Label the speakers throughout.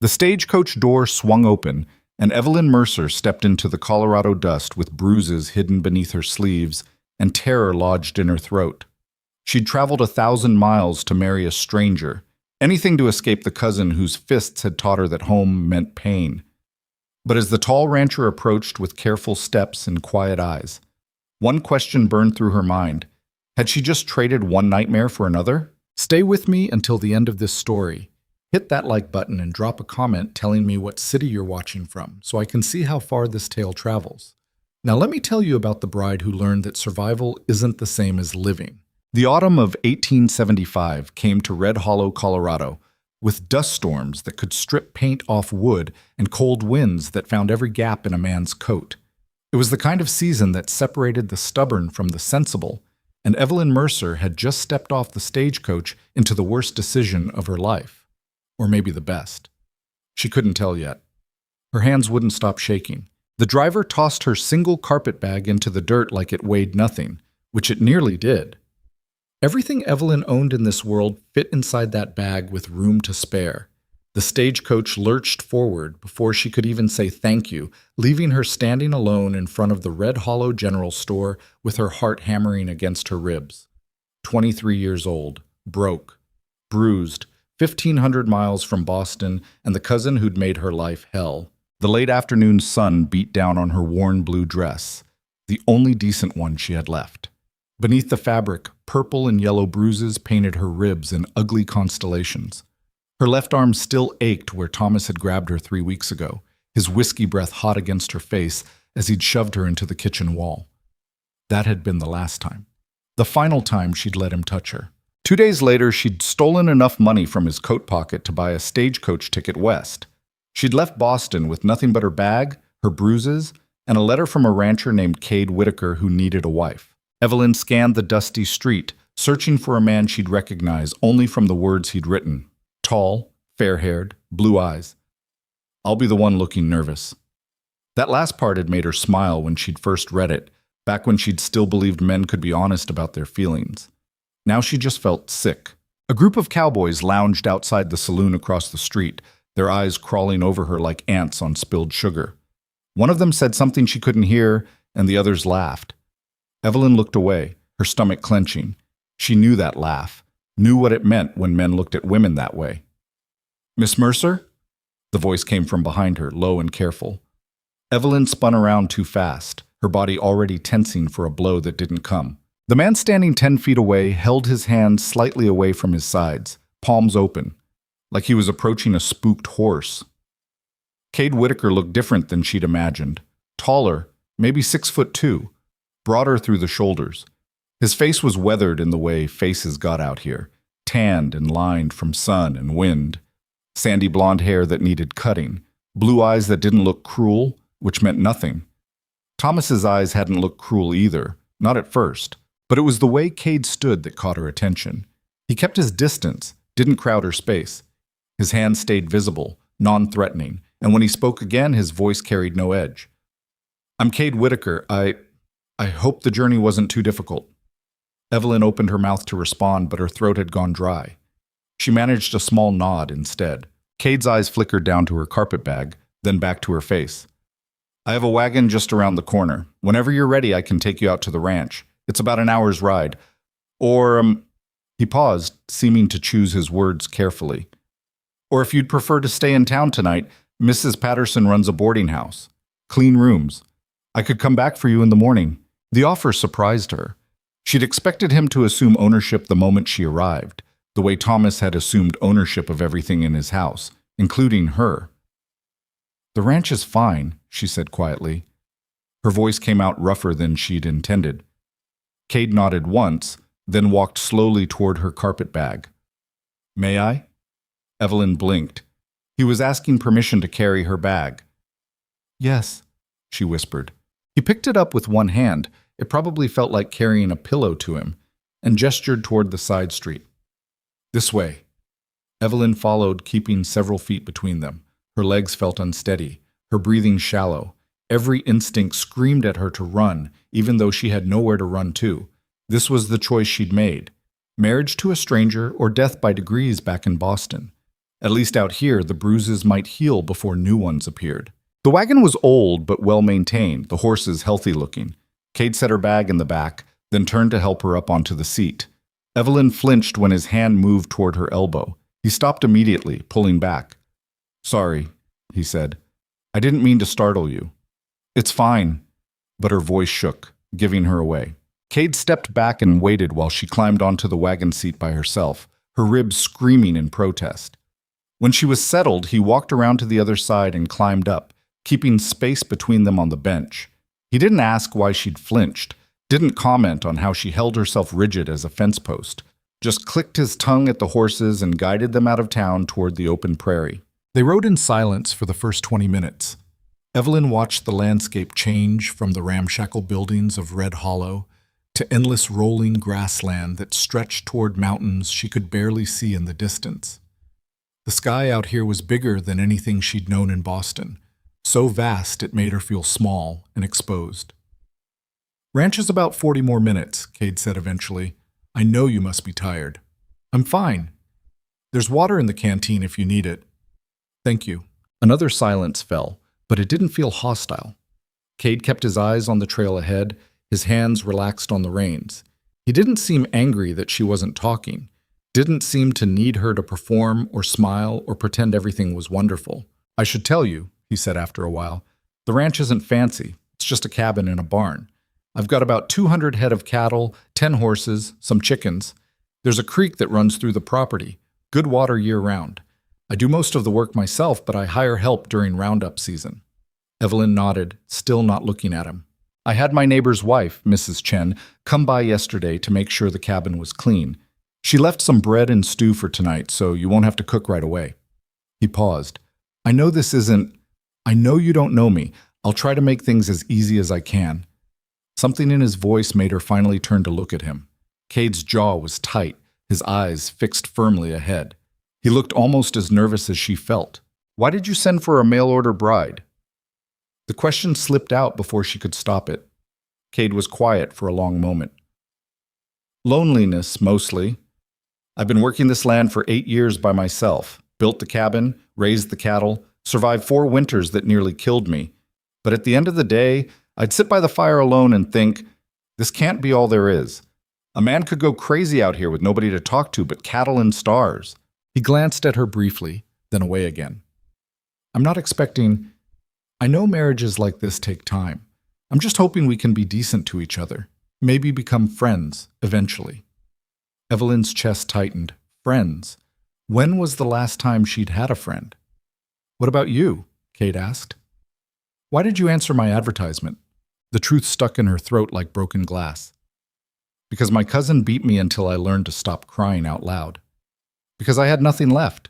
Speaker 1: The stagecoach door swung open, and Evelyn Mercer stepped into the Colorado dust with bruises hidden beneath her sleeves and terror lodged in her throat. She'd traveled 1,000 miles to marry a stranger, anything to escape the cousin whose fists had taught her that home meant pain. But as the tall rancher approached with careful steps and quiet eyes, one question burned through her mind. Had she just traded one nightmare for another? Stay with me until the end of this story. Hit that like button and drop a comment telling me what city you're watching from so I can see how far this tale travels. Now let me tell you about the bride who learned that survival isn't the same as living. The autumn of 1875 came to Red Hollow, Colorado, with dust storms that could strip paint off wood and cold winds that found every gap in a man's coat. It was the kind of season that separated the stubborn from the sensible, and Evelyn Mercer had just stepped off the stagecoach into the worst decision of her life. Or maybe the best. She couldn't tell yet. Her hands wouldn't stop shaking. The driver tossed her single carpet bag into the dirt like it weighed nothing, which it nearly did. Everything Evelyn owned in this world fit inside that bag with room to spare. The stagecoach lurched forward before she could even say thank you, leaving her standing alone in front of the Red Hollow General Store with her heart hammering against her ribs. 23 years old, broke, bruised, 1,500 miles from Boston, and the cousin who'd made her life hell. The late afternoon sun beat down on her worn blue dress, the only decent one she had left. Beneath the fabric, purple and yellow bruises painted her ribs in ugly constellations. Her left arm still ached where Thomas had grabbed her 3 weeks ago, his whiskey breath hot against her face as he'd shoved her into the kitchen wall. That had been the last time. The final time she'd let him touch her. 2 days later, she'd stolen enough money from his coat pocket to buy a stagecoach ticket west. She'd left Boston with nothing but her bag, her bruises, and a letter from a rancher named Cade Whitaker who needed a wife. Evelyn scanned the dusty street, searching for a man she'd recognize only from the words he'd written. Tall, fair-haired, blue eyes. I'll be the one looking nervous. That last part had made her smile when she'd first read it, back when she'd still believed men could be honest about their feelings. Now she just felt sick. A group of cowboys lounged outside the saloon across the street, their eyes crawling over her like ants on spilled sugar. One of them said something she couldn't hear, and the others laughed. Evelyn looked away, her stomach clenching. She knew that laugh, knew what it meant when men looked at women that way. "Miss Mercer?" The voice came from behind her, low and careful. Evelyn spun around too fast, her body already tensing for a blow that didn't come. The man standing 10 feet away held his hands slightly away from his sides, palms open, like he was approaching a spooked horse. Cade Whitaker looked different than she'd imagined. Taller, maybe 6'2", broader through the shoulders. His face was weathered in the way faces got out here, tanned and lined from sun and wind. Sandy blonde hair that needed cutting, blue eyes that didn't look cruel, which meant nothing. Thomas's eyes hadn't looked cruel either, not at first, but it was the way Cade stood that caught her attention. He kept his distance, didn't crowd her space. His hands stayed visible, non-threatening, and when he spoke again, his voice carried no edge. "I'm Cade Whitaker. I hope the journey wasn't too difficult." Evelyn opened her mouth to respond, but her throat had gone dry. She managed a small nod instead. Cade's eyes flickered down to her carpet bag, then back to her face. "I have a wagon just around the corner. Whenever you're ready, I can take you out to the ranch. It's about an hour's ride. Or, He paused, seeming to choose his words carefully. "Or if you'd prefer to stay in town tonight, Mrs. Patterson runs a boarding house. Clean rooms. I could come back for you in the morning." The offer surprised her. She'd expected him to assume ownership the moment she arrived, the way Thomas had assumed ownership of everything in his house, including her. "The ranch is fine," she said quietly. Her voice came out rougher than she'd intended. Cade nodded once, then walked slowly toward her carpet bag. "May I?" Evelyn blinked. He was asking permission to carry her bag. "Yes," she whispered. He picked it up with one hand. It probably felt like carrying a pillow to him, and gestured toward the side street. "This way." Evelyn followed, keeping several feet between them. Her legs felt unsteady, her breathing shallow. Every instinct screamed at her to run, even though she had nowhere to run to. This was the choice she'd made. Marriage to a stranger or death by degrees back in Boston. At least out here, the bruises might heal before new ones appeared. The wagon was old but well maintained, the horses healthy looking. Cade set her bag in the back, then turned to help her up onto the seat. Evelyn flinched when his hand moved toward her elbow. He stopped immediately, pulling back. "Sorry," he said. "I didn't mean to startle you." "It's fine." But her voice shook, giving her away. Cade stepped back and waited while she climbed onto the wagon seat by herself, her ribs screaming in protest. When she was settled, he walked around to the other side and climbed up, keeping space between them on the bench. He didn't ask why she'd flinched, didn't comment on how she held herself rigid as a fence post, just clicked his tongue at the horses and guided them out of town toward the open prairie. They rode in silence for the first 20 minutes. Evelyn watched the landscape change from the ramshackle buildings of Red Hollow to endless rolling grassland that stretched toward mountains she could barely see in the distance. The sky out here was bigger than anything she'd known in Boston, so vast it made her feel small and exposed. "Ranch is about 40 more minutes," Cade said eventually. "I know you must be tired." "I'm fine. There's water in the canteen if you need it." "Thank you." Another silence fell, but it didn't feel hostile. Cade kept his eyes on the trail ahead, his hands relaxed on the reins. He didn't seem angry that she wasn't talking, didn't seem to need her to perform or smile or pretend everything was wonderful. "I should tell you," he said after a while, "the ranch isn't fancy. It's just a cabin and a barn. I've got about 200 head of cattle, 10 horses, some chickens. There's a creek that runs through the property, good water year-round. I do most of the work myself, but I hire help during roundup season." Evelyn nodded, still not looking at him. "I had my neighbor's wife, Mrs. Chen, come by yesterday to make sure the cabin was clean. She left some bread and stew for tonight, so you won't have to cook right away." He paused. I know you don't know me. I'll try to make things as easy as I can." Something in his voice made her finally turn to look at him. Cade's jaw was tight, his eyes fixed firmly ahead. He looked almost as nervous as she felt. "Why did you send for a mail-order bride?" The question slipped out before she could stop it. Cade was quiet for a long moment. "Loneliness, mostly. I've been working this land for 8 years by myself, built the cabin, raised the cattle, survived 4 winters that nearly killed me. But at the end of the day, I'd sit by the fire alone and think, this can't be all there is. A man could go crazy out here with nobody to talk to but cattle and stars." He glanced at her briefly, then away again. I know marriages like this take time. I'm just hoping we can be decent to each other, maybe become friends, eventually." Evelyn's chest tightened. Friends? When was the last time she'd had a friend? "What about you?" Cade asked. "Why did you answer my advertisement?" The truth stuck in her throat like broken glass. "Because my cousin beat me until I learned to stop crying out loud. Because I had nothing left.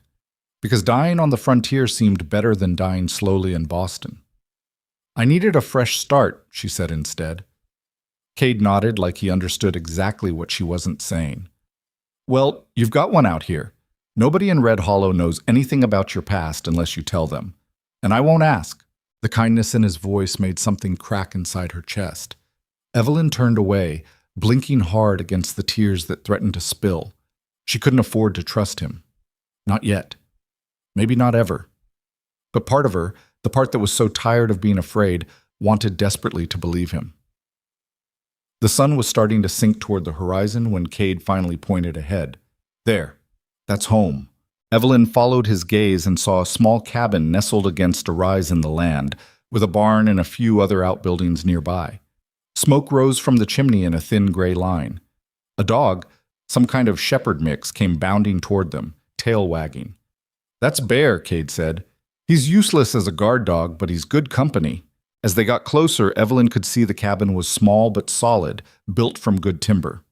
Speaker 1: Because dying on the frontier seemed better than dying slowly in Boston. I needed a fresh start," she said instead. Cade nodded like he understood exactly what she wasn't saying. "Well, you've got one out here. Nobody in Red Hollow knows anything about your past unless you tell them. And I won't ask." The kindness in his voice made something crack inside her chest. Evelyn turned away, blinking hard against the tears that threatened to spill. She couldn't afford to trust him. Not yet. Maybe not ever. But part of her, the part that was so tired of being afraid, wanted desperately to believe him. The sun was starting to sink toward the horizon when Cade finally pointed ahead. "There. That's home." Evelyn followed his gaze and saw a small cabin nestled against a rise in the land, with a barn and a few other outbuildings nearby. Smoke rose from the chimney in a thin gray line. A dog, some kind of shepherd mix, came bounding toward them, tail wagging. "That's Bear," Cade said. "He's useless as a guard dog, but he's good company." As they got closer, Evelyn could see the cabin was small but solid, built from good timber.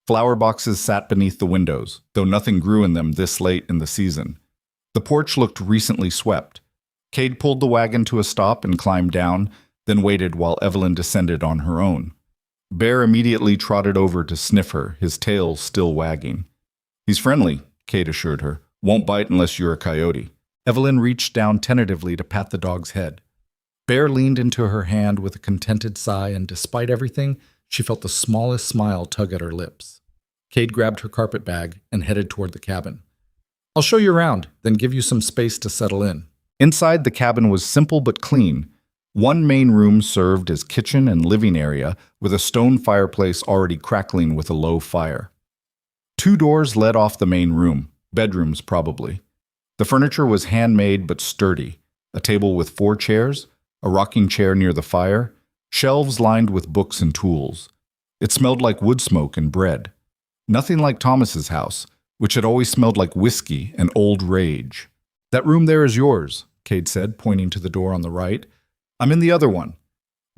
Speaker 1: Flower boxes sat beneath the windows, though nothing grew in them this late in the season. The porch looked recently swept. Cade pulled the wagon to a stop and climbed down, then waited while Evelyn descended on her own. Bear immediately trotted over to sniff her, his tail still wagging. "He's friendly," Cade assured her. "Won't bite unless you're a coyote." Evelyn reached down tentatively to pat the dog's head. Bear leaned into her hand with a contented sigh, and despite everything, she felt the smallest smile tug at her lips. Cade grabbed her carpet bag and headed toward the cabin. I'll show you around, then give you some space to settle in. Inside, the cabin was simple but clean. One main room served as kitchen and living area, with a stone fireplace already crackling with a low fire. Two doors led off the main room, bedrooms probably. The furniture was handmade but sturdy, a table with 4 chairs, a rocking chair near the fire, shelves lined with books and tools. It smelled like wood smoke and bread. Nothing like Thomas's house, which had always smelled like whiskey and old rage. That room there is yours, Cade said, pointing to the door on the right. I'm in the other one.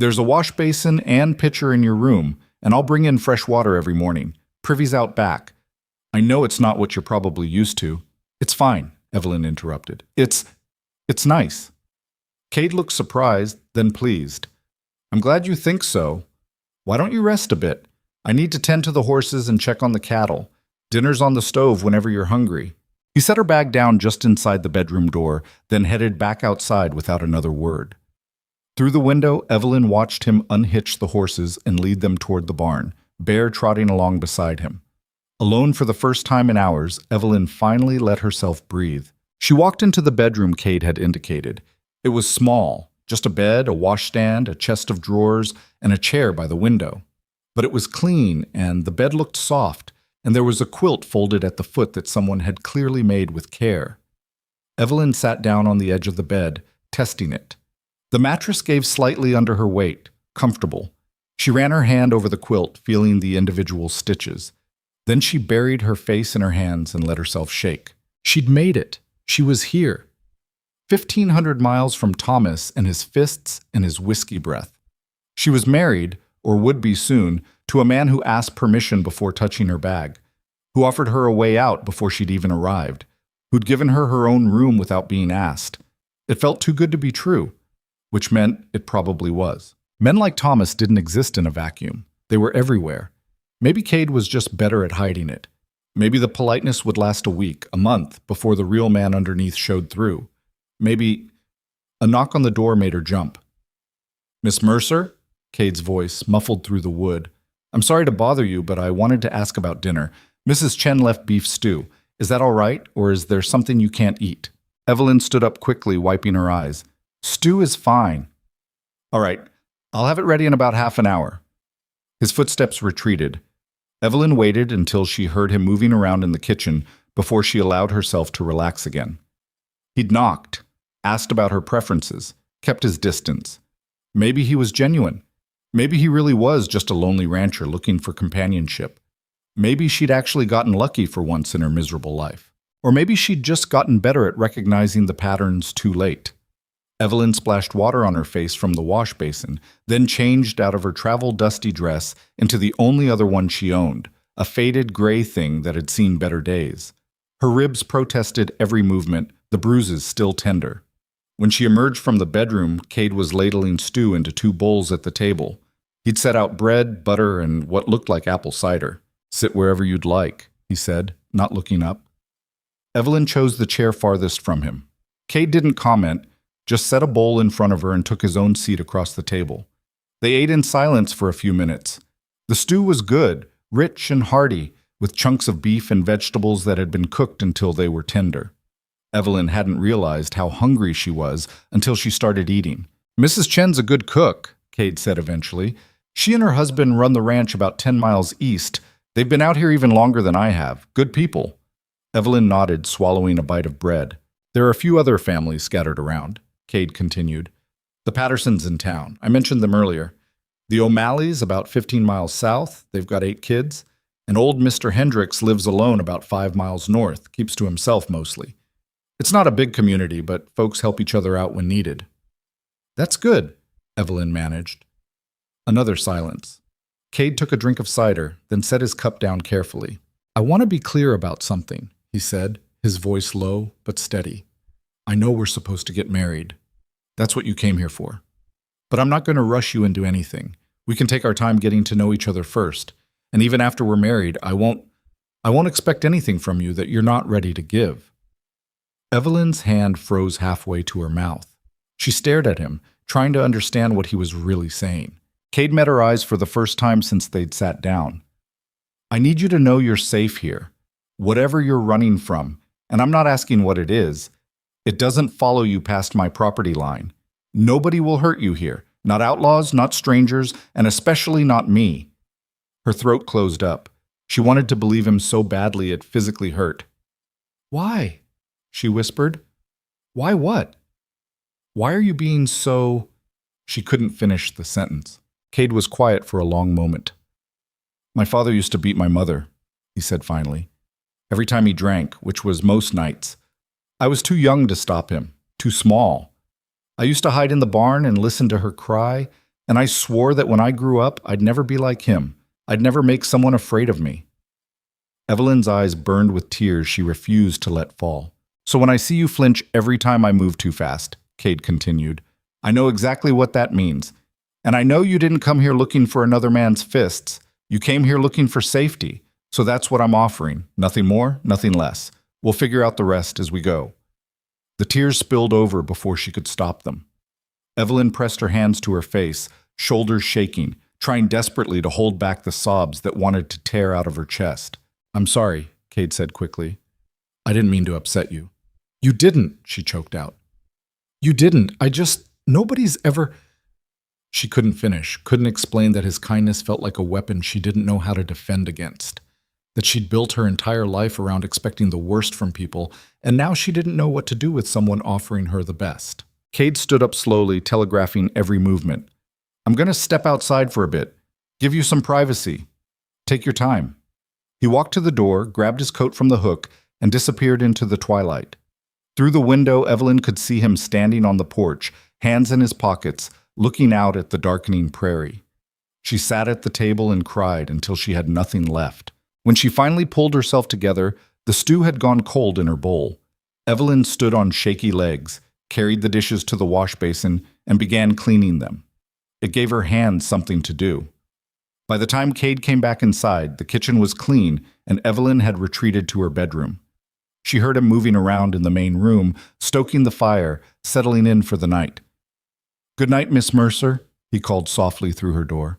Speaker 1: There's a wash basin and pitcher in your room, and I'll bring in fresh water every morning. Privy's out back. I know it's not what you're probably used to. It's fine, Evelyn interrupted. It's nice. Cade looked surprised, then pleased. I'm glad you think so. Why don't you rest a bit? I need to tend to the horses and check on the cattle. Dinner's on the stove whenever you're hungry. He set her bag down just inside the bedroom door, then headed back outside without another word. Through the window, Evelyn watched him unhitch the horses and lead them toward the barn, Bear trotting along beside him. Alone for the first time in hours, Evelyn finally let herself breathe. She walked into the bedroom Cade had indicated. It was small, just a bed, a washstand, a chest of drawers, and a chair by the window. But it was clean, and the bed looked soft, and there was a quilt folded at the foot that someone had clearly made with care. Evelyn sat down on the edge of the bed, testing it. The mattress gave slightly under her weight, comfortable. She ran her hand over the quilt, feeling the individual stitches. Then she buried her face in her hands and let herself shake. She'd made it. She was here. 1,500 miles from Thomas and his fists and his whiskey breath. She was married, or would be soon, to a man who asked permission before touching her bag, who offered her a way out before she'd even arrived, who'd given her her own room without being asked. It felt too good to be true, which meant it probably was. Men like Thomas didn't exist in a vacuum. They were everywhere. Maybe Cade was just better at hiding it. Maybe the politeness would last a week, a month, before the real man underneath showed through. Maybe a knock on the door made her jump. Miss Mercer? Cade's voice, muffled through the wood. I'm sorry to bother you, but I wanted to ask about dinner. Mrs. Chen left beef stew. Is that all right, or is there something you can't eat? Evelyn stood up quickly, wiping her eyes. Stew is fine. All right, I'll have it ready in about half an hour. His footsteps retreated. Evelyn waited until she heard him moving around in the kitchen before she allowed herself to relax again. He'd knocked, asked about her preferences, kept his distance. Maybe he was genuine. Maybe he really was just a lonely rancher looking for companionship. Maybe she'd actually gotten lucky for once in her miserable life. Or maybe she'd just gotten better at recognizing the patterns too late. Evelyn splashed water on her face from the wash basin, then changed out of her travel-dusty dress into the only other one she owned, a faded gray thing that had seen better days. Her ribs protested every movement, the bruises still tender. When she emerged from the bedroom, Cade was ladling stew into 2 bowls at the table. He'd set out bread, butter, and what looked like apple cider. Sit wherever you'd like, he said, not looking up. Evelyn chose the chair farthest from him. Cade didn't comment, just set a bowl in front of her and took his own seat across the table. They ate in silence for a few minutes. The stew was good, rich and hearty, with chunks of beef and vegetables that had been cooked until they were tender. Evelyn hadn't realized how hungry she was until she started eating. Mrs. Chen's a good cook, Cade said eventually. She and her husband run the ranch about 10 miles east. They've been out here even longer than I have. Good people. Evelyn nodded, swallowing a bite of bread. There are a few other families scattered around, Cade continued. The Pattersons in town. I mentioned them earlier. The O'Malleys about 15 miles south. They've got 8 kids. And old Mr. Hendricks lives alone about 5 miles north, keeps to himself mostly. It's not a big community, but folks help each other out when needed. That's good, Evelyn managed. Another silence. Cade took a drink of cider, then set his cup down carefully. I want to be clear about something, he said, his voice low but steady. I know we're supposed to get married. That's what you came here for. But I'm not going to rush you into anything. We can take our time getting to know each other first. And even after we're married, I won't expect anything from you that you're not ready to give. Evelyn's hand froze halfway to her mouth. She stared at him, trying to understand what he was really saying. Cade met her eyes for the first time since they'd sat down. I need you to know you're safe here. Whatever you're running from, And I'm not asking what it is. It doesn't follow you past my property line. Nobody will hurt you here. Not outlaws, not strangers, and especially not me." Her throat closed up. She wanted to believe him so badly it physically hurt. "Why?" she whispered. "Why what? Why are you being so—" She couldn't finish the sentence. Cade was quiet for a long moment. "My father used to beat my mother," he said finally. "Every time he drank, which was most nights. I was too young to stop him, too small. I used to hide in the barn and listen to her cry, and I swore that when I grew up, I'd never be like him. I'd never make someone afraid of me." Evelyn's eyes burned with tears she refused to let fall. "So when I see you flinch every time I move too fast," Cade continued, "I know exactly what that means. And I know you didn't come here looking for another man's fists. You came here looking for safety. So that's what I'm offering. Nothing more, nothing less. We'll figure out the rest as we go." The tears spilled over before she could stop them. Evelyn pressed her hands to her face, shoulders shaking, trying desperately to hold back the sobs that wanted to tear out of her chest. "I'm sorry," Cade said quickly. "I didn't mean to upset you." "You didn't," she choked out. "You didn't. Nobody's ever—" She couldn't finish, couldn't explain that his kindness felt like a weapon she didn't know how to defend against, that she'd built her entire life around expecting the worst from people, and now she didn't know what to do with someone offering her the best. Cade stood up slowly, telegraphing every movement. "I'm going to step outside for a bit, give you some privacy. Take your time." He walked to the door, grabbed his coat from the hook, and disappeared into the twilight. Through the window, Evelyn could see him standing on the porch, hands in his pockets, looking out at the darkening prairie. She sat at the table and cried until she had nothing left. When she finally pulled herself together, the stew had gone cold in her bowl. Evelyn stood on shaky legs, carried the dishes to the wash basin, and began cleaning them. It gave her hands something to do. By the time Cade came back inside, the kitchen was clean, and Evelyn had retreated to her bedroom. She heard him moving around in the main room, stoking the fire, settling in for the night. "Good night, Miss Mercer," he called softly through her door.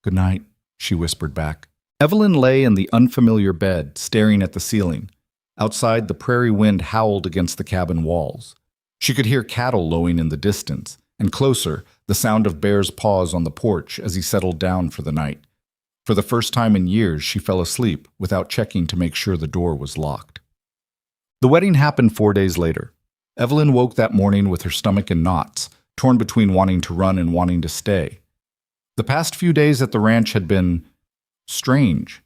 Speaker 1: "Good night," she whispered back. Evelyn lay in the unfamiliar bed, staring at the ceiling. Outside, the prairie wind howled against the cabin walls. She could hear cattle lowing in the distance, and closer, the sound of Bear's paws on the porch as he settled down for the night. For the first time in years, she fell asleep without checking to make sure the door was locked. The wedding happened 4 days later. Evelyn woke that morning with her stomach in knots, torn between wanting to run and wanting to stay. The past few days at the ranch had been strange,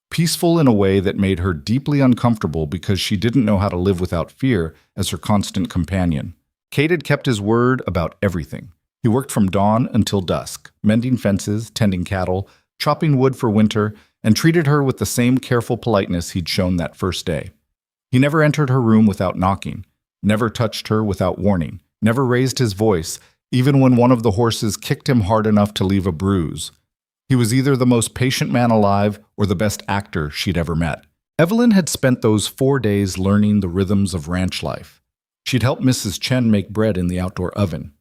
Speaker 1: peaceful in a way that made her deeply uncomfortable because she didn't know how to live without fear as her constant companion. Cade had kept his word about everything. He worked from dawn until dusk, mending fences, tending cattle, chopping wood for winter, and treated her with the same careful politeness he'd shown that first day. He never entered her room without knocking, never touched her without warning, never raised his voice, even when one of the horses kicked him hard enough to leave a bruise. He was either the most patient man alive or the best actor she'd ever met. Evelyn had spent those 4 days learning the rhythms of ranch life. She'd helped Mrs. Chen make bread in the outdoor oven.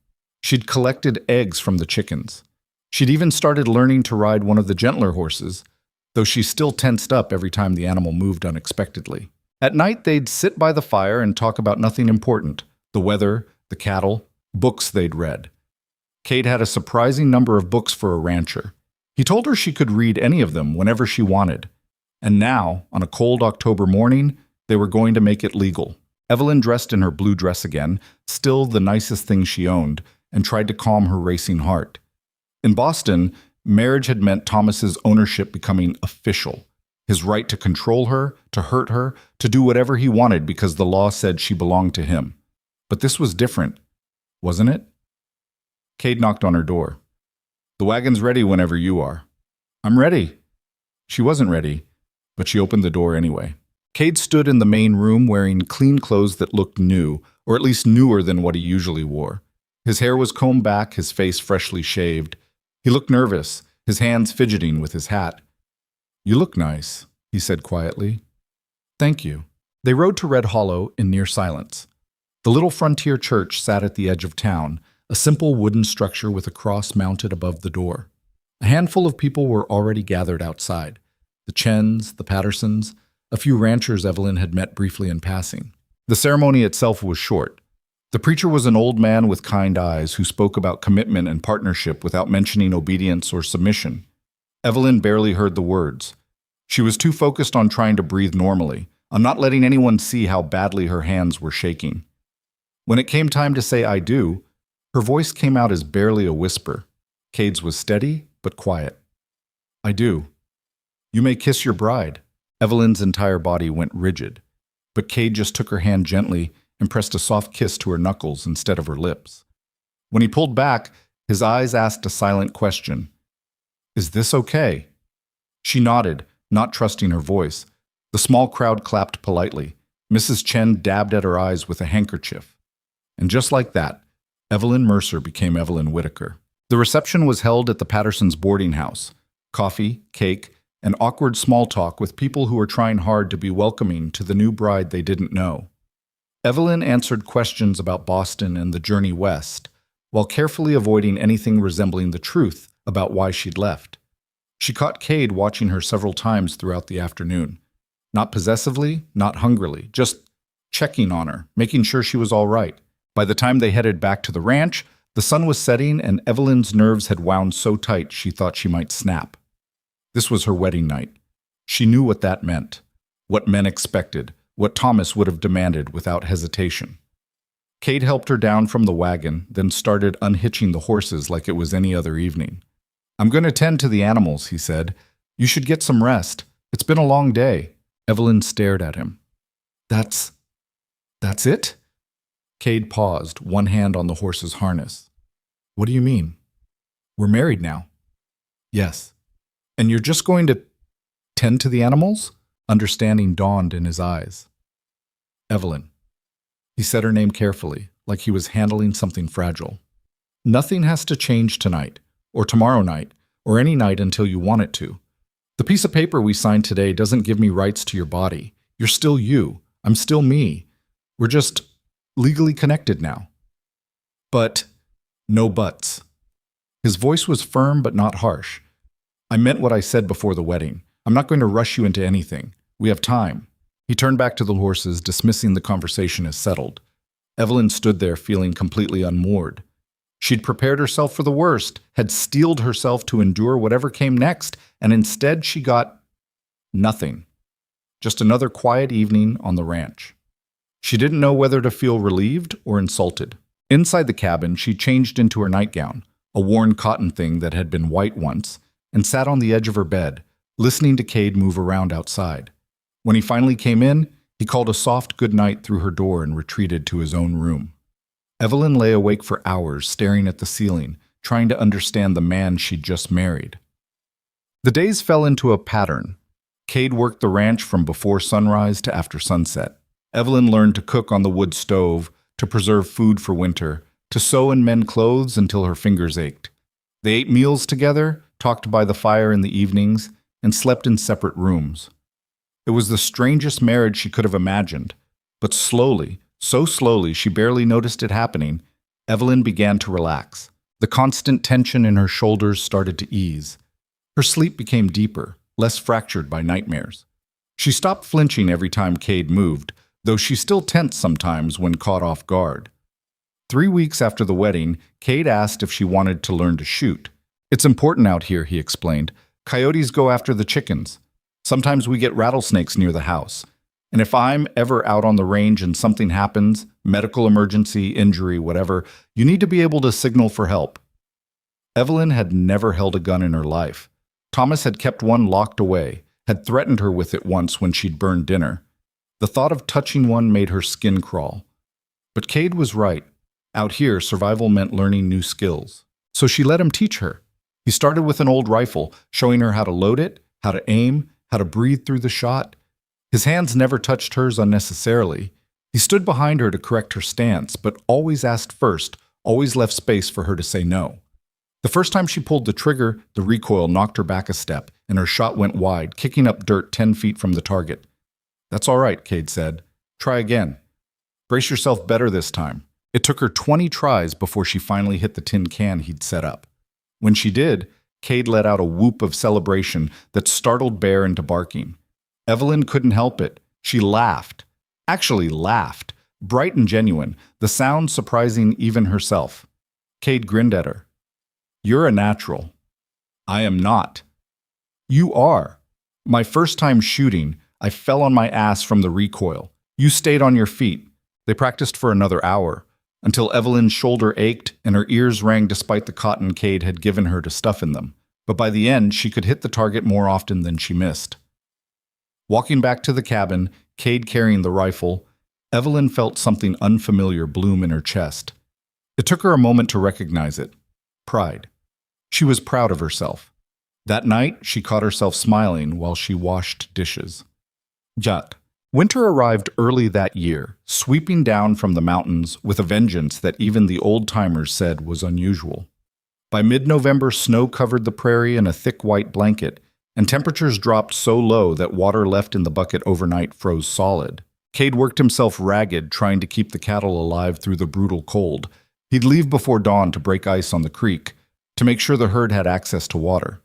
Speaker 1: She'd collected eggs from the chickens. She'd even started learning to ride one of the gentler horses, though she still tensed up every time the animal moved unexpectedly. At night, they'd sit by the fire and talk about nothing important: the weather, the cattle, books they'd read. Cade had a surprising number of books for a rancher. He told her she could read any of them whenever she wanted. And now, on a cold October morning, they were going to make it legal. Evelyn dressed in her blue dress again, still the nicest thing she owned, and tried to calm her racing heart. In Boston, marriage had meant Thomas's ownership becoming official. His right to control her, to hurt her, to do whatever he wanted because the law said she belonged to him. But this was different, wasn't it? Cade knocked on her door. "The wagon's ready whenever you are." "I'm ready." She wasn't ready, but she opened the door anyway. Cade stood in the main room wearing clean clothes that looked new, or at least newer than what he usually wore. His hair was combed back, his face freshly shaved. He looked nervous, his hands fidgeting with his hat. "You look nice," he said quietly. "Thank you." They rode to Red Hollow in near silence. The little frontier church sat at the edge of town, a simple wooden structure with a cross mounted above the door. A handful of people were already gathered outside: the Chens, the Pattersons, a few ranchers Evelyn had met briefly in passing. The ceremony itself was short. The preacher was an old man with kind eyes who spoke about commitment and partnership without mentioning obedience or submission. Evelyn barely heard the words. She was too focused on trying to breathe normally, on not letting anyone see how badly her hands were shaking. When it came time to say "I do," her voice came out as barely a whisper. Cade's was steady but quiet. "I do. You may kiss your bride." Evelyn's entire body went rigid, but Cade just took her hand gently and pressed a soft kiss to her knuckles instead of her lips. When he pulled back, his eyes asked a silent question. "Is this okay?" She nodded, not trusting her voice. The small crowd clapped politely. Mrs. Chen dabbed at her eyes with a handkerchief. And just like that, Evelyn Mercer became Evelyn Whitaker. The reception was held at the Pattersons' boarding house. Coffee, cake, and awkward small talk with people who were trying hard to be welcoming to the new bride they didn't know. Evelyn answered questions about Boston and the journey west, while carefully avoiding anything resembling the truth about why she'd left. She caught Cade watching her several times throughout the afternoon. Not possessively, not hungrily, just checking on her, making sure she was all right. By the time they headed back to the ranch, the sun was setting and Evelyn's nerves had wound so tight she thought she might snap. This was her wedding night. She knew what that meant, what men expected, what Thomas would have demanded without hesitation. Cade helped her down from the wagon, then started unhitching the horses like it was any other evening. "I'm going to tend to the animals," he said. "You should get some rest. It's been a long day." Evelyn stared at him. That's it?" Cade paused, one hand on the horse's harness. "What do you mean? We're married now." "Yes." "And you're just going to tend to the animals?" Understanding dawned in his eyes. "Evelyn." He said her name carefully, like he was handling something fragile. "Nothing has to change tonight, or tomorrow night, or any night until you want it to. The piece of paper we signed today doesn't give me rights to your body. You're still you. I'm still me. We're just legally connected now." "But..." "No buts." His voice was firm but not harsh. "I meant what I said before the wedding. I'm not going to rush you into anything. We have time." He turned back to the horses, dismissing the conversation as settled. Evelyn stood there feeling completely unmoored. She'd prepared herself for the worst, had steeled herself to endure whatever came next, and instead she got nothing. Just another quiet evening on the ranch. She didn't know whether to feel relieved or insulted. Inside the cabin, she changed into her nightgown, a worn cotton thing that had been white once, and sat on the edge of her bed, listening to Cade move around outside. When he finally came in, he called a soft goodnight through her door and retreated to his own room. Evelyn lay awake for hours, staring at the ceiling, trying to understand the man she'd just married. The days fell into a pattern. Cade worked the ranch from before sunrise to after sunset. Evelyn learned to cook on the wood stove, to preserve food for winter, to sew and mend clothes until her fingers ached. They ate meals together, talked by the fire in the evenings, and slept in separate rooms. It was the strangest marriage she could have imagined, but slowly, so slowly she barely noticed it happening, Evelyn began to relax. The constant tension in her shoulders started to ease. Her sleep became deeper, less fractured by nightmares. She stopped flinching every time Cade moved, though she still tensed sometimes when caught off guard. 3 weeks after the wedding, Cade asked if she wanted to learn to shoot. "It's important out here," he explained. "Coyotes go after the chickens. Sometimes we get rattlesnakes near the house. And if I'm ever out on the range and something happens, medical emergency, injury, whatever, you need to be able to signal for help." Evelyn had never held a gun in her life. Thomas had kept one locked away, had threatened her with it once when she'd burned dinner. The thought of touching one made her skin crawl. But Cade was right. Out here, survival meant learning new skills. So she let him teach her. He started with an old rifle, showing her how to load it, how to aim, how to breathe through the shot. His hands never touched hers unnecessarily. He stood behind her to correct her stance, but always asked first, always left space for her to say no. The first time she pulled the trigger, the recoil knocked her back a step, and her shot went wide, kicking up dirt 10 feet from the target. "That's all right," Cade said. "Try again. Brace yourself better this time." It took her 20 tries before she finally hit the tin can he'd set up. When she did, Cade let out a whoop of celebration that startled Bear into barking. Evelyn couldn't help it. She laughed. Actually laughed. Bright and genuine, the sound surprising even herself. Cade grinned at her. "You're a natural." "I am not." "You are. My first time shooting, I fell on my ass from the recoil. You stayed on your feet." They practiced for another hour, until Evelyn's shoulder ached and her ears rang despite the cotton Cade had given her to stuff in them. But by the end, she could hit the target more often than she missed. Walking back to the cabin, Cade carrying the rifle, Evelyn felt something unfamiliar bloom in her chest. It took her a moment to recognize it. Pride. She was proud of herself. That night, she caught herself smiling while she washed dishes. Jut. Winter arrived early that year, sweeping down from the mountains with a vengeance that even the old-timers said was unusual. By mid-November, snow covered the prairie in a thick white blanket, and temperatures dropped so low that water left in the bucket overnight froze solid. Cade worked himself ragged trying to keep the cattle alive through the brutal cold. He'd leave before dawn to break ice on the creek, to make sure the herd had access to water.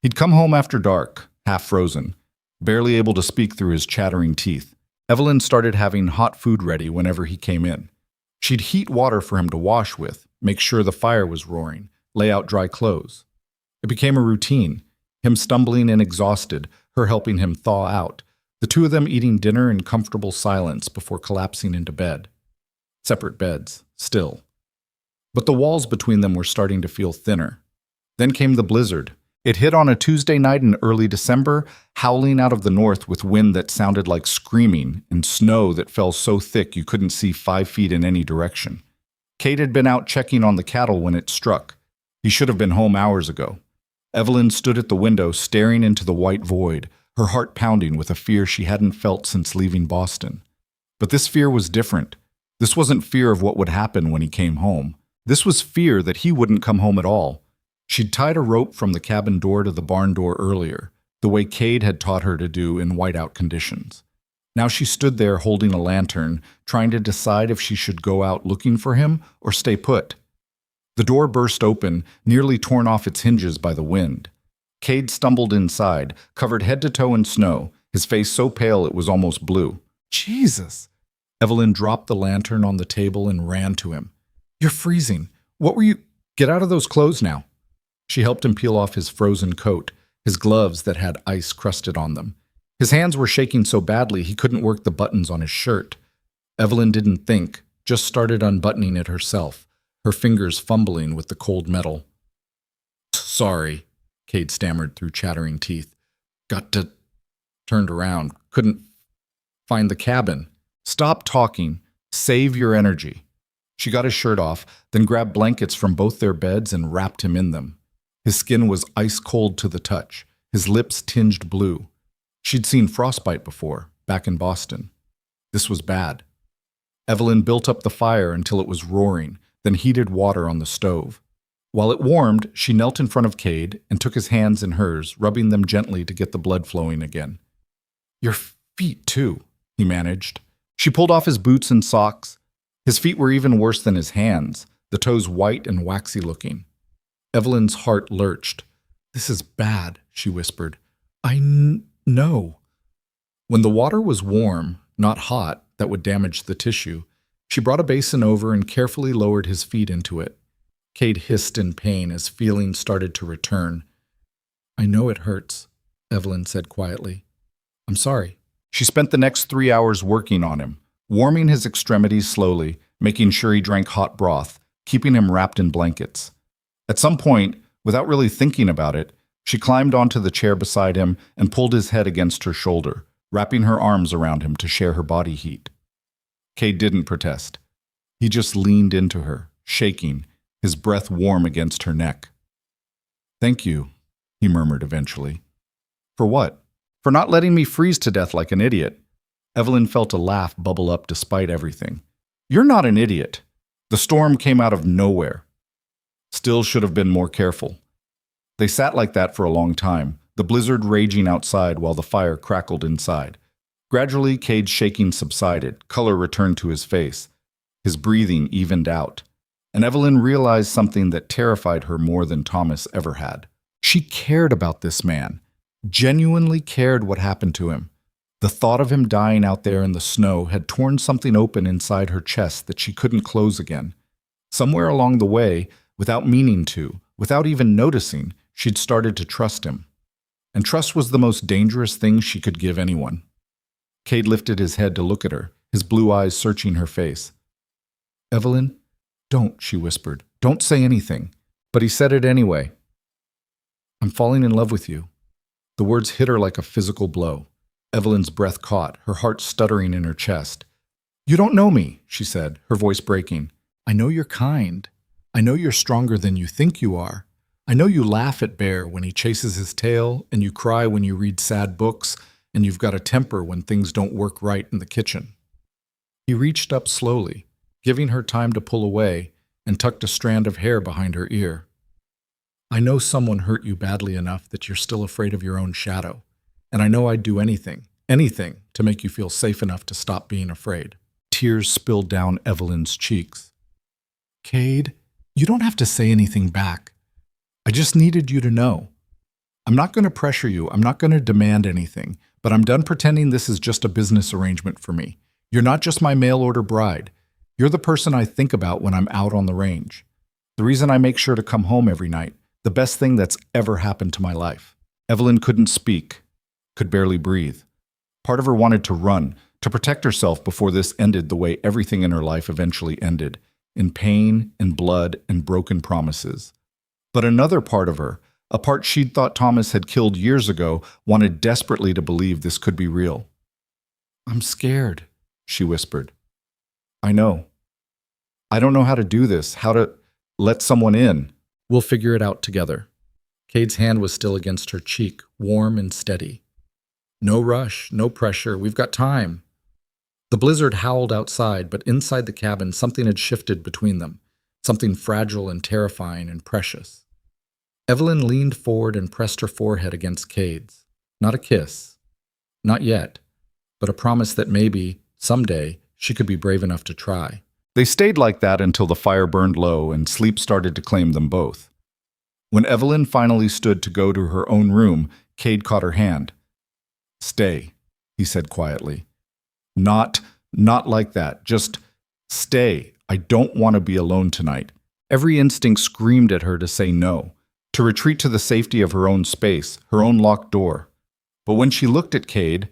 Speaker 1: He'd come home after dark, half frozen, barely able to speak through his chattering teeth. Evelyn started having hot food ready whenever he came in. She'd heat water for him to wash with, make sure the fire was roaring, lay out dry clothes. It became a routine, him stumbling and exhausted, her helping him thaw out, the two of them eating dinner in comfortable silence before collapsing into bed. Separate beds, still. But the walls between them were starting to feel thinner. Then came the blizzard. It hit on a Tuesday night in early December, howling out of the north with wind that sounded like screaming and snow that fell so thick you couldn't see 5 feet in any direction. Cade had been out checking on the cattle when it struck. He should have been home hours ago. Evelyn stood at the window staring into the white void, her heart pounding with a fear she hadn't felt since leaving Boston. But this fear was different. This wasn't fear of what would happen when he came home. This was fear that he wouldn't come home at all. She'd tied a rope from the cabin door to the barn door earlier, the way Cade had taught her to do in whiteout conditions. Now she stood there holding a lantern, trying to decide if she should go out looking for him or stay put. The door burst open, nearly torn off its hinges by the wind. Cade stumbled inside, covered head to toe in snow, his face so pale it was almost blue. "Jesus!" Evelyn dropped the lantern on the table and ran to him. "You're freezing. What were you— Get out of those clothes now." She helped him peel off his frozen coat, his gloves that had ice crusted on them. His hands were shaking so badly he couldn't work the buttons on his shirt. Evelyn didn't think, just started unbuttoning it herself, her fingers fumbling with the cold metal. "Sorry," Cade stammered through chattering teeth. "Got to..." Turned around, couldn't find the cabin. "Stop talking. Save your energy." She got his shirt off, then grabbed blankets from both their beds and wrapped him in them. His skin was ice cold to the touch, his lips tinged blue. She'd seen frostbite before, back in Boston. This was bad. Evelyn built up the fire until it was roaring, then heated water on the stove. While it warmed, she knelt in front of Cade and took his hands in hers, rubbing them gently to get the blood flowing again. "Your feet, too," he managed. She pulled off his boots and socks. His feet were even worse than his hands, the toes white and waxy looking. Evelyn's heart lurched. "This is bad," she whispered. I know." When the water was warm, not hot, that would damage the tissue, she brought a basin over and carefully lowered his feet into it. Cade hissed in pain as feeling started to return. "I know it hurts," Evelyn said quietly. "I'm sorry." She spent the next 3 hours working on him, warming his extremities slowly, making sure he drank hot broth, keeping him wrapped in blankets. At some point, without really thinking about it, she climbed onto the chair beside him and pulled his head against her shoulder, wrapping her arms around him to share her body heat. Cade didn't protest. He just leaned into her, shaking, his breath warm against her neck. "Thank you," he murmured eventually. "For what?" "For not letting me freeze to death like an idiot." Evelyn felt a laugh bubble up despite everything. "You're not an idiot. The storm came out of nowhere. Still should have been more careful." They sat like that for a long time, the blizzard raging outside while the fire crackled inside. Gradually, Cade's shaking subsided, color returned to his face. His breathing evened out. And Evelyn realized something that terrified her more than Thomas ever had. She cared about this man, genuinely cared what happened to him. The thought of him dying out there in the snow had torn something open inside her chest that she couldn't close again. Somewhere along the way, without meaning to, without even noticing, she'd started to trust him. And trust was the most dangerous thing she could give anyone. Cade lifted his head to look at her, his blue eyes searching her face. "Evelyn, don't," she whispered. "Don't say anything." But he said it anyway. "I'm falling in love with you." The words hit her like a physical blow. Evelyn's breath caught, her heart stuttering in her chest. "You don't know me," she said, her voice breaking. "I know you're kind. I know you're stronger than you think you are. I know you laugh at Bear when he chases his tail, and you cry when you read sad books, and you've got a temper when things don't work right in the kitchen." He reached up slowly, giving her time to pull away, and tucked a strand of hair behind her ear. "I know someone hurt you badly enough that you're still afraid of your own shadow, and I know I'd do anything, to make you feel safe enough to stop being afraid." Tears spilled down Evelyn's cheeks. "Cade, you don't have to say anything back. I just needed you to know. I'm not going to pressure you, I'm not going to demand anything, but I'm done pretending this is just a business arrangement for me. You're not just my mail-order bride. You're the person I think about when I'm out on the range. The reason I make sure to come home every night, the best thing that's ever happened to my life." Evelyn couldn't speak, could barely breathe. Part of her wanted to run, to protect herself before this ended the way everything in her life eventually ended, in pain and blood and broken promises. But another part of her, a part she'd thought Thomas had killed years ago, wanted desperately to believe this could be real. "I'm scared," she whispered. "I know. I don't know how to do this, how to let someone in. We'll figure it out together." Cade's hand was still against her cheek, warm and steady. "No rush, no pressure, we've got time." The blizzard howled outside, but inside the cabin something had shifted between them, something fragile and terrifying and precious. Evelyn leaned forward and pressed her forehead against Cade's. Not a kiss. Not yet, but a promise that maybe, someday, she could be brave enough to try. They stayed like that until the fire burned low and sleep started to claim them both. When Evelyn finally stood to go to her own room, Cade caught her hand. "Stay," he said quietly. Not like that. Just stay. I don't want to be alone tonight." Every instinct screamed at her to say no, to retreat to the safety of her own space, her own locked door. But when she looked at Cade,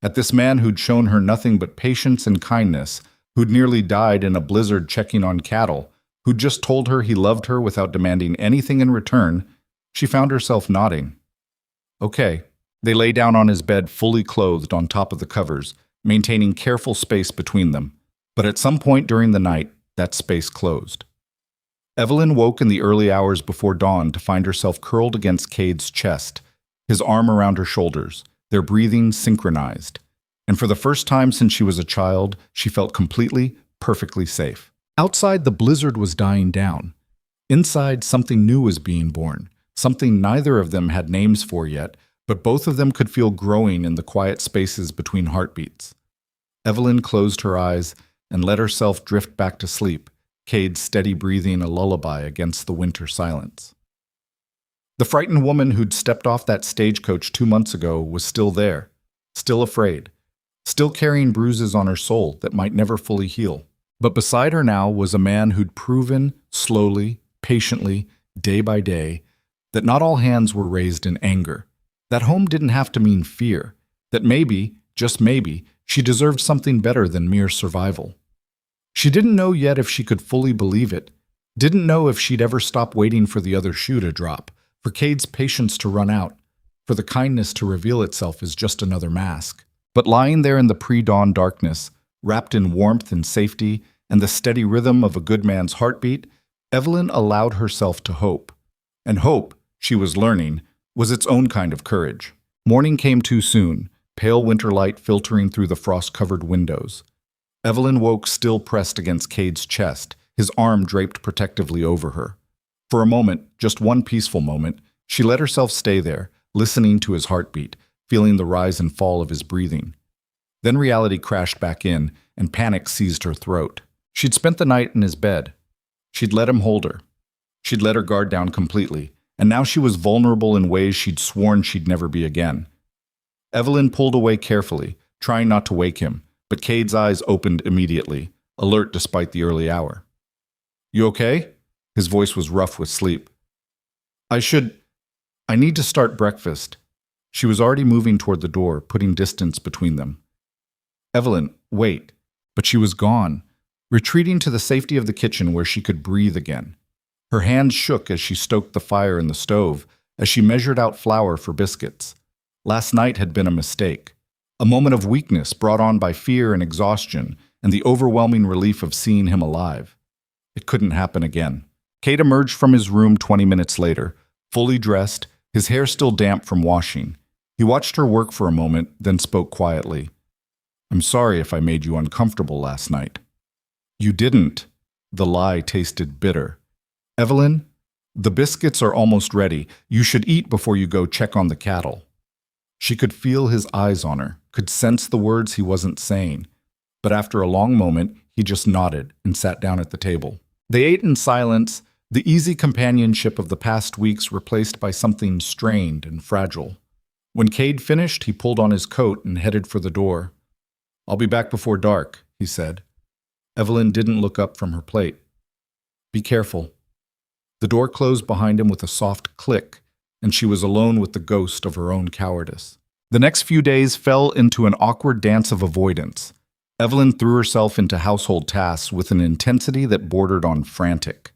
Speaker 1: at this man who'd shown her nothing but patience and kindness, who'd nearly died in a blizzard checking on cattle, who'd just told her he loved her without demanding anything in return, she found herself nodding. Okay. They lay down on his bed fully clothed on top of the covers, maintaining careful space between them. But at some point during the night, that space closed. Evelyn woke in the early hours before dawn to find herself curled against Cade's chest, his arm around her shoulders, their breathing synchronized. And for the first time since she was a child, she felt completely, perfectly safe. Outside, the blizzard was dying down. Inside, something new was being born, something neither of them had names for yet, but both of them could feel growing in the quiet spaces between heartbeats. Evelyn closed her eyes and let herself drift back to sleep, Cade steady breathing a lullaby against the winter silence. The frightened woman who'd stepped off that stagecoach 2 months ago was still there, still afraid, still carrying bruises on her soul that might never fully heal. But beside her now was a man who'd proven, slowly, patiently, day by day, that not all hands were raised in anger. That home didn't have to mean fear, that maybe, just maybe, she deserved something better than mere survival. She didn't know yet if she could fully believe it, didn't know if she'd ever stop waiting for the other shoe to drop, for Cade's patience to run out, for the kindness to reveal itself as just another mask. But lying there in the pre-dawn darkness, wrapped in warmth and safety and the steady rhythm of a good man's heartbeat, Evelyn allowed herself to hope. And hope, she was learning, was its own kind of courage. Morning came too soon, pale winter light filtering through the frost-covered windows. Evelyn woke still pressed against Cade's chest, his arm draped protectively over her. For a moment, just one peaceful moment, she let herself stay there, listening to his heartbeat, feeling the rise and fall of his breathing. Then reality crashed back in, and panic seized her throat. She'd spent the night in his bed. She'd let him hold her. She'd let her guard down completely, and now she was vulnerable in ways she'd sworn she'd never be again. Evelyn pulled away carefully, trying not to wake him, but Cade's eyes opened immediately, alert despite the early hour. "You okay?" His voice was rough with sleep. I need to start breakfast." She was already moving toward the door, putting distance between them. "Evelyn, wait." But she was gone, retreating to the safety of the kitchen where she could breathe again. Her hands shook as she stoked the fire in the stove, as she measured out flour for biscuits. Last night had been a mistake, a moment of weakness brought on by fear and exhaustion and the overwhelming relief of seeing him alive. It couldn't happen again. Cade emerged from his room 20 minutes later, fully dressed, his hair still damp from washing. He watched her work for a moment, then spoke quietly. "I'm sorry if I made you uncomfortable last night." "You didn't." The lie tasted bitter. "Evelyn, the biscuits are almost ready. You should eat before you go check on the cattle." She could feel his eyes on her, could sense the words he wasn't saying. But after a long moment, he just nodded and sat down at the table. They ate in silence, the easy companionship of the past weeks replaced by something strained and fragile. When Cade finished, he pulled on his coat and headed for the door. "I'll be back before dark," he said. Evelyn didn't look up from her plate. "Be careful." The door closed behind him with a soft click, and she was alone with the ghost of her own cowardice. The next few days fell into an awkward dance of avoidance. Evelyn threw herself into household tasks with an intensity that bordered on frantic.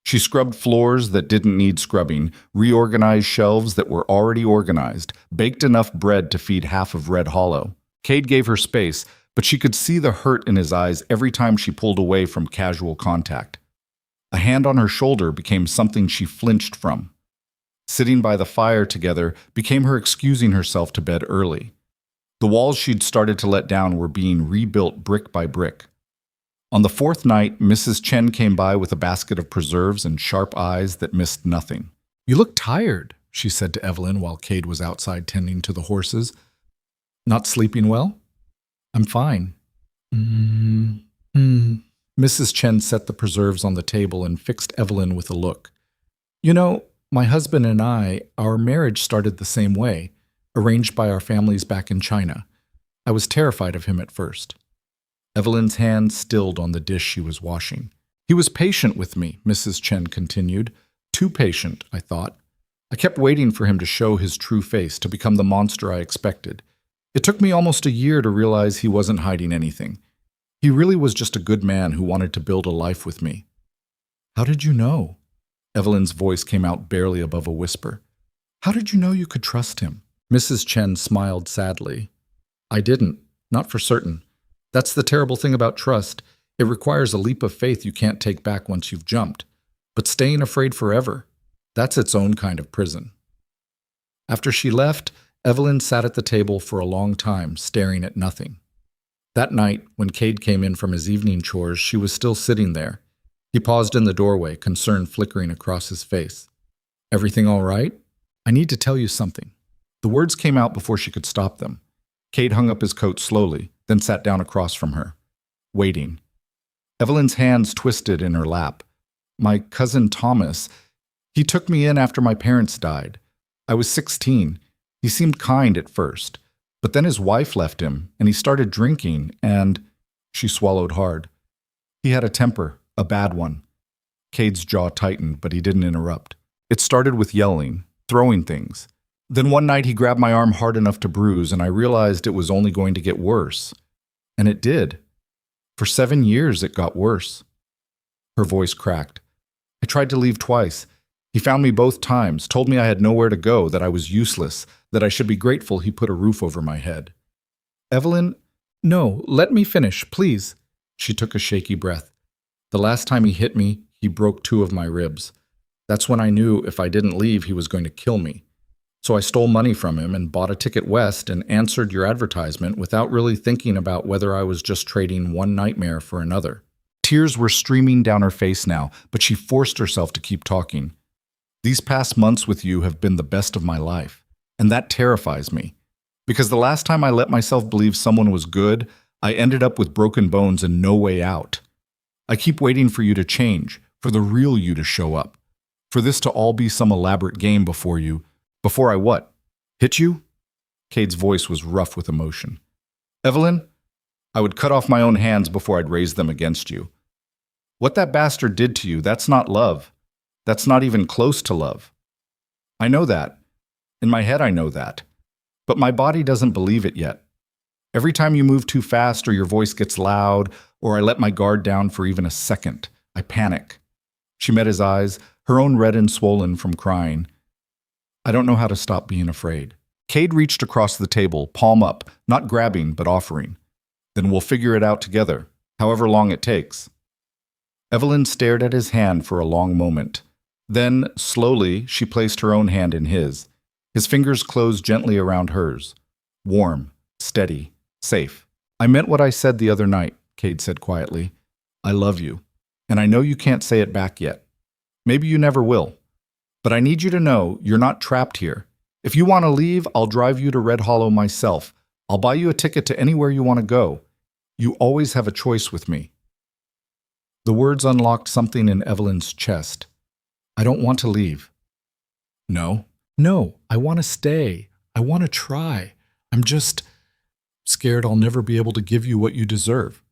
Speaker 1: She scrubbed floors that didn't need scrubbing, reorganized shelves that were already organized, baked enough bread to feed half of Red Hollow. Cade gave her space, but she could see the hurt in his eyes every time she pulled away from casual contact. A hand on her shoulder became something she flinched from. Sitting by the fire together became her excusing herself to bed early. The walls she'd started to let down were being rebuilt brick by brick. On the fourth night, Mrs. Chen came by with a basket of preserves and sharp eyes that missed nothing. "You look tired," she said to Evelyn while Cade was outside tending to the horses. "Not sleeping well?" "I'm fine." Mrs. Chen set the preserves on the table and fixed Evelyn with a look. "You know, my husband and I, our marriage started the same way, arranged by our families back in China. I was terrified of him at first." Evelyn's hand stilled on the dish she was washing. "He was patient with me," Mrs. Chen continued. "Too patient, I thought. I kept waiting for him to show his true face, to become the monster I expected. It took me almost a year to realize he wasn't hiding anything. He really was just a good man who wanted to build a life with me." "How did you know?" Evelyn's voice came out barely above a whisper. "How did you know you could trust him?" Mrs. Chen smiled sadly. "I didn't, not for certain. That's the terrible thing about trust. It requires a leap of faith you can't take back once you've jumped. But staying afraid forever, that's its own kind of prison." After she left, Evelyn sat at the table for a long time, staring at nothing. That night, when Cade came in from his evening chores, she was still sitting there. He paused in the doorway, concern flickering across his face. "Everything all right? I need to tell you something." The words came out before she could stop them. Cade hung up his coat slowly, then sat down across from her, waiting. Evelyn's hands twisted in her lap. "My cousin Thomas, he took me in after my parents died. I was 16. He seemed kind at first, but then his wife left him, and he started drinking, and—" She swallowed hard. "He had a temper, a bad one." Cade's jaw tightened, but he didn't interrupt. "It started with yelling, throwing things. Then one night he grabbed my arm hard enough to bruise, and I realized it was only going to get worse. And it did. For 7 years it got worse." Her voice cracked. "I tried to leave twice. He found me both times, told me I had nowhere to go, that I was useless, that I should be grateful he put a roof over my head." "Evelyn, no, let me finish, please." She took a shaky breath. "The last time he hit me, he broke 2 of my ribs. That's when I knew if I didn't leave, he was going to kill me. So I stole money from him and bought a ticket west and answered your advertisement without really thinking about whether I was just trading one nightmare for another." Tears were streaming down her face now, but she forced herself to keep talking. "These past months with you have been the best of my life, and that terrifies me. Because the last time I let myself believe someone was good, I ended up with broken bones and no way out. I keep waiting for you to change, for the real you to show up, for this to all be some elaborate game before you. Before I what? Hit you?" Cade's voice was rough with emotion. Evelyn, I would cut off my own hands before I'd raise them against you. What that bastard did to you, that's not love. That's not even close to love. I know that. In my head, I know that. But my body doesn't believe it yet. Every time you move too fast or your voice gets loud or I let my guard down for even a second, I panic. She met his eyes, her own red and swollen from crying. I don't know how to stop being afraid. Cade reached across the table, palm up, not grabbing, but offering. Then we'll figure it out together, however long it takes. Evelyn stared at his hand for a long moment. Then, slowly, she placed her own hand in his. His fingers closed gently around hers. Warm, steady, safe. I meant what I said the other night, Cade said quietly. I love you, and I know you can't say it back yet. Maybe you never will. But I need you to know you're not trapped here. If you want to leave, I'll drive you to Red Hollow myself. I'll buy you a ticket to anywhere you want to go. You always have a choice with me. The words unlocked something in Evelyn's chest. I don't want to leave. No, I want to stay. I want to try. I'm just scared I'll never be able to give you what you deserve.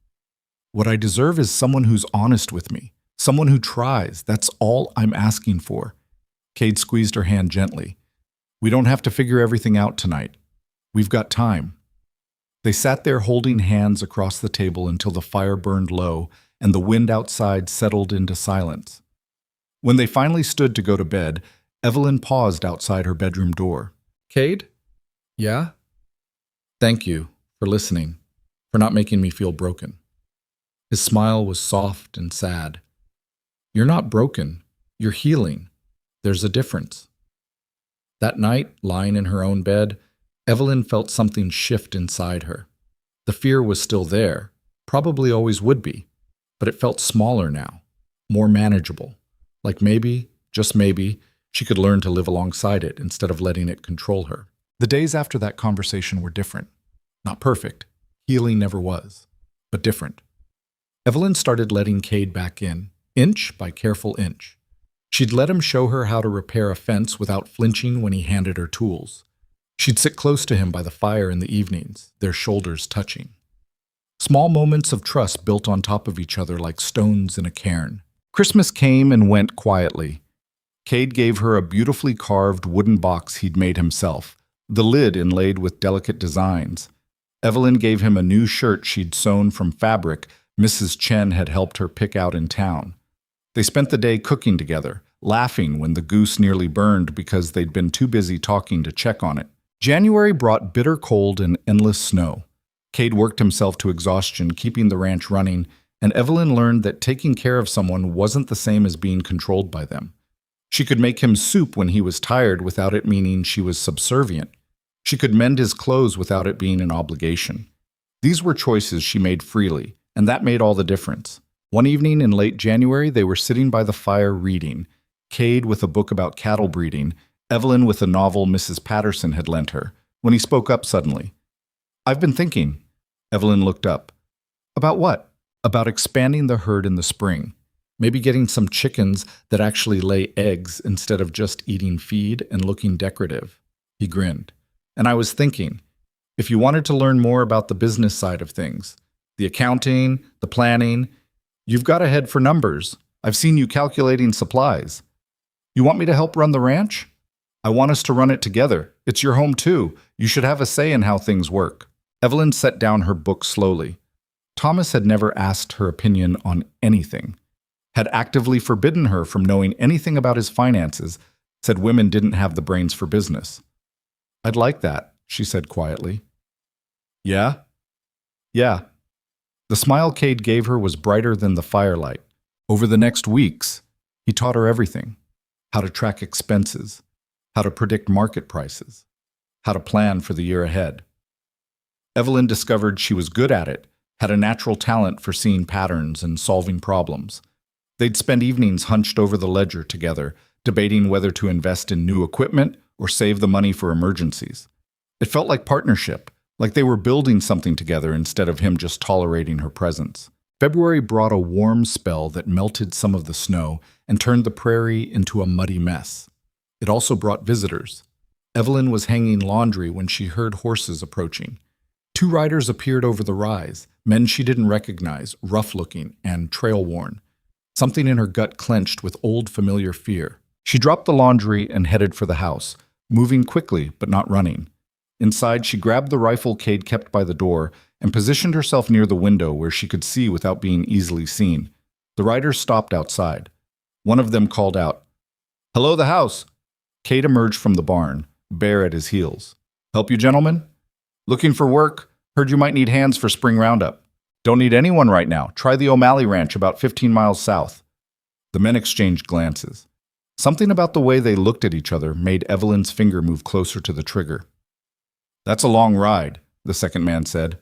Speaker 1: What I deserve is someone who's honest with me, someone who tries. That's all I'm asking for. Cade squeezed her hand gently. We don't have to figure everything out tonight. We've got time. They sat there holding hands across the table until the fire burned low and the wind outside settled into silence. When they finally stood to go to bed, Evelyn paused outside her bedroom door. Cade? Yeah? Thank you for listening, for not making me feel broken. His smile was soft and sad. You're not broken. You're healing. There's a difference. That night, lying in her own bed, Evelyn felt something shift inside her. The fear was still there, probably always would be, but it felt smaller now, more manageable. Like maybe, just maybe, she could learn to live alongside it instead of letting it control her. The days after that conversation were different. Not perfect. Healing never was, but different. Evelyn started letting Cade back in, inch by careful inch. She'd let him show her how to repair a fence without flinching when he handed her tools. She'd sit close to him by the fire in the evenings, their shoulders touching. Small moments of trust built on top of each other like stones in a cairn. Christmas came and went quietly. Cade gave her a beautifully carved wooden box he'd made himself, the lid inlaid with delicate designs. Evelyn gave him a new shirt she'd sewn from fabric Mrs. Chen had helped her pick out in town. They spent the day cooking together, laughing when the goose nearly burned because they'd been too busy talking to check on it. January brought bitter cold and endless snow. Cade worked himself to exhaustion, keeping the ranch running, and Evelyn learned that taking care of someone wasn't the same as being controlled by them. She could make him soup when he was tired without it meaning she was subservient. She could mend his clothes without it being an obligation. These were choices she made freely, and that made all the difference. One evening in late January, they were sitting by the fire reading, Cade with a book about cattle breeding, Evelyn with a novel Mrs. Patterson had lent her, when he spoke up suddenly. I've been thinking. Evelyn looked up. About what? About expanding the herd in the spring. Maybe getting some chickens that actually lay eggs instead of just eating feed and looking decorative. He grinned. And I was thinking, if you wanted to learn more about the business side of things, the accounting, the planning, you've got a head for numbers. I've seen you calculating supplies. You want me to help run the ranch? I want us to run it together. It's your home too. You should have a say in how things work. Evelyn set down her book slowly. Thomas had never asked her opinion on anything, had actively forbidden her from knowing anything about his finances, said women didn't have the brains for business. I'd like that, she said quietly. Yeah? Yeah. The smile Cade gave her was brighter than the firelight. Over the next weeks, he taught her everything. How to track expenses, how to predict market prices, how to plan for the year ahead. Evelyn discovered she was good at it, had a natural talent for seeing patterns and solving problems. They'd spend evenings hunched over the ledger together, debating whether to invest in new equipment or save the money for emergencies. It felt like partnership, like they were building something together instead of him just tolerating her presence. February brought a warm spell that melted some of the snow and turned the prairie into a muddy mess. It also brought visitors. Evelyn was hanging laundry when she heard horses approaching. Two riders appeared over the rise, men she didn't recognize, rough-looking and trail-worn. Something in her gut clenched with old familiar fear. She dropped the laundry and headed for the house, moving quickly but not running. Inside, she grabbed the rifle Cade kept by the door and positioned herself near the window where she could see without being easily seen. The riders stopped outside. One of them called out, "Hello, the house!" Cade emerged from the barn, Bear at his heels. "Help you, gentlemen? Looking for work? Heard you might need hands for spring roundup. Don't need anyone right now. Try the O'Malley Ranch about 15 miles south." The men exchanged glances. Something about the way they looked at each other made Evelyn's finger move closer to the trigger. "That's a long ride," the second man said.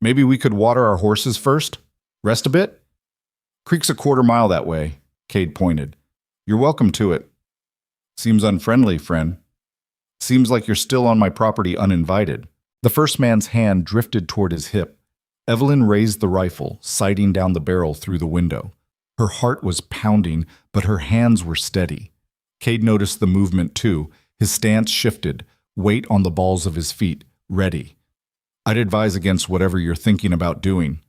Speaker 1: "Maybe we could water our horses first? Rest a bit?" "Creek's a quarter-mile that way," Cade pointed. "You're welcome to it." "Seems unfriendly, friend." "Seems like you're still on my property uninvited." The first man's hand drifted toward his hip. Evelyn raised the rifle, sighting down the barrel through the window. Her heart was pounding, but her hands were steady. Cade noticed the movement too. His stance shifted, weight on the balls of his feet, ready. "I'd advise against whatever you're thinking about doing.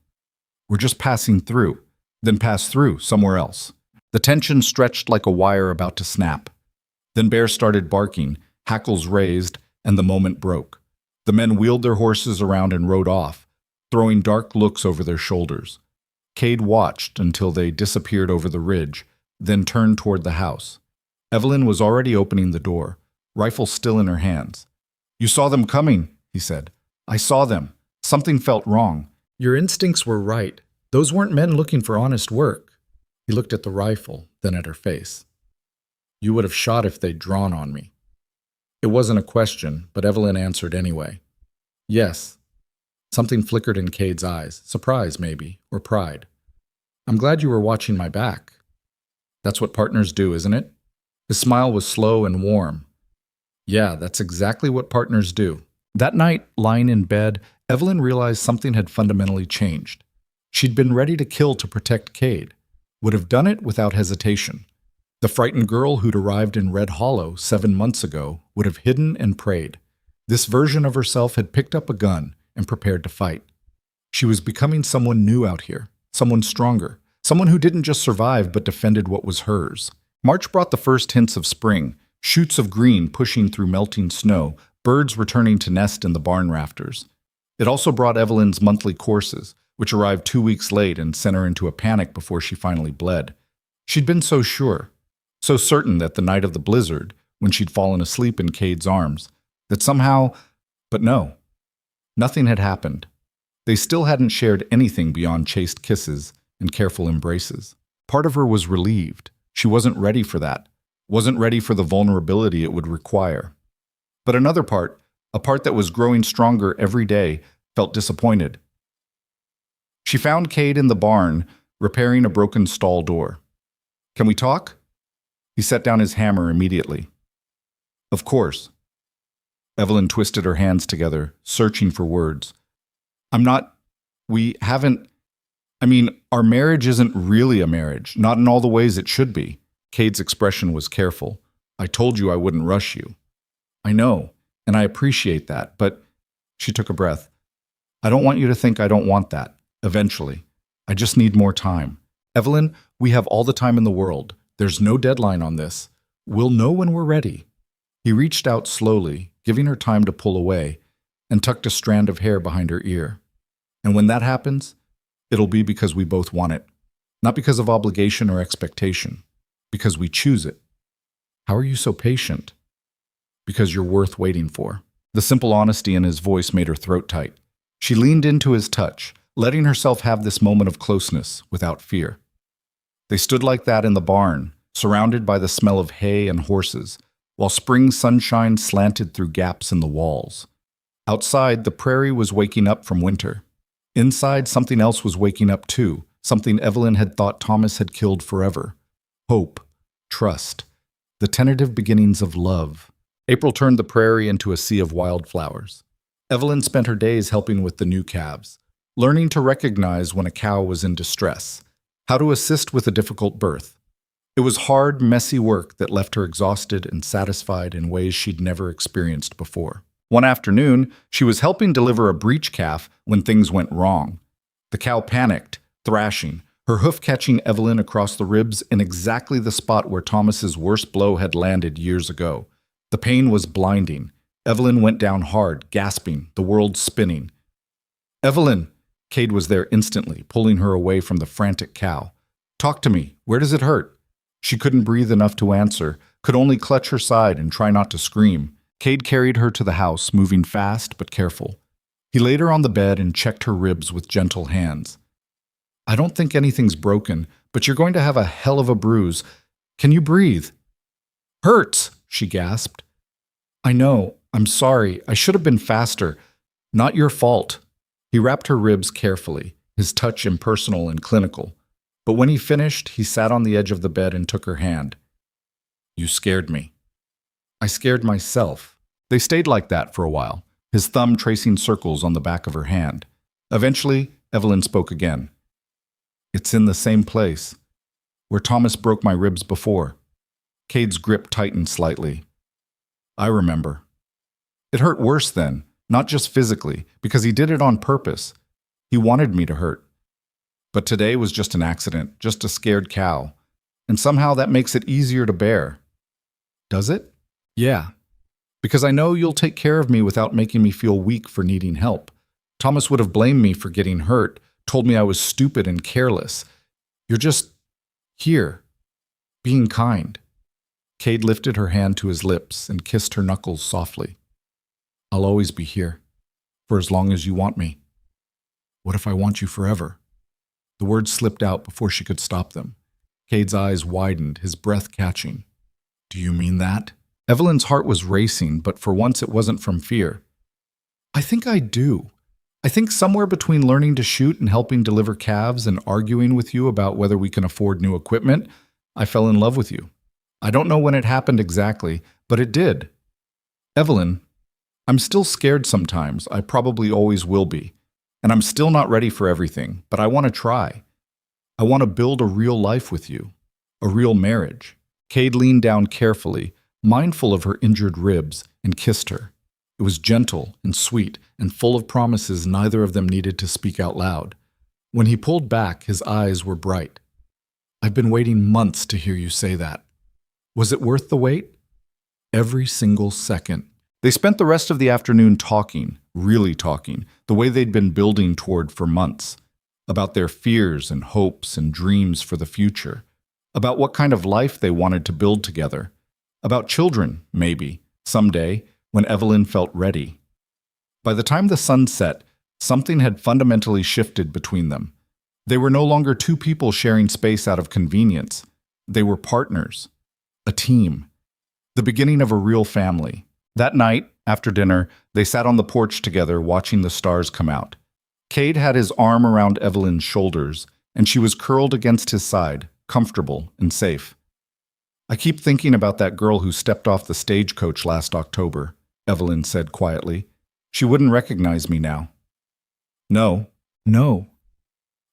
Speaker 1: We're just passing through, then pass through somewhere else." The tension stretched like a wire about to snap. Then Bear started barking, hackles raised, and the moment broke. The men wheeled their horses around and rode off, throwing dark looks over their shoulders. Cade watched until they disappeared over the ridge, then turned toward the house. Evelyn was already opening the door, rifle still in her hands. "You saw them coming," he said. "I saw them. Something felt wrong." "Your instincts were right. Those weren't men looking for honest work." He looked at the rifle, then at her face. "You would have shot if they'd drawn on me." It wasn't a question, but Evelyn answered anyway. "Yes." Something flickered in Cade's eyes, surprise maybe, or pride. "I'm glad you were watching my back." "That's what partners do, isn't it?" His smile was slow and warm. "Yeah, that's exactly what partners do." That night, lying in bed, Evelyn realized something had fundamentally changed. She'd been ready to kill to protect Cade, would have done it without hesitation. The frightened girl who'd arrived in Red Hollow 7 months ago would have hidden and prayed. This version of herself had picked up a gun and prepared to fight. She was becoming someone new out here, someone stronger, someone who didn't just survive but defended what was hers. March brought the first hints of spring, shoots of green pushing through melting snow, birds returning to nest in the barn rafters. It also brought Evelyn's monthly courses, which arrived 2 weeks late and sent her into a panic before she finally bled. She'd been so sure, so certain that the night of the blizzard, when she'd fallen asleep in Cade's arms, that somehow, but no. Nothing had happened. They still hadn't shared anything beyond chaste kisses and careful embraces. Part of her was relieved. She wasn't ready for that, wasn't ready for the vulnerability it would require. But another part, a part that was growing stronger every day, felt disappointed. She found Cade in the barn, repairing a broken stall door. "Can we talk?" He set down his hammer immediately. "Of course." Evelyn twisted her hands together, searching for words. We haven't, our marriage isn't really a marriage, not in all the ways it should be." Cade's expression was careful. "I told you I wouldn't rush you." "I know, and I appreciate that, but..." She took a breath. "I don't want you to think I don't want that, eventually. I just need more time. Evelyn, we have all the time in the world. There's no deadline on this. We'll know when we're ready." He reached out slowly, giving her time to pull away, and tucked a strand of hair behind her ear. "And when that happens, it'll be because we both want it. Not because of obligation or expectation. Because we choose it." "How are you so patient?" "Because you're worth waiting for." The simple honesty in his voice made her throat tight. She leaned into his touch, letting herself have this moment of closeness without fear. They stood like that in the barn, surrounded by the smell of hay and horses, while spring sunshine slanted through gaps in the walls. Outside, the prairie was waking up from winter. Inside, something else was waking up too, something Evelyn had thought Thomas had killed forever. Hope, trust, the tentative beginnings of love. April turned the prairie into a sea of wildflowers. Evelyn spent her days helping with the new calves, learning to recognize when a cow was in distress, how to assist with a difficult birth. It was hard, messy work that left her exhausted and satisfied in ways she'd never experienced before. One afternoon, she was helping deliver a breech calf when things went wrong. The cow panicked, thrashing, her hoof catching Evelyn across the ribs in exactly the spot where Thomas's worst blow had landed years ago. The pain was blinding. Evelyn went down hard, gasping, the world spinning. "Evelyn!" Cade was there instantly, pulling her away from the frantic cow. "Talk to me. Where does it hurt?" She couldn't breathe enough to answer, could only clutch her side and try not to scream. Cade carried her to the house, moving fast but careful. He laid her on the bed and checked her ribs with gentle hands. "I don't think anything's broken, but you're going to have a hell of a bruise. Can you breathe?" "Hurts," she gasped. "I know. I'm sorry. I should have been faster. Not your fault." He wrapped her ribs carefully, his touch impersonal and clinical. But when he finished, he sat on the edge of the bed and took her hand. "You scared me." "I scared myself." They stayed like that for a while, his thumb tracing circles on the back of her hand. Eventually, Evelyn spoke again. "It's in the same place, where Thomas broke my ribs before." Cade's grip tightened slightly. "I remember. It hurt worse then, not just physically, because he did it on purpose. He wanted me to hurt. But today was just an accident, just a scared cow. And somehow that makes it easier to bear." "Does it?" "Yeah. Because I know you'll take care of me without making me feel weak for needing help. Thomas would have blamed me for getting hurt, told me I was stupid and careless. You're just here, being kind." Cade lifted her hand to his lips and kissed her knuckles softly. "I'll always be here, for as long as you want me." "What if I want you forever?" The words slipped out before she could stop them. Cade's eyes widened, his breath catching. "Do you mean that?" Evelyn's heart was racing, but for once it wasn't from fear. "I think I do. I think somewhere between learning to shoot and helping deliver calves and arguing with you about whether we can afford new equipment, I fell in love with you. I don't know when it happened exactly, but it did. Evelyn, I'm still scared sometimes. I probably always will be. And I'm still not ready for everything, but I want to try. I want to build a real life with you, a real marriage." Cade leaned down carefully, mindful of her injured ribs, and kissed her. It was gentle and sweet and full of promises neither of them needed to speak out loud. When he pulled back, his eyes were bright. "I've been waiting months to hear you say that. Was it worth the wait?" "Every single second." They spent the rest of the afternoon talking, really talking, the way they'd been building toward for months, about their fears and hopes and dreams for the future, about what kind of life they wanted to build together, about children, maybe, someday, when Evelyn felt ready. By the time the sun set, something had fundamentally shifted between them. They were no longer two people sharing space out of convenience. They were partners, a team, the beginning of a real family. That night, after dinner, they sat on the porch together watching the stars come out. Cade had his arm around Evelyn's shoulders, and she was curled against his side, comfortable and safe. "I keep thinking about that girl who stepped off the stagecoach last October," Evelyn said quietly. "She wouldn't recognize me now." No.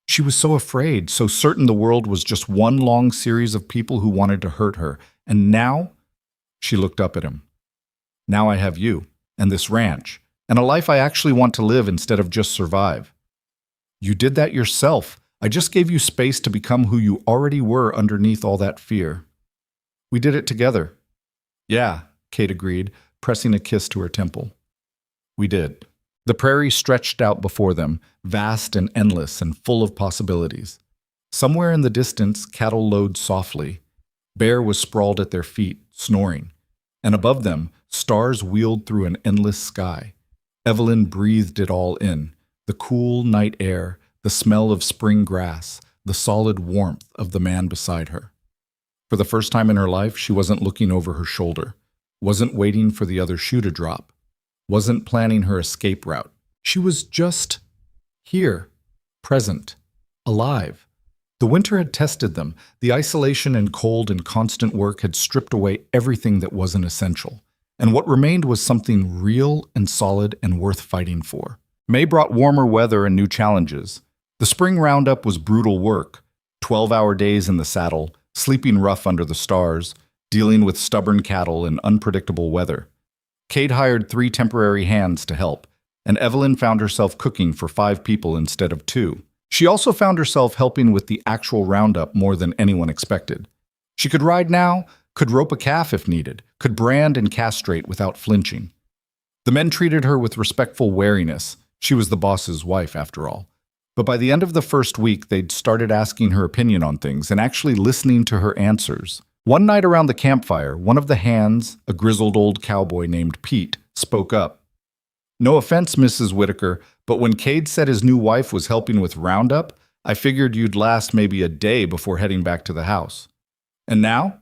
Speaker 1: She was so afraid, so certain the world was just one long series of people who wanted to hurt her. And now, she looked up at him. "Now I have you, and this ranch, and a life I actually want to live instead of just survive." "You did that yourself. I just gave you space to become who you already were underneath all that fear." "We did it together." "Yeah," Cade agreed, pressing a kiss to her temple. "We did." The prairie stretched out before them, vast and endless and full of possibilities. Somewhere in the distance, cattle lowed softly. Bear was sprawled at their feet, snoring. And above them, stars wheeled through an endless sky. Evelyn breathed it all in, the cool night air, the smell of spring grass, the solid warmth of the man beside her. For the first time in her life, she wasn't looking over her shoulder, wasn't waiting for the other shoe to drop, wasn't planning her escape route. She was just here, present, alive. The winter had tested them. The isolation and cold and constant work had stripped away everything that wasn't essential. And what remained was something real and solid and worth fighting for. May brought warmer weather and new challenges. The spring roundup was brutal work. 12-hour days in the saddle, sleeping rough under the stars, dealing with stubborn cattle and unpredictable weather. Cade hired 3 temporary hands to help, and Evelyn found herself cooking for 5 people instead of 2. She also found herself helping with the actual roundup more than anyone expected. She could ride now, could rope a calf if needed, could brand and castrate without flinching. The men treated her with respectful wariness. She was the boss's wife, after all. But by the end of the first week, they'd started asking her opinion on things and actually listening to her answers. One night around the campfire, one of the hands, a grizzled old cowboy named Pete, spoke up. "No offense, Mrs. Whitaker, but when Cade said his new wife was helping with Roundup, I figured you'd last maybe a day before heading back to the house. And now?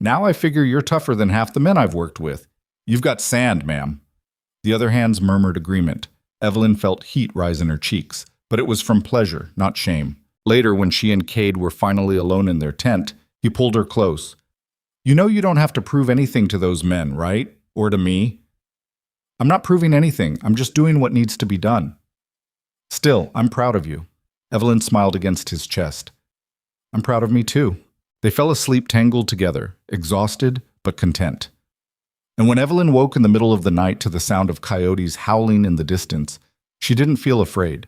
Speaker 1: Now I figure you're tougher than half the men I've worked with. You've got sand, ma'am." The other hands murmured agreement. Evelyn felt heat rise in her cheeks, but it was from pleasure, not shame. Later, when she and Cade were finally alone in their tent, he pulled her close. "You know you don't have to prove anything to those men, right? Or to me?" "I'm not proving anything. I'm just doing what needs to be done." "Still, I'm proud of you." Evelyn smiled against his chest. "I'm proud of me too." They fell asleep tangled together, exhausted but content. And when Evelyn woke in the middle of the night to the sound of coyotes howling in the distance, she didn't feel afraid.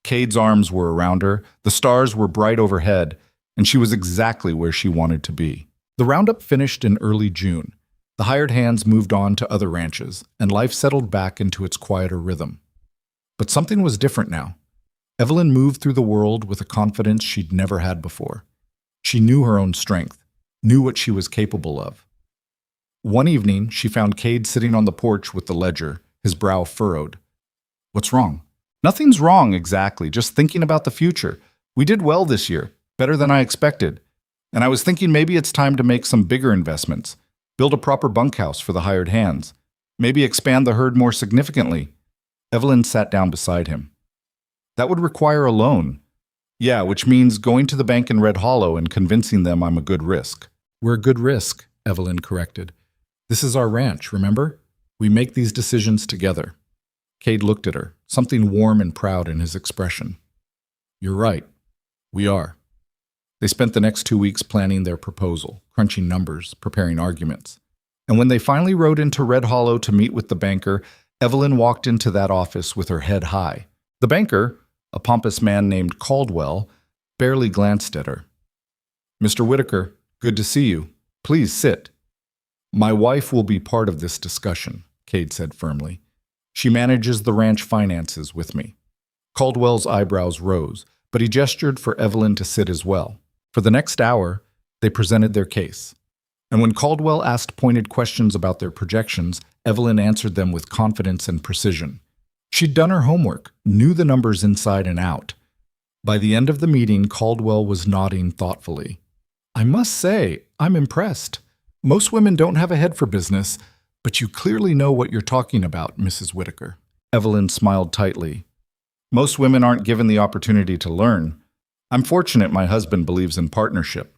Speaker 1: Cade's arms were around her, the stars were bright overhead, and she was exactly where she wanted to be. The roundup finished in early June. The hired hands moved on to other ranches, and life settled back into its quieter rhythm. But something was different now. Evelyn moved through the world with a confidence she'd never had before. She knew her own strength, knew what she was capable of. One evening, she found Cade sitting on the porch with the ledger, his brow furrowed. "What's wrong?" "Nothing's wrong, exactly, just thinking about the future. We did well this year, better than I expected. And I was thinking maybe it's time to make some bigger investments, build a proper bunkhouse for the hired hands, maybe expand the herd more significantly." Evelyn sat down beside him. "That would require a loan." "Yeah, which means going to the bank in Red Hollow and convincing them I'm a good risk." "We're a good risk," Evelyn corrected. "This is our ranch, remember? We make these decisions together." Cade looked at her, something warm and proud in his expression. "You're right. We are." They spent the next 2 weeks planning their proposal, crunching numbers, preparing arguments. And when they finally rode into Red Hollow to meet with the banker, Evelyn walked into that office with her head high. The banker, a pompous man named Caldwell, barely glanced at her. "Mr. Whitaker, good to see you. Please sit." "My wife will be part of this discussion," Cade said firmly. "She manages the ranch finances with me." Caldwell's eyebrows rose, but he gestured for Evelyn to sit as well. For the next hour, they presented their case. And when Caldwell asked pointed questions about their projections, Evelyn answered them with confidence and precision. She'd done her homework, knew the numbers inside and out. By the end of the meeting, Caldwell was nodding thoughtfully. "I must say, I'm impressed. Most women don't have a head for business, but you clearly know what you're talking about, Mrs. Whitaker." Evelyn smiled tightly. "Most women aren't given the opportunity to learn. I'm fortunate my husband believes in partnership."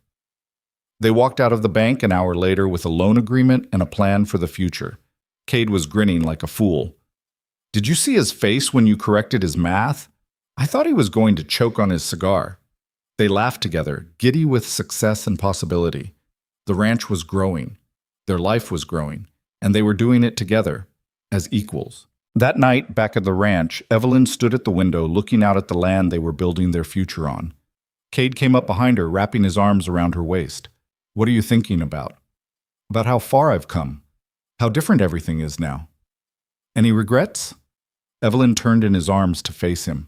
Speaker 1: They walked out of the bank an hour later with a loan agreement and a plan for the future. Cade was grinning like a fool. "Did you see his face when you corrected his math? I thought he was going to choke on his cigar." They laughed together, giddy with success and possibility. The ranch was growing. Their life was growing. And they were doing it together, as equals. That night, back at the ranch, Evelyn stood at the window looking out at the land they were building their future on. Cade came up behind her, wrapping his arms around her waist. "What are you thinking about?" "About how far I've come. How different everything is now." "Any regrets?" Evelyn turned in his arms to face him.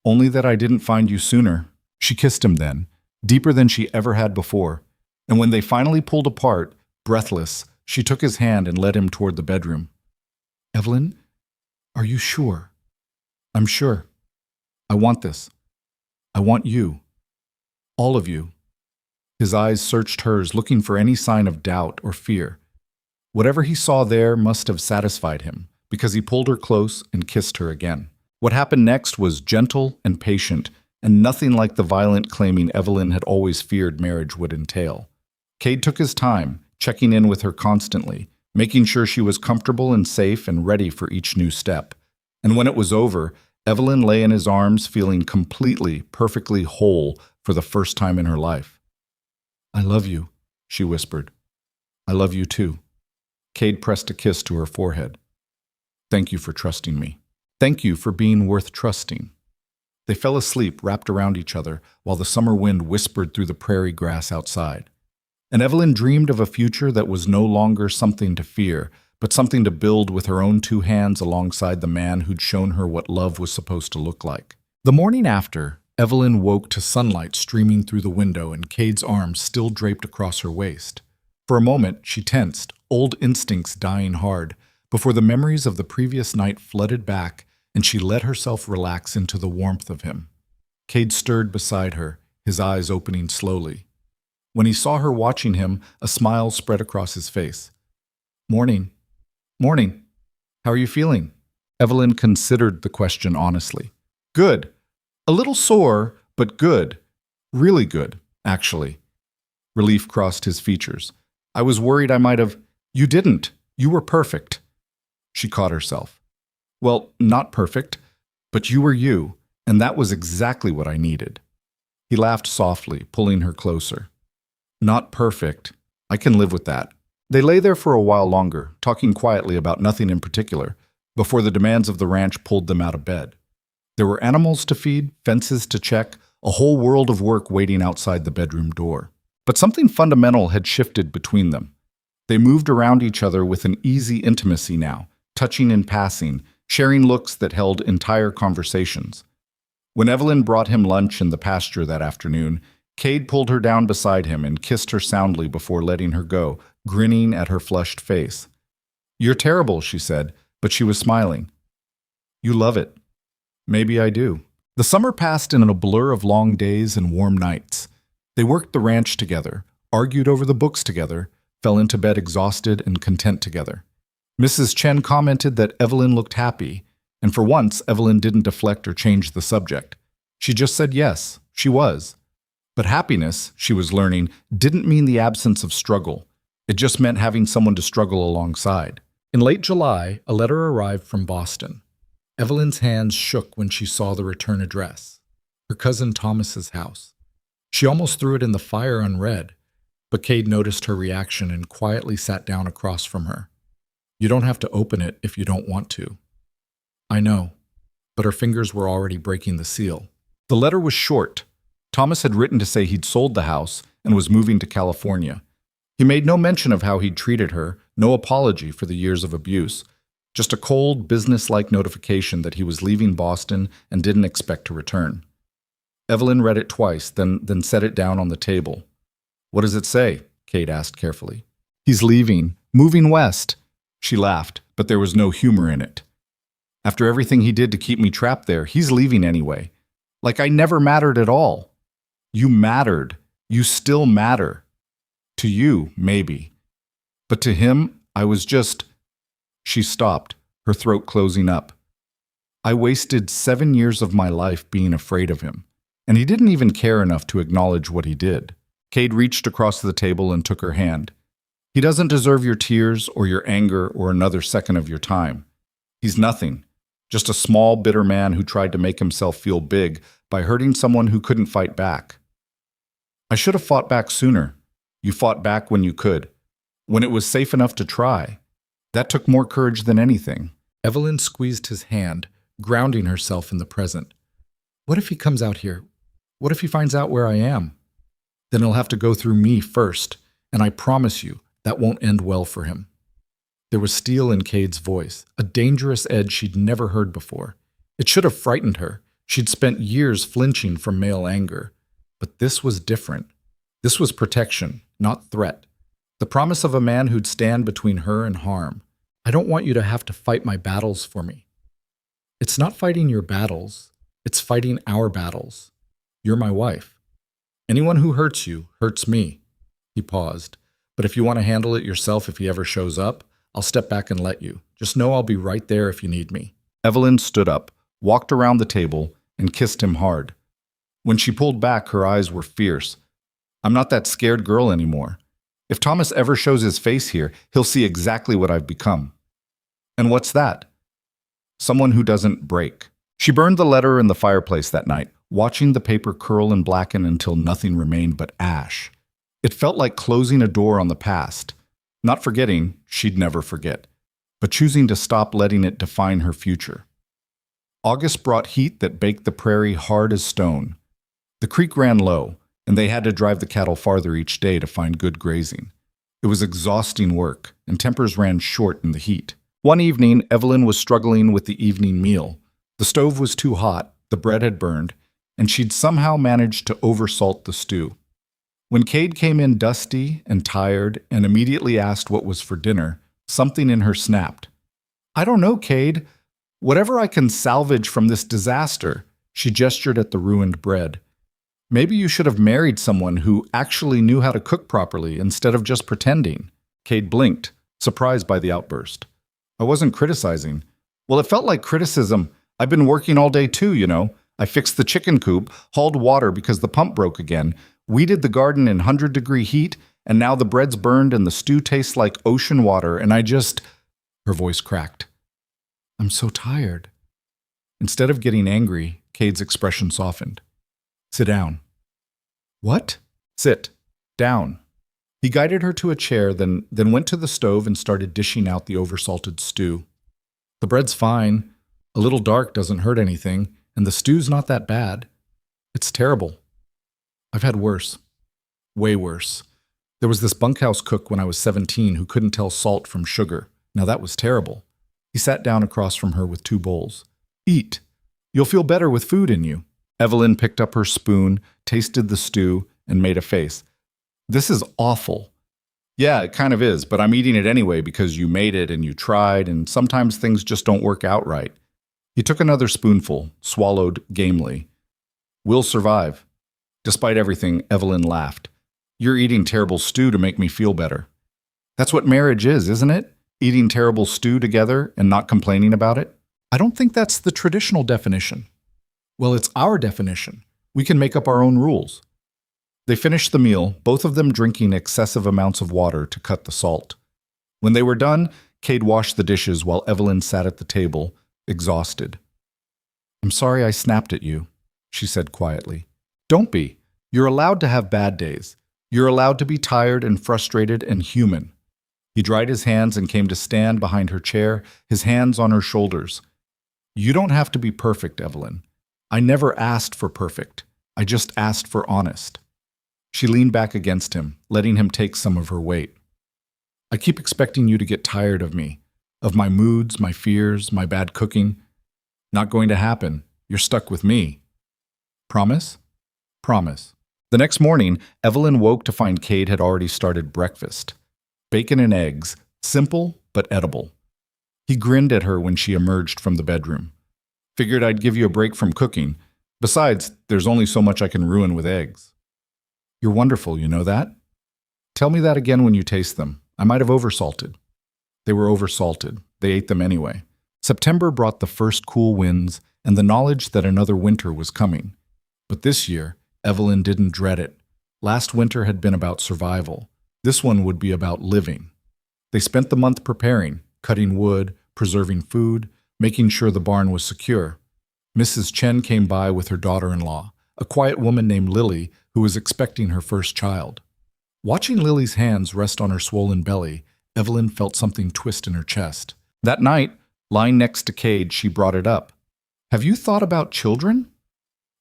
Speaker 1: "Only that I didn't find you sooner." She kissed him then, deeper than she ever had before. And when they finally pulled apart, breathless, she took his hand and led him toward the bedroom. "Evelyn, are you sure?" "I'm sure. I want this. I want you. All of you." His eyes searched hers, looking for any sign of doubt or fear. Whatever he saw there must have satisfied him, because he pulled her close and kissed her again. What happened next was gentle and patient, and nothing like the violent claiming Evelyn had always feared marriage would entail. Cade took his time, checking in with her constantly, making sure she was comfortable and safe and ready for each new step. And when it was over, Evelyn lay in his arms feeling completely, perfectly whole for the first time in her life. "I love you," she whispered. "I love you too." Cade pressed a kiss to her forehead. Thank you for trusting me. Thank you for being worth trusting. They fell asleep, wrapped around each other, while the summer wind whispered through the prairie grass outside. And Evelyn dreamed of a future that was no longer something to fear, but something to build with her own two hands alongside the man who'd shown her what love was supposed to look like. The morning after, Evelyn woke to sunlight streaming through the window and Cade's arms still draped across her waist. For a moment, she tensed, old instincts dying hard, before the memories of the previous night flooded back and she let herself relax into the warmth of him. Cade stirred beside her, his eyes opening slowly. When he saw her watching him, a smile spread across his face. Morning. Morning. How are you feeling? Evelyn considered the question honestly. Good. A little sore, but good. Really good, actually. Relief crossed his features. I was worried I might have... You didn't. You were perfect. She caught herself. Well, not perfect, but you were you, and that was exactly what I needed. He laughed softly, pulling her closer. Not perfect. I can live with that. They lay there for a while longer, talking quietly about nothing in particular, before the demands of the ranch pulled them out of bed. There were animals to feed, fences to check, a whole world of work waiting outside the bedroom door. But something fundamental had shifted between them. They moved around each other with an easy intimacy now, touching in passing, sharing looks that held entire conversations. When Evelyn brought him lunch in the pasture that afternoon, Cade pulled her down beside him and kissed her soundly before letting her go, grinning at her flushed face. You're terrible, she said, but she was smiling. You love it. Maybe I do. The summer passed in a blur of long days and warm nights. They worked the ranch together, argued over the books together, fell into bed exhausted and content together. Mrs. Chen commented that Evelyn looked happy, and for once Evelyn didn't deflect or change the subject. She just said yes, she was. But happiness, she was learning, didn't mean the absence of struggle. It just meant having someone to struggle alongside. In late July, a letter arrived from Boston. Evelyn's hands shook when she saw the return address, her cousin Thomas's house. She almost threw it in the fire unread, but Cade noticed her reaction and quietly sat down across from her. You don't have to open it if you don't want to. I know, but her fingers were already breaking the seal. The letter was short. Thomas had written to say he'd sold the house and was moving to California. He made no mention of how he'd treated her, no apology for the years of abuse, just a cold, business-like notification that he was leaving Boston and didn't expect to return. Evelyn read it twice, then set it down on the table. What does it say? Cade asked carefully. He's leaving, moving west. She laughed, but there was no humor in it. After everything he did to keep me trapped there, he's leaving anyway. Like I never mattered at all. You mattered. You still matter. To you, maybe. But to him, I was just... She stopped, her throat closing up. I wasted 7 years of my life being afraid of him, and he didn't even care enough to acknowledge what he did. Cade reached across the table and took her hand. He doesn't deserve your tears or your anger or another second of your time. He's nothing, just a small, bitter man who tried to make himself feel big by hurting someone who couldn't fight back. I should have fought back sooner. You fought back when you could, when it was safe enough to try. That took more courage than anything. Evelyn squeezed his hand, grounding herself in the present. What if he comes out here? What if he finds out where I am? Then he'll have to go through me first, and I promise you, that won't end well for him. There was steel in Cade's voice, a dangerous edge she'd never heard before. It should have frightened her. She'd spent years flinching from male anger. But this was different. This was protection, not threat. The promise of a man who'd stand between her and harm. I don't want you to have to fight my battles for me. It's not fighting your battles. It's fighting our battles. You're my wife. Anyone who hurts you hurts me. He paused. But if you want to handle it yourself if he ever shows up, I'll step back and let you. Just know I'll be right there if you need me. Evelyn stood up, walked around the table, and kissed him hard. When she pulled back, her eyes were fierce. I'm not that scared girl anymore. If Thomas ever shows his face here, he'll see exactly what I've become. And what's that? Someone who doesn't break. She burned the letter in the fireplace that night, watching the paper curl and blacken until nothing remained but ash. It felt like closing a door on the past. Not forgetting, she'd never forget, but choosing to stop letting it define her future. August brought heat that baked the prairie hard as stone. The creek ran low, and they had to drive the cattle farther each day to find good grazing. It was exhausting work, and tempers ran short in the heat. One evening, Evelyn was struggling with the evening meal. The stove was too hot, the bread had burned, and she'd somehow managed to oversalt the stew. When Cade came in dusty and tired and immediately asked what was for dinner, something in her snapped. "I don't know, Cade. Whatever I can salvage from this disaster," she gestured at the ruined bread. "Maybe you should have married someone who actually knew how to cook properly instead of just pretending." Cade blinked, surprised by the outburst. "I wasn't criticizing." "Well, it felt like criticism. I've been working all day too, you know. I fixed the chicken coop, hauled water because the pump broke again, weeded the garden in 100-degree heat, and now the bread's burned and the stew tastes like ocean water, and I just—" Her voice cracked. "I'm so tired." Instead of getting angry, Cade's expression softened. "Sit down." "What?" "Sit. Down." He guided her to a chair, then went to the stove and started dishing out the oversalted stew. "The bread's fine. A little dark doesn't hurt anything, and the stew's not that bad. It's terrible. I've had worse. Way worse. There was this bunkhouse cook when I was 17 who couldn't tell salt from sugar. Now that was terrible." He sat down across from her with 2 bowls. "Eat. You'll feel better with food in you." Evelyn picked up her spoon, tasted the stew, and made a face. "This is awful." "Yeah, it kind of is, but I'm eating it anyway because you made it and you tried, and sometimes things just don't work out right." He took another spoonful, swallowed gamely. "We'll survive." Despite everything, Evelyn laughed. "You're eating terrible stew to make me feel better." "That's what marriage is, isn't it? Eating terrible stew together and not complaining about it?" "I don't think that's the traditional definition." "Well, it's our definition. We can make up our own rules." They finished the meal, both of them drinking excessive amounts of water to cut the salt. When they were done, Cade washed the dishes while Evelyn sat at the table, exhausted. "I'm sorry I snapped at you," she said quietly. "Don't be. You're allowed to have bad days. You're allowed to be tired and frustrated and human." He dried his hands and came to stand behind her chair, his hands on her shoulders. "You don't have to be perfect, Evelyn. I never asked for perfect. I just asked for honest." She leaned back against him, letting him take some of her weight. "I keep expecting you to get tired of me, of my moods, my fears, my bad cooking. Not going to happen. You're stuck with me. Promise?" "Promise." The next morning, Evelyn woke to find Cade had already started breakfast. Bacon and eggs, simple but edible. He grinned at her when she emerged from the bedroom. "Figured I'd give you a break from cooking. Besides, there's only so much I can ruin with eggs." "You're wonderful, you know that?" "Tell me that again when you taste them. I might have oversalted." They were oversalted. They ate them anyway. September brought the first cool winds and the knowledge that another winter was coming. But this year, Evelyn didn't dread it. Last winter had been about survival. This one would be about living. They spent the month preparing, cutting wood, preserving food, making sure the barn was secure. Mrs. Chen came by with her daughter-in-law, a quiet woman named Lily who was expecting her first child. Watching Lily's hands rest on her swollen belly, Evelyn felt something twist in her chest. That night, lying next to Cade, she brought it up. "Have you thought about children?"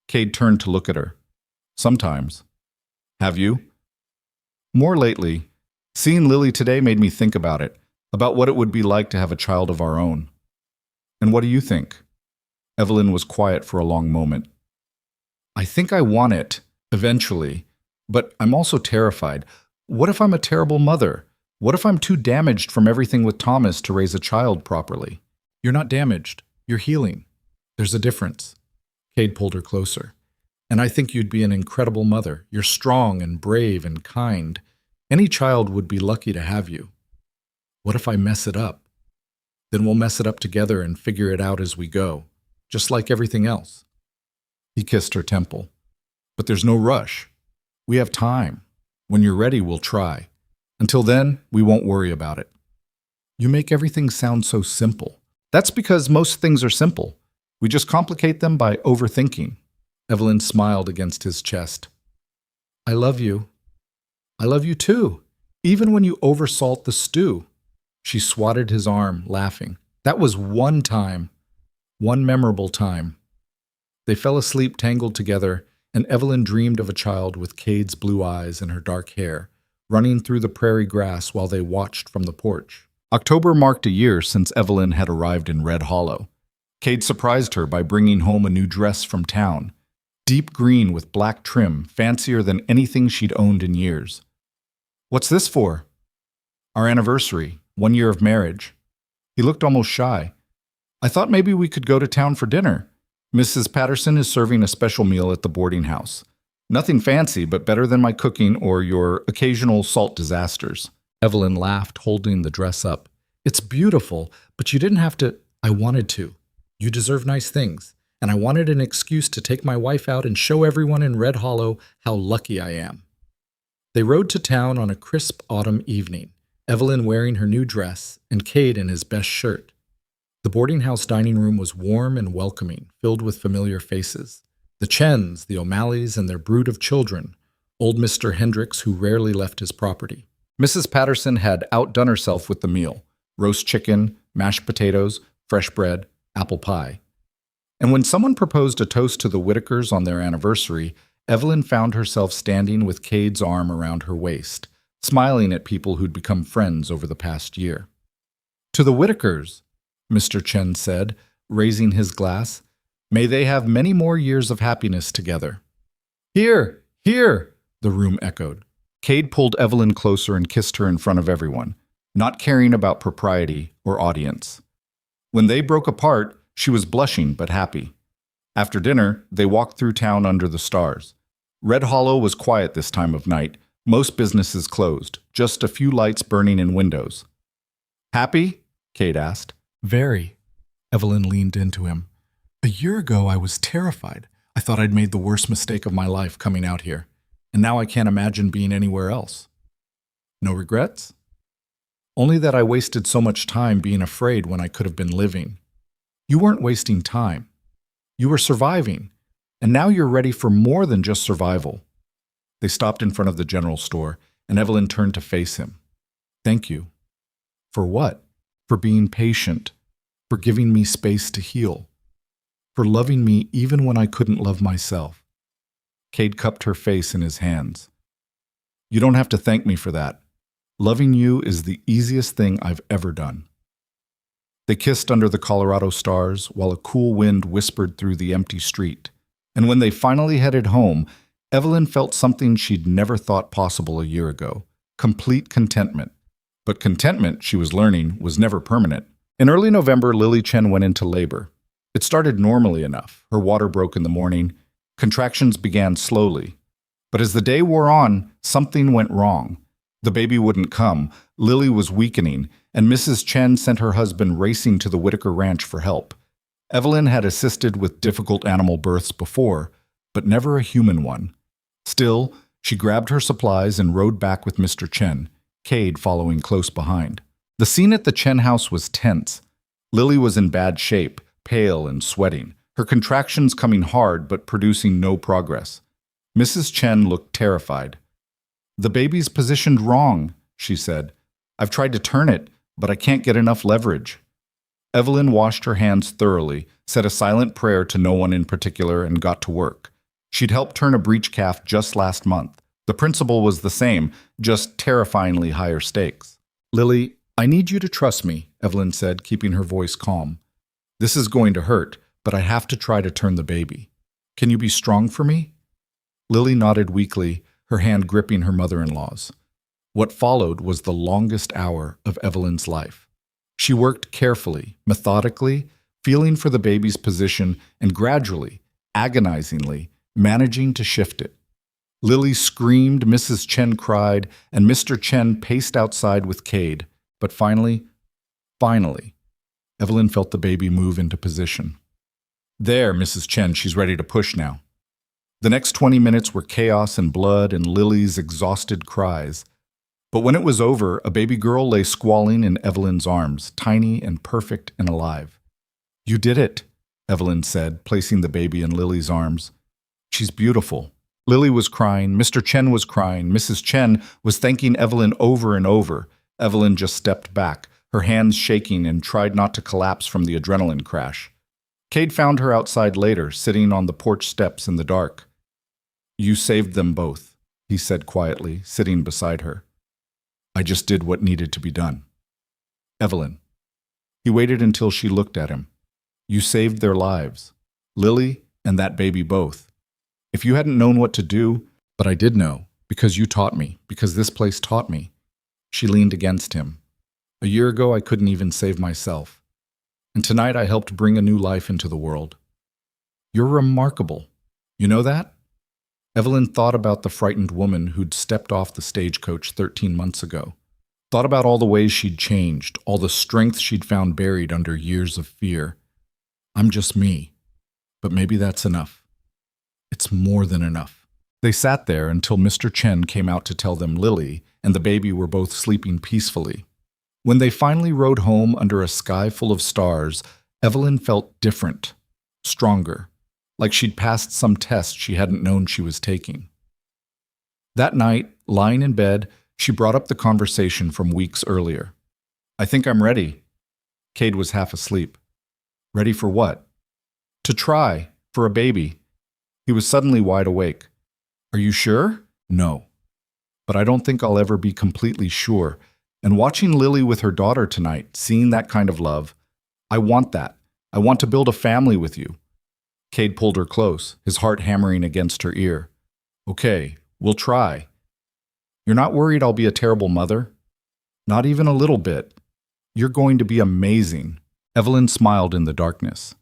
Speaker 1: Cade turned to look at her. "Sometimes." "Have you?" "More lately. Seeing Lily today made me think about it, about what it would be like to have a child of our own." "And what do you think?" Evelyn was quiet for a long moment. "I think I want it, eventually, but I'm also terrified. What if I'm a terrible mother? What if I'm too damaged from everything with Thomas to raise a child properly?" "You're not damaged. You're healing. There's a difference." Cade pulled her closer. "And I think you'd be an incredible mother. You're strong and brave and kind. Any child would be lucky to have you. What if I mess it up? Then we'll mess it up together and figure it out as we go, just like everything else." He kissed her temple. "But there's no rush. We have time. When you're ready, we'll try. Until then, we won't worry about it." "You make everything sound so simple." "That's because most things are simple. We just complicate them by overthinking." Evelyn smiled against his chest. "I love you. I love you too, Even when you oversalt the stew. She swatted his arm, laughing. That was one time. One memorable time. They fell asleep tangled together, and Evelyn dreamed of a child with Cade's blue eyes and her dark hair, running through the prairie grass while they watched from the porch. October marked a year since Evelyn had arrived in Red Hollow. Cade surprised her by bringing home a new dress from town. Deep green with black trim, fancier than anything she'd owned in years. What's this for? Our anniversary, 1 year of marriage. He looked almost shy. I thought maybe we could go to town for dinner. Mrs. Patterson is serving a special meal at the boarding house. Nothing fancy, but better than my cooking or your occasional salt disasters. Evelyn laughed, holding the dress up. It's beautiful, but you didn't have to. I wanted to. You deserve nice things, and I wanted an excuse to take my wife out and show everyone in Red Hollow how lucky I am. They rode to town on a crisp autumn evening, Evelyn wearing her new dress and Cade in his best shirt. The boarding house dining room was warm and welcoming, filled with familiar faces. The Chens, the O'Malleys, and their brood of children, old Mr. Hendricks, who rarely left his property. Mrs. Patterson had outdone herself with the meal: roast chicken, mashed potatoes, fresh bread, apple pie. And when someone proposed a toast to the Whitakers on their anniversary, Evelyn found herself standing with Cade's arm around her waist, smiling at people who'd become friends over the past year. To the Whitakers, Mr. Chen said, raising his glass, may they have many more years of happiness together. Here, here, the room echoed. Cade pulled Evelyn closer and kissed her in front of everyone, not caring about propriety or audience. When they broke apart, she was blushing but happy. After dinner, they walked through town under the stars. Red Hollow was quiet this time of night, most businesses closed, just a few lights burning in windows. Happy? Cade asked. Very. Evelyn leaned into him. A year ago, I was terrified. I thought I'd made the worst mistake of my life coming out here, and now I can't imagine being anywhere else. No regrets? Only that I wasted so much time being afraid when I could have been living. You weren't wasting time. You were surviving, and now you're ready for more than just survival. They stopped in front of the general store, and Evelyn turned to face him. Thank you. For what? For being patient, for giving me space to heal, for loving me even when I couldn't love myself. Cade cupped her face in his hands. You don't have to thank me for that. Loving you is the easiest thing I've ever done. They kissed under the Colorado stars while a cool wind whispered through the empty street. And when they finally headed home, Evelyn felt something she'd never thought possible a year ago: complete contentment. But contentment, she was learning, was never permanent. In early November, Lily Chen went into labor. It started normally enough. Her water broke in the morning. Contractions began slowly. But as the day wore on, something went wrong. The baby wouldn't come, Lily was weakening, and Mrs. Chen sent her husband racing to the Whitaker Ranch for help. Evelyn had assisted with difficult animal births before, but never a human one. Still, she grabbed her supplies and rode back with Mr. Chen, Cade following close behind. The scene at the Chen house was tense. Lily was in bad shape, pale and sweating, her contractions coming hard but producing no progress. Mrs. Chen looked terrified. The baby's positioned wrong, she said. I've tried to turn it, but I can't get enough leverage. Evelyn washed her hands thoroughly, said a silent prayer to no one in particular, and got to work. She'd helped turn a breech calf just last month. The principle was the same, just terrifyingly higher stakes. Lily, I need you to trust me, Evelyn said, keeping her voice calm. This is going to hurt, but I have to try to turn the baby. Can you be strong for me? Lily nodded weakly, her hand gripping her mother-in-law's. What followed was the longest hour of Evelyn's life. She worked carefully, methodically, feeling for the baby's position and gradually, agonizingly, managing to shift it. Lily screamed, Mrs. Chen cried, and Mr. Chen paced outside with Cade. But finally, Evelyn felt the baby move into position. There, Mrs. Chen, she's ready to push now. The next 20 minutes were chaos and blood and Lily's exhausted cries. But when it was over, a baby girl lay squalling in Evelyn's arms, tiny and perfect and alive. You did it, Evelyn said, placing the baby in Lily's arms. She's beautiful, Lily was crying, Mr. Chen was crying, Mrs. Chen was thanking Evelyn over and over. Evelyn just stepped back, her hands shaking, and tried not to collapse from the adrenaline crash. Cade found her outside later, sitting on the porch steps in the dark. "You saved them both," he said quietly, sitting beside her. "I just did what needed to be done." "Evelyn." He waited until she looked at him. "You saved their lives. Lily and that baby both. If you hadn't known what to do, but I did know, because you taught me, because this place taught me." She leaned against him. "A year ago, I couldn't even save myself. And tonight, I helped bring a new life into the world. You're remarkable. You know that?" Evelyn thought about the frightened woman who'd stepped off the stagecoach 13 months ago. Thought about all the ways she'd changed, all the strength she'd found buried under years of fear. "I'm just me. But maybe that's enough. It's more than enough." They sat there until Mr. Chen came out to tell them Lily and the baby were both sleeping peacefully. When they finally rode home under a sky full of stars, Evelyn felt different, stronger, like she'd passed some test she hadn't known she was taking. That night, lying in bed, she brought up the conversation from weeks earlier. "I think I'm ready." Cade was half asleep. "Ready for what?" "To try, for a baby." He was suddenly wide awake. "Are you sure?" "No. But I don't think I'll ever be completely sure. And watching Lily with her daughter tonight, seeing that kind of love, I want that. I want to build a family with you." Cade pulled her close, his heart hammering against her ear. "Okay, we'll try. You're not worried I'll be a terrible mother?" "Not even a little bit. You're going to be amazing." Evelyn smiled in the darkness.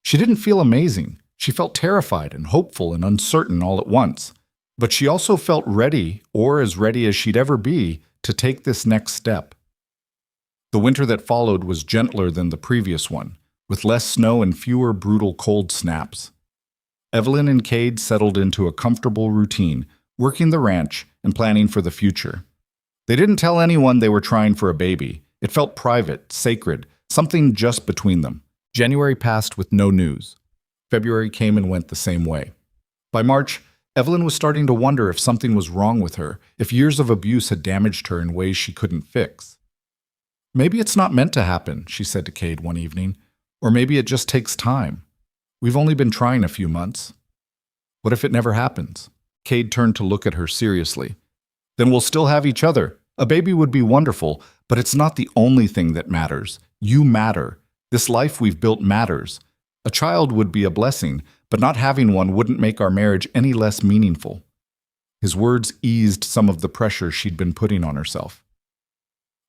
Speaker 1: She didn't feel amazing. She felt terrified and hopeful and uncertain all at once. But she also felt ready, or as ready as she'd ever be, to take this next step. The winter that followed was gentler than the previous one, with less snow and fewer brutal cold snaps. Evelyn and Cade settled into a comfortable routine, working the ranch and planning for the future. They didn't tell anyone they were trying for a baby. It felt private, sacred, something just between them. January passed with no news. February came and went the same way. By March, Evelyn was starting to wonder if something was wrong with her, if years of abuse had damaged her in ways she couldn't fix. "Maybe it's not meant to happen," she said to Cade one evening. "Or maybe it just takes time. We've only been trying a few months. What if it never happens?" Cade turned to look at her seriously. "Then we'll still have each other. A baby would be wonderful, but it's not the only thing that matters. You matter. This life we've built matters. A child would be a blessing, but not having one wouldn't make our marriage any less meaningful." His words eased some of the pressure she'd been putting on herself.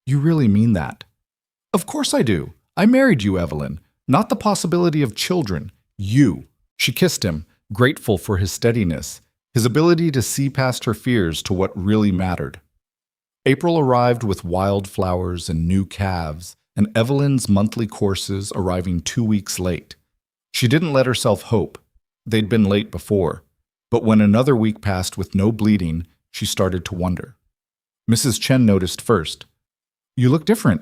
Speaker 1: "You really mean that?" "Of course I do. I married you, Evelyn. Not the possibility of children. You." She kissed him, grateful for his steadiness, his ability to see past her fears to what really mattered. April arrived with wildflowers and new calves, and Evelyn's monthly courses arriving 2 weeks late. She didn't let herself hope. They'd been late before. But when another week passed with no bleeding, she started to wonder. Mrs. Chen noticed first. "You look different."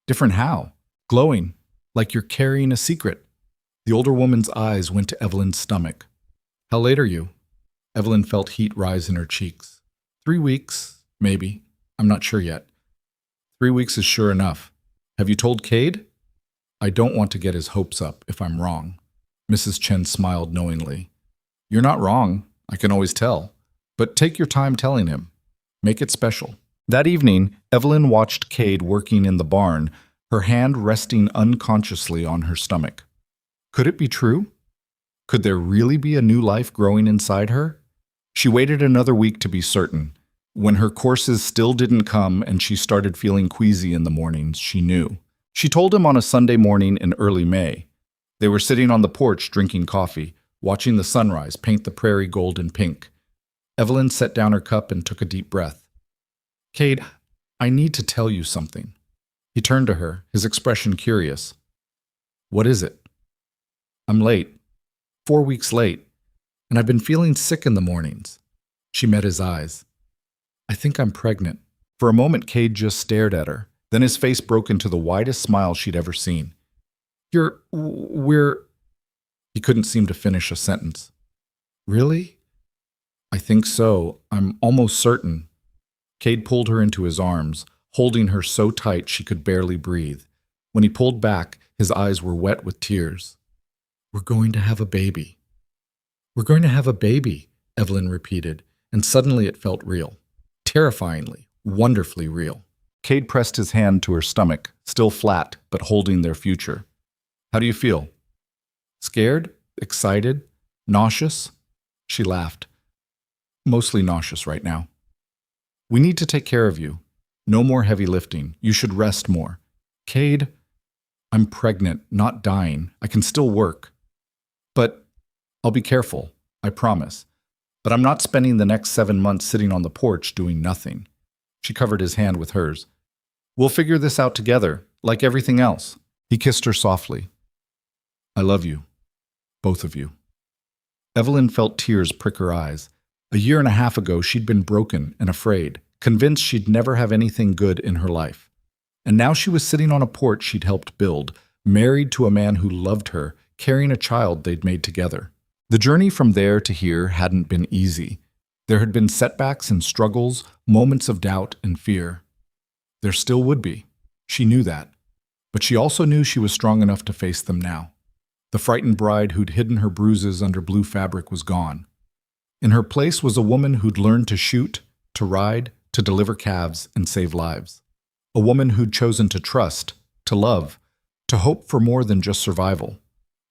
Speaker 1: "Different how?" "Glowing, like you're carrying a secret." The older woman's eyes went to Evelyn's stomach. "How late are you?" Evelyn felt heat rise in her cheeks. 3 weeks, maybe. I'm not sure yet." 3 weeks is sure enough. Have you told Cade?" "I don't want to get his hopes up if I'm wrong." Mrs. Chen smiled knowingly. "You're not wrong. I can always tell. But take your time telling him. Make it special." That evening, Evelyn watched Cade working in the barn, her hand resting unconsciously on her stomach. Could it be true? Could there really be a new life growing inside her? She waited another week to be certain. When her courses still didn't come and she started feeling queasy in the mornings, she knew. She told him on a Sunday morning in early May. They were sitting on the porch drinking coffee, watching the sunrise paint the prairie gold and pink. Evelyn set down her cup and took a deep breath. "Cade, I need to tell you something." He turned to her, his expression curious. "What is it?" "I'm late. 4 weeks late. And I've been feeling sick in the mornings." She met his eyes. "I think I'm pregnant." For a moment, Cade just stared at her. Then his face broke into the widest smile she'd ever seen. We're... He couldn't seem to finish a sentence. "Really? I think so. I'm almost certain. Cade pulled her into his arms, holding her so tight she could barely breathe. When he pulled back, his eyes were wet with tears. We're going to have a baby. We're going to have a baby, Evelyn repeated, and suddenly it felt real. Terrifyingly, wonderfully real. Cade pressed his hand to her stomach, still flat, but holding their future. How do you feel? Scared? Excited? Nauseous? She laughed. Mostly nauseous right now. We need to take care of you. No more heavy lifting. You should rest more. Cade, I'm pregnant, not dying. I can still work. But I'll be careful, I promise. But I'm not spending the next 7 months sitting on the porch doing nothing. She covered his hand with hers. We'll figure this out together, like everything else. He kissed her softly. I love you, both of you. Evelyn felt tears prick her eyes. A year and a half ago, she'd been broken and afraid, convinced she'd never have anything good in her life. And now she was sitting on a porch she'd helped build, married to a man who loved her, carrying a child they'd made together. The journey from there to here hadn't been easy. There had been setbacks and struggles, moments of doubt and fear. There still would be. She knew that. But she also knew she was strong enough to face them now. The frightened bride who'd hidden her bruises under blue fabric was gone. In her place was a woman who'd learned to shoot, to ride, to deliver calves and save lives. A woman who'd chosen to trust, to love, to hope for more than just survival.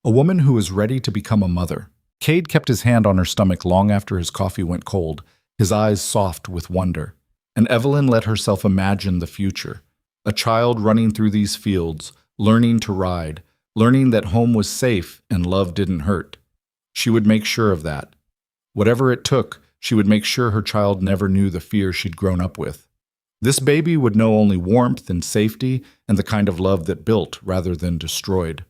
Speaker 1: A woman who was ready to become a mother. Cade kept his hand on her stomach long after his coffee went cold, his eyes soft with wonder. And Evelyn let herself imagine the future. A child running through these fields, learning to ride, learning that home was safe and love didn't hurt. She would make sure of that. Whatever it took, she would make sure her child never knew the fear she'd grown up with. This baby would know only warmth and safety and the kind of love that built rather than destroyed.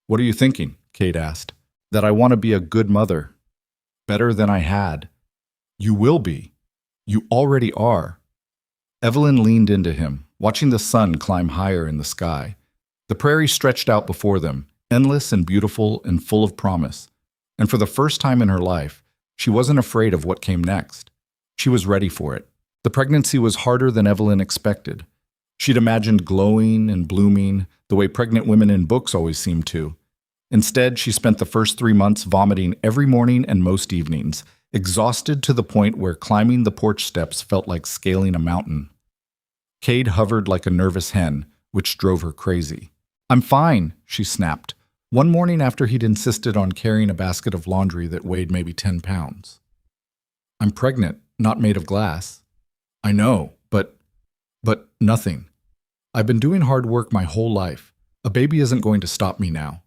Speaker 1: What are you thinking? Cade asked. That I want to be a good mother. Better than I had. You will be. You already are. Evelyn leaned into him, watching the sun climb higher in the sky. The prairie stretched out before them, endless and beautiful and full of promise. And for the first time in her life, she wasn't afraid of what came next. She was ready for it. The pregnancy was harder than Evelyn expected. She'd imagined glowing and blooming, the way pregnant women in books always seem to. Instead, she spent the first 3 months vomiting every morning and most evenings, exhausted to the point where climbing the porch steps felt like scaling a mountain. Cade hovered like a nervous hen, which drove her crazy. I'm fine, she snapped, one morning after he'd insisted on carrying a basket of laundry that weighed maybe 10 pounds. I'm pregnant, not made of glass. I know, but nothing. I've been doing hard work my whole life. A baby isn't going to stop me now.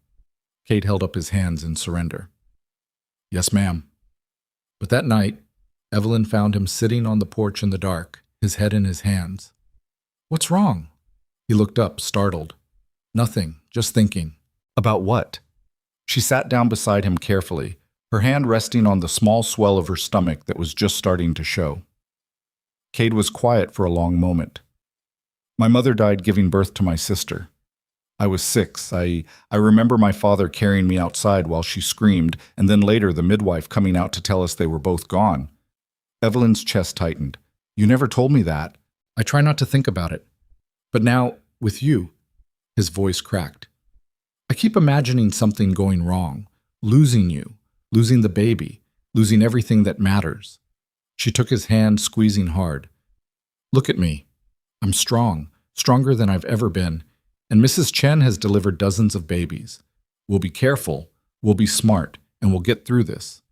Speaker 1: Cade held up his hands in surrender. Yes, ma'am. But that night, Evelyn found him sitting on the porch in the dark, his head in his hands. What's wrong? He looked up, startled. Nothing, just thinking. About what? She sat down beside him carefully, her hand resting on the small swell of her stomach that was just starting to show. Cade was quiet for a long moment. My mother died giving birth to my sister. I was 6. I remember my father carrying me outside while she screamed, and then later the midwife coming out to tell us they were both gone. Evelyn's chest tightened. You never told me that. I try not to think about it. But now, with you, his voice cracked. I keep imagining something going wrong, losing you, losing the baby, losing everything that matters. She took his hand, squeezing hard. Look at me. I'm strong, stronger than I've ever been. And Mrs. Chen has delivered dozens of babies. We'll be careful, we'll be smart, and we'll get through this.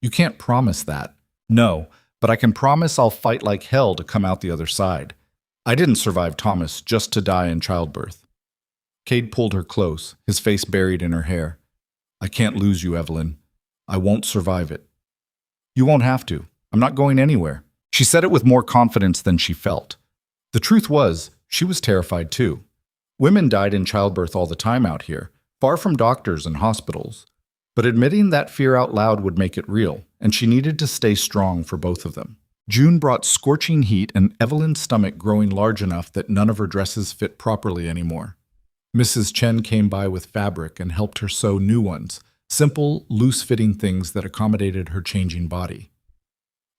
Speaker 1: You can't promise that. No, but I can promise I'll fight like hell to come out the other side. I didn't survive Thomas just to die in childbirth. Cade pulled her close, his face buried in her hair. I can't lose you, Evelyn. I won't survive it. You won't have to. I'm not going anywhere. She said it with more confidence than she felt. The truth was, she was terrified too. Women died in childbirth all the time out here, far from doctors and hospitals. But admitting that fear out loud would make it real, and she needed to stay strong for both of them. June brought scorching heat and Evelyn's stomach growing large enough that none of her dresses fit properly anymore. Mrs. Chen came by with fabric and helped her sew new ones, simple, loose-fitting things that accommodated her changing body.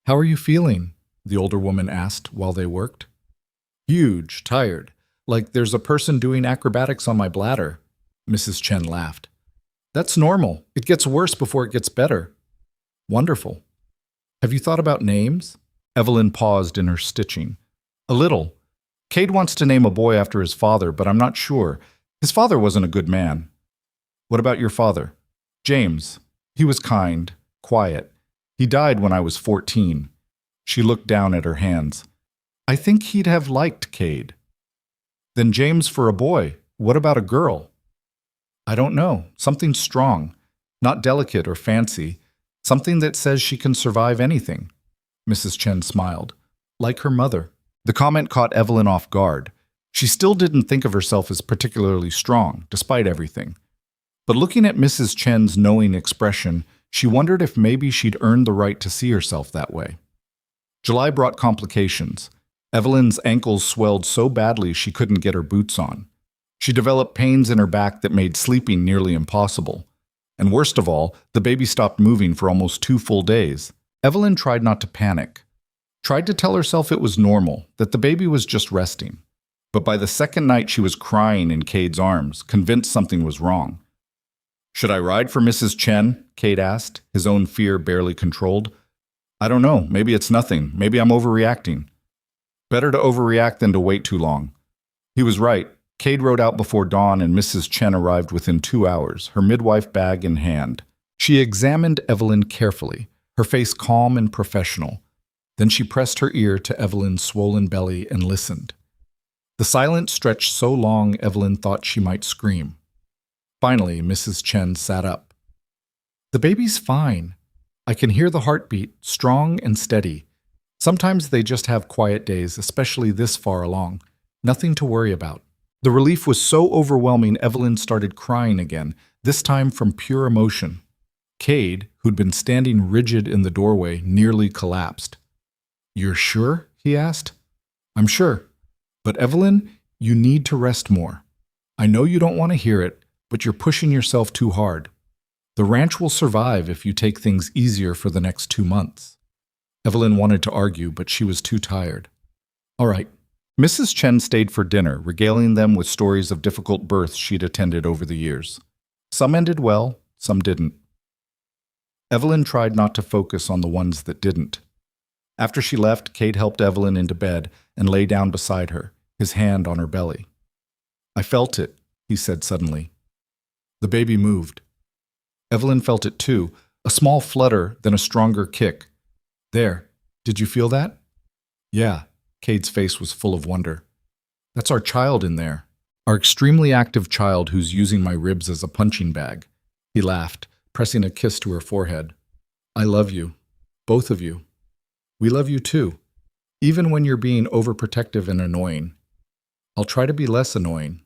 Speaker 1: How are you feeling? The older woman asked while they worked. Huge, tired, like there's a person doing acrobatics on my bladder. Mrs. Chen laughed. That's normal. It gets worse before it gets better. Wonderful. Have you thought about names? Evelyn paused in her stitching. A little. Cade wants to name a boy after his father, but I'm not sure. His father wasn't a good man. What about your father? James. He was kind, quiet. He died when I was 14. She looked down at her hands. I think he'd have liked Cade. Then James for a boy. What about a girl? I don't know. Something strong. Not delicate or fancy. Something that says she can survive anything. Mrs. Chen smiled. Like her mother. The comment caught Evelyn off guard. She still didn't think of herself as particularly strong, despite everything. But looking at Mrs. Chen's knowing expression, she wondered if maybe she'd earned the right to see herself that way. July brought complications. Evelyn's ankles swelled so badly she couldn't get her boots on. She developed pains in her back that made sleeping nearly impossible. And worst of all, the baby stopped moving for almost 2 full days. Evelyn tried not to panic. Tried to tell herself it was normal, that the baby was just resting. But by the second night she was crying in Cade's arms, convinced something was wrong. Should I ride for Mrs. Chen? Cade asked, his own fear barely controlled. I don't know, maybe it's nothing, maybe I'm overreacting. Better to overreact than to wait too long. He was right. Cade rode out before dawn and Mrs. Chen arrived within 2 hours, her midwife bag in hand. She examined Evelyn carefully, her face calm and professional. Then she pressed her ear to Evelyn's swollen belly and listened. The silence stretched so long Evelyn thought she might scream. Finally, Mrs. Chen sat up. The baby's fine. I can hear the heartbeat, strong and steady. Sometimes they just have quiet days, especially this far along. Nothing to worry about. The relief was so overwhelming Evelyn started crying again, this time from pure emotion. Cade, who'd been standing rigid in the doorway, nearly collapsed. You're sure? He asked. I'm sure. But Evelyn, you need to rest more. I know you don't want to hear it, but you're pushing yourself too hard. The ranch will survive if you take things easier for the next 2 months. Evelyn wanted to argue, but she was too tired. All right. Mrs. Chen stayed for dinner, regaling them with stories of difficult births she'd attended over the years. Some ended well, some didn't. Evelyn tried not to focus on the ones that didn't. After she left, Cade helped Evelyn into bed and lay down beside her, his hand on her belly. I felt it, he said suddenly. The baby moved. Evelyn felt it too, a small flutter, then a stronger kick. There, did you feel that? Yeah, Cade's face was full of wonder. That's our child in there, our extremely active child who's using my ribs as a punching bag. He laughed, pressing a kiss to her forehead. I love you, both of you. We love you too, even when you're being overprotective and annoying. I'll try to be less annoying.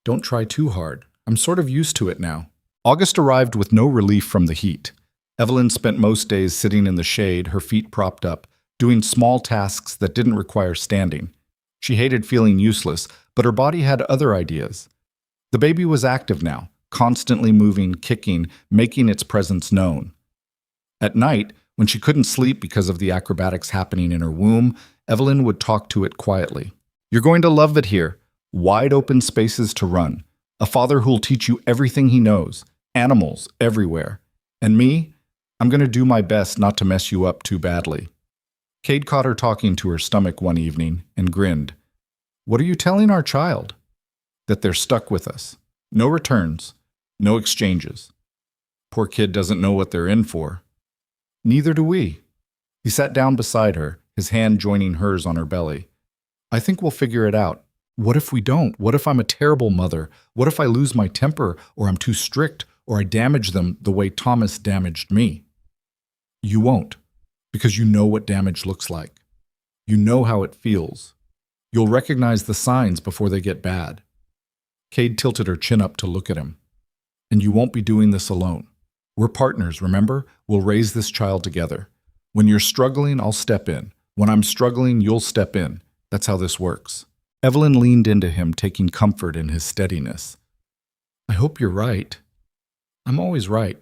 Speaker 1: Don't try too hard. I'm sort of used to it now. August arrived with no relief from the heat. Evelyn spent most days sitting in the shade, her feet propped up, doing small tasks that didn't require standing. She hated feeling useless, but her body had other ideas. The baby was active now, constantly moving, kicking, making its presence known. At night, when she couldn't sleep because of the acrobatics happening in her womb, Evelyn would talk to it quietly. You're going to love it here. Wide open spaces to run. A father who'll teach you everything he knows. Animals everywhere. And me, I'm going to do my best not to mess you up too badly. Cade caught her talking to her stomach one evening and grinned. What are you telling our child? That they're stuck with us. No returns. No exchanges. Poor kid doesn't know what they're in for. Neither do we. He sat down beside her, his hand joining hers on her belly. I think we'll figure it out. What if we don't? What if I'm a terrible mother? What if I lose my temper, or I'm too strict, or I damage them the way Thomas damaged me? You won't, because you know what damage looks like. You know how it feels. You'll recognize the signs before they get bad. Cade tilted her chin up to look at him. And you won't be doing this alone. We're partners, remember? We'll raise this child together. When you're struggling, I'll step in. When I'm struggling, you'll step in. That's how this works. Evelyn leaned into him, taking comfort in his steadiness. I hope you're right. I'm always right.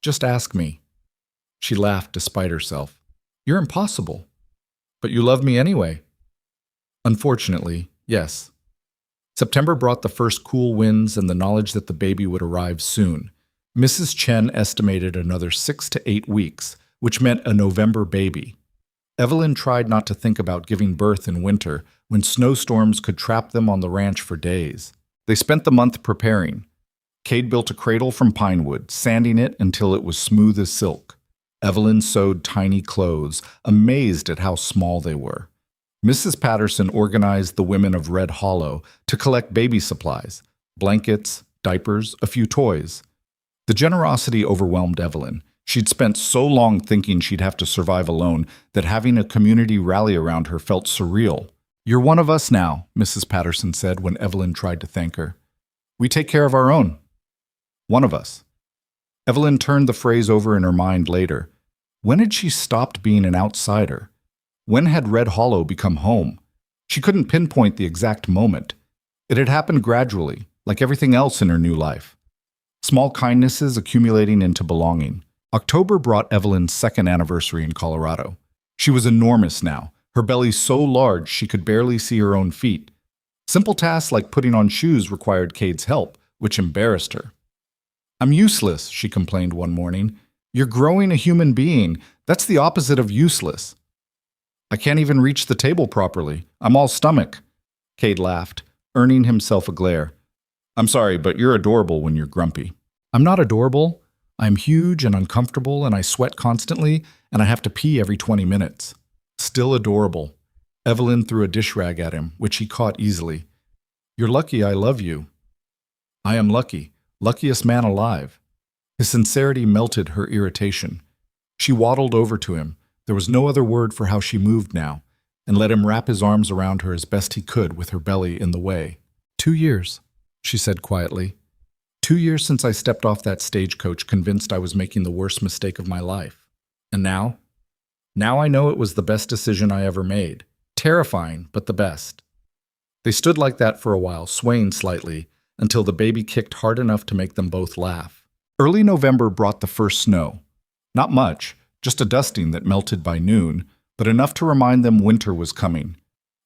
Speaker 1: Just ask me. She laughed despite herself. You're impossible. But you love me anyway. Unfortunately, yes. September brought the first cool winds and the knowledge that the baby would arrive soon. Mrs. Chen estimated another 6 to 8 weeks, which meant a November baby. Evelyn tried not to think about giving birth in winter when snowstorms could trap them on the ranch for days. They spent the month preparing. Cade built a cradle from pine wood, sanding it until it was smooth as silk. Evelyn sewed tiny clothes, amazed at how small they were. Mrs. Patterson organized the women of Red Hollow to collect baby supplies, blankets, diapers, a few toys. The generosity overwhelmed Evelyn. She'd spent so long thinking she'd have to survive alone that having a community rally around her felt surreal. "You're one of us now," Mrs. Patterson said when Evelyn tried to thank her. "We take care of our own. One of us." Evelyn turned the phrase over in her mind later. When had she stopped being an outsider? When had Red Hollow become home? She couldn't pinpoint the exact moment. It had happened gradually, like everything else in her new life. Small kindnesses accumulating into belonging. October brought Evelyn's second anniversary in Colorado. She was enormous now, her belly so large she could barely see her own feet. Simple tasks like putting on shoes required Cade's help, which embarrassed her. "I'm useless," she complained one morning. "You're growing a human being. That's the opposite of useless." "I can't even reach the table properly. I'm all stomach." Cade laughed, earning himself a glare. "I'm sorry, but you're adorable when you're grumpy." "I'm not adorable. I'm huge and uncomfortable, and I sweat constantly, and I have to pee every 20 minutes. "Still adorable." Evelyn threw a dish rag at him, which he caught easily. "You're lucky I love you." "I am lucky. Luckiest man alive." His sincerity melted her irritation. She waddled over to him. There was no other word for how she moved now, and let him wrap his arms around her as best he could with her belly in the way. 2 years, she said quietly. 2 years since I stepped off that stagecoach convinced I was making the worst mistake of my life. And now? Now I know it was the best decision I ever made. Terrifying, but the best. They stood like that for a while, swaying slightly, until the baby kicked hard enough to make them both laugh. Early November brought the first snow. Not much, just a dusting that melted by noon, but enough to remind them winter was coming.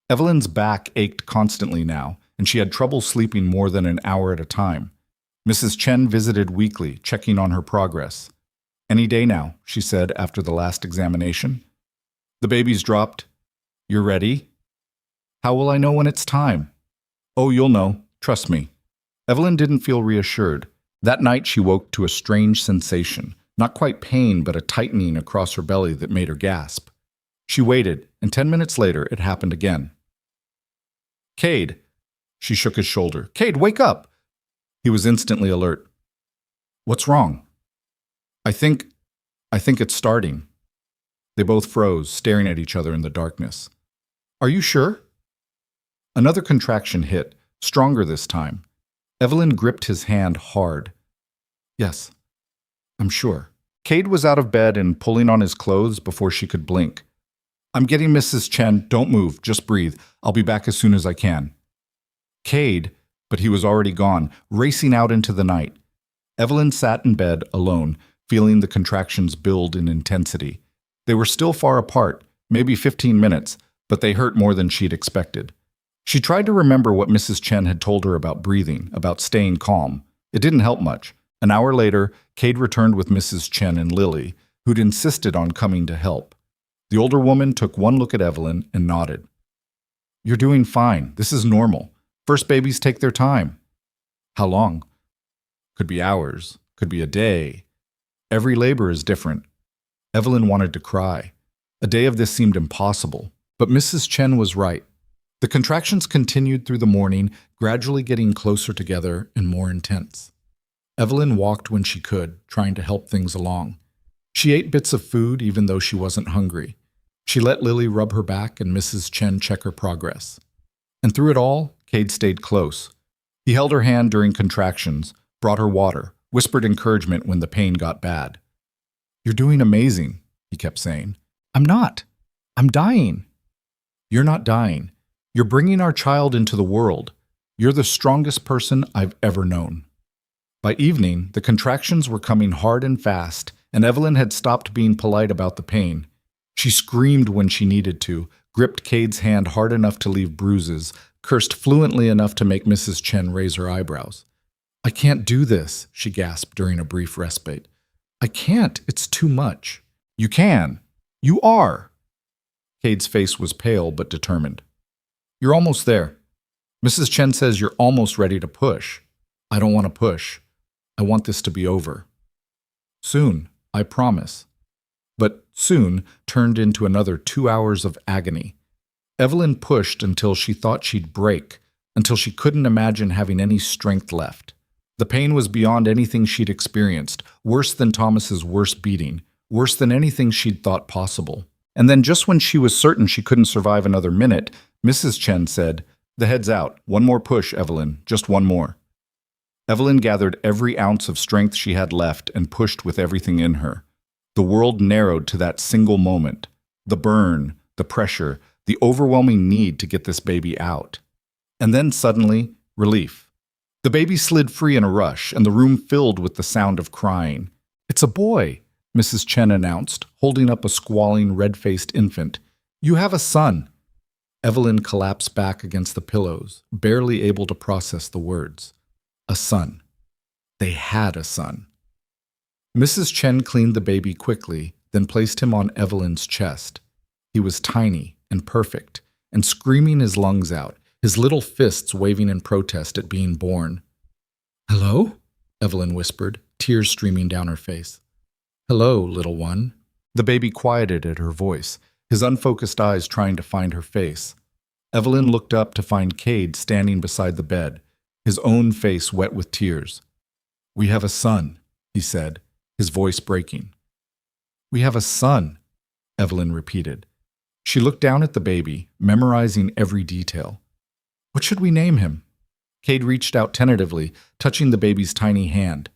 Speaker 1: Evelyn's back ached constantly now, and she had trouble sleeping more than an hour at a time. Mrs. Chen visited weekly, checking on her progress. "Any day now," she said after the last examination. "The baby's dropped. You're ready?" "How will I know when it's time?" "Oh, you'll know. Trust me." Evelyn didn't feel reassured. That night she woke to a strange sensation, not quite pain, but a tightening across her belly that made her gasp. She waited, and 10 minutes later it happened again. "Cade!" She shook his shoulder. "Cade, wake up!" He was instantly alert. "What's wrong?" I think it's starting." They both froze, staring at each other in the darkness. "Are you sure?" Another contraction hit, stronger this time. Evelyn gripped his hand hard. "Yes, I'm sure." Cade was out of bed and pulling on his clothes before she could blink. "I'm getting Mrs. Chen. Don't move. Just breathe. I'll be back as soon as I can." Cade, but he was already gone, racing out into the night. Evelyn sat in bed, alone, feeling the contractions build in intensity. They were still far apart, maybe 15 minutes, but they hurt more than she'd expected. She tried to remember what Mrs. Chen had told her about breathing, about staying calm. It didn't help much. An hour later, Cade returned with Mrs. Chen and Lily, who'd insisted on coming to help. The older woman took one look at Evelyn and nodded. "You're doing fine. This is normal. First babies take their time." "How long?" "Could be hours. Could be a day. Every labor is different." Evelyn wanted to cry. A day of this seemed impossible, but Mrs. Chen was right. The contractions continued through the morning, gradually getting closer together and more intense. Evelyn walked when she could, trying to help things along. She ate bits of food even though she wasn't hungry. She let Lily rub her back and Mrs. Chen check her progress. And through it all, Cade stayed close. He held her hand during contractions, brought her water, whispered encouragement when the pain got bad. "You're doing amazing," he kept saying. "I'm not. I'm dying." "You're not dying. You're bringing our child into the world. You're the strongest person I've ever known." By evening, the contractions were coming hard and fast, and Evelyn had stopped being polite about the pain. She screamed when she needed to, gripped Cade's hand hard enough to leave bruises, cursed fluently enough to make Mrs. Chen raise her eyebrows. "I can't do this," she gasped during a brief respite. "I can't. It's too much." "You can. You are." Cade's face was pale but determined. "You're almost there. Mrs. Chen says you're almost ready to push. I don't want to push. I want this to be over. Soon, I promise." But soon turned into another 2 hours of agony. Evelyn pushed until she thought she'd break, until she couldn't imagine having any strength left. The pain was beyond anything she'd experienced, worse than Thomas's worst beating, worse than anything she'd thought possible. And then just when she was certain she couldn't survive another minute, Mrs. Chen said, "The head's out. One more push, Evelyn. Just one more." Evelyn gathered every ounce of strength she had left and pushed with everything in her. The world narrowed to that single moment. The burn, the pressure, the overwhelming need to get this baby out. And then suddenly, relief. The baby slid free in a rush, and the room filled with the sound of crying. "It's a boy," Mrs. Chen announced, holding up a squalling, red-faced infant. "You have a son." Evelyn collapsed back against the pillows, barely able to process the words. A son. They had a son. Mrs. Chen cleaned the baby quickly, then placed him on Evelyn's chest. He was tiny and perfect, and screaming his lungs out, his little fists waving in protest at being born. "Hello?" Evelyn whispered, tears streaming down her face. "Hello, little one." The baby quieted at her voice, his unfocused eyes trying to find her face. Evelyn looked up to find Cade standing beside the bed, his own face wet with tears. "We have a son," he said, his voice breaking. "We have a son," Evelyn repeated. She looked down at the baby, memorizing every detail. "What should we name him?" Cade reached out tentatively, touching the baby's tiny hand.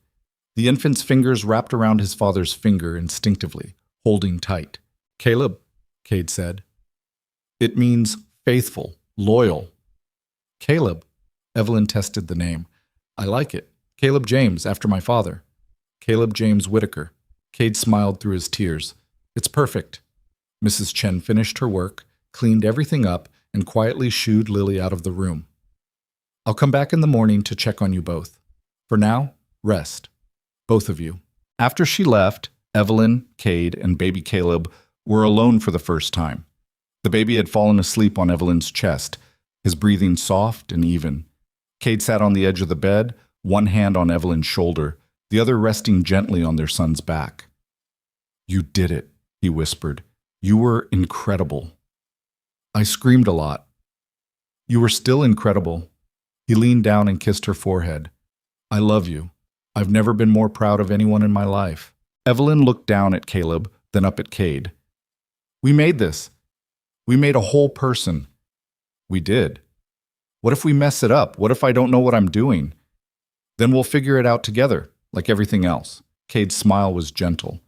Speaker 1: The infant's fingers wrapped around his father's finger instinctively, holding tight. "Caleb," Cade said. "It means faithful, loyal." "Caleb," Evelyn tested the name. "I like it. Caleb James, after my father." "Caleb James Whitaker." Cade smiled through his tears. "It's perfect." Mrs. Chen finished her work, cleaned everything up, and quietly shooed Lily out of the room. "I'll come back in the morning to check on you both. For now, rest. Both of you." After she left, Evelyn, Cade, and baby Caleb were alone for the first time. The baby had fallen asleep on Evelyn's chest, his breathing soft and even. Cade sat on the edge of the bed, one hand on Evelyn's shoulder, the other resting gently on their son's back. "You did it," he whispered. "You were incredible." I screamed a lot. "You were still incredible." He leaned down and kissed her forehead. "I love you. I've never been more proud of anyone in my life." Evelyn looked down at Caleb, then up at Cade. "We made this. We made a whole person." "We did. What if we mess it up? What if I don't know what I'm doing?" "Then we'll figure it out together, like everything else." Cade's smile was gentle.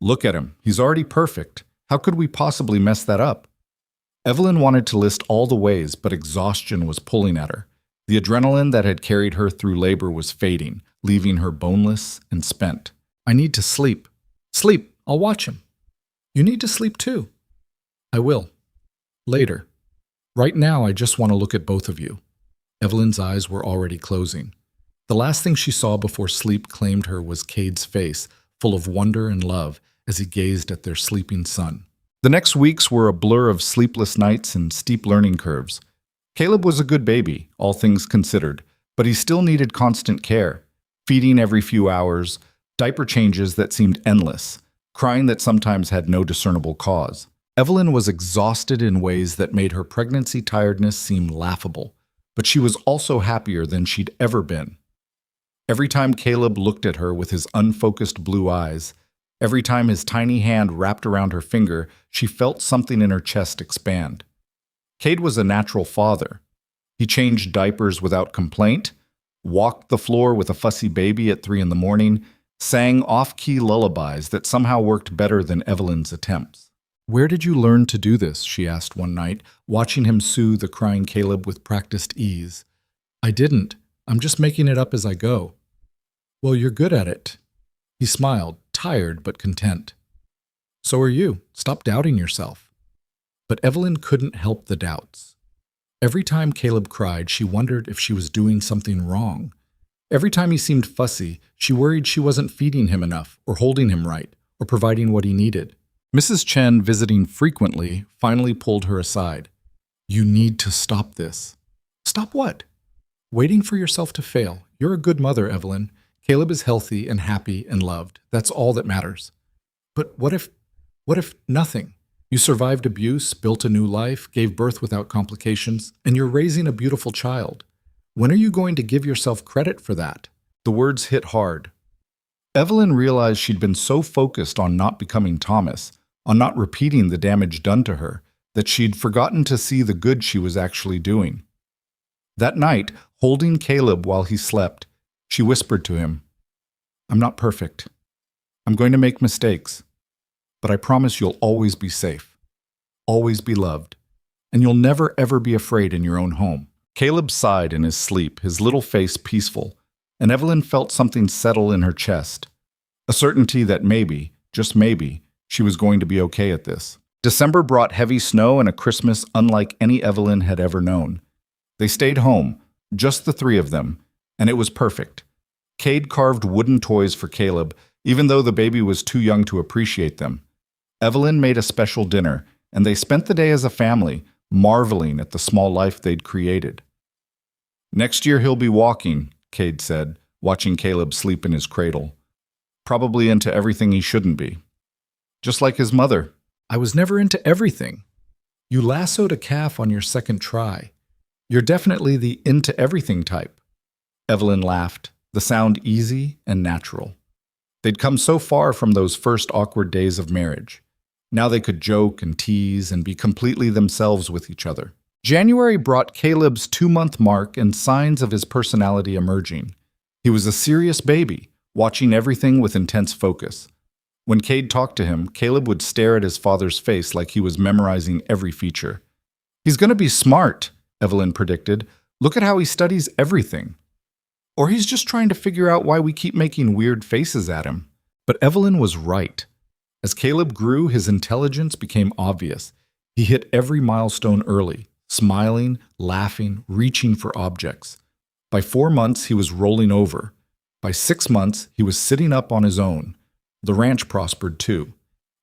Speaker 1: "Look at him. He's already perfect. How could we possibly mess that up?" Evelyn wanted to list all the ways, but exhaustion was pulling at her. The adrenaline that had carried her through labor was fading, leaving her boneless and spent. "I need to sleep." "Sleep. I'll watch him." "You need to sleep too." "I will. Later. Right now, I just want to look at both of you." Evelyn's eyes were already closing. The last thing she saw before sleep claimed her was Cade's face, full of wonder and love, as he gazed at their sleeping son. The next weeks were a blur of sleepless nights and steep learning curves. Caleb was a good baby, all things considered, but he still needed constant care, feeding every few hours, diaper changes that seemed endless, crying that sometimes had no discernible cause. Evelyn was exhausted in ways that made her pregnancy tiredness seem laughable, but she was also happier than she'd ever been. Every time Caleb looked at her with his unfocused blue eyes, every time his tiny hand wrapped around her finger, she felt something in her chest expand. Cade was a natural father. He changed diapers without complaint, walked the floor with a fussy baby at 3 a.m, sang off-key lullabies that somehow worked better than Evelyn's attempts. "Where did you learn to do this?" she asked one night, watching him soothe the crying Caleb with practiced ease. "I didn't. I'm just making it up as I go." "Well, you're good at it." He smiled, tired but content. So are you. Stop doubting yourself. But Evelyn couldn't help the doubts. Every time Caleb cried, she wondered if she was doing something wrong. Every time he seemed fussy, she worried she wasn't feeding him enough, or holding him right, or providing what he needed. Mrs. Chen, visiting frequently, finally pulled her aside. You need to stop this. Stop what? Waiting for yourself to fail. You're a good mother, Evelyn. Caleb is healthy and happy and loved. That's all that matters. But what if nothing? You survived abuse, built a new life, gave birth without complications, and you're raising a beautiful child. When are you going to give yourself credit for that? The words hit hard. Evelyn realized she'd been so focused on not becoming Thomas, on not repeating the damage done to her, that she'd forgotten to see the good she was actually doing. That night, holding Caleb while he slept, she whispered to him, I'm not perfect. I'm going to make mistakes. But I promise you'll always be safe, always be loved, and you'll never ever be afraid in your own home. Caleb sighed in his sleep, his little face peaceful, and Evelyn felt something settle in her chest, a certainty that maybe, just maybe, she was going to be okay at this. December brought heavy snow and a Christmas unlike any Evelyn had ever known. They stayed home, just the three of them, and it was perfect. Cade carved wooden toys for Caleb, even though the baby was too young to appreciate them. Evelyn made a special dinner, and they spent the day as a family, marveling at the small life they'd created. Next year he'll be walking, Cade said, watching Caleb sleep in his cradle. Probably into everything he shouldn't be. Just like his mother. I was never into everything. You lassoed a calf on your second try. You're definitely the into everything type. Evelyn laughed, the sound easy and natural. They'd come so far from those first awkward days of marriage. Now they could joke and tease and be completely themselves with each other. January brought Caleb's 2-month mark and signs of his personality emerging. He was a serious baby, watching everything with intense focus. When Cade talked to him, Caleb would stare at his father's face like he was memorizing every feature. He's going to be smart, Evelyn predicted. Look at how he studies everything. Or he's just trying to figure out why we keep making weird faces at him. But Evelyn was right. As Caleb grew, his intelligence became obvious. He hit every milestone early, smiling, laughing, reaching for objects. By 4 months, he was rolling over. By 6 months, he was sitting up on his own. The ranch prospered too.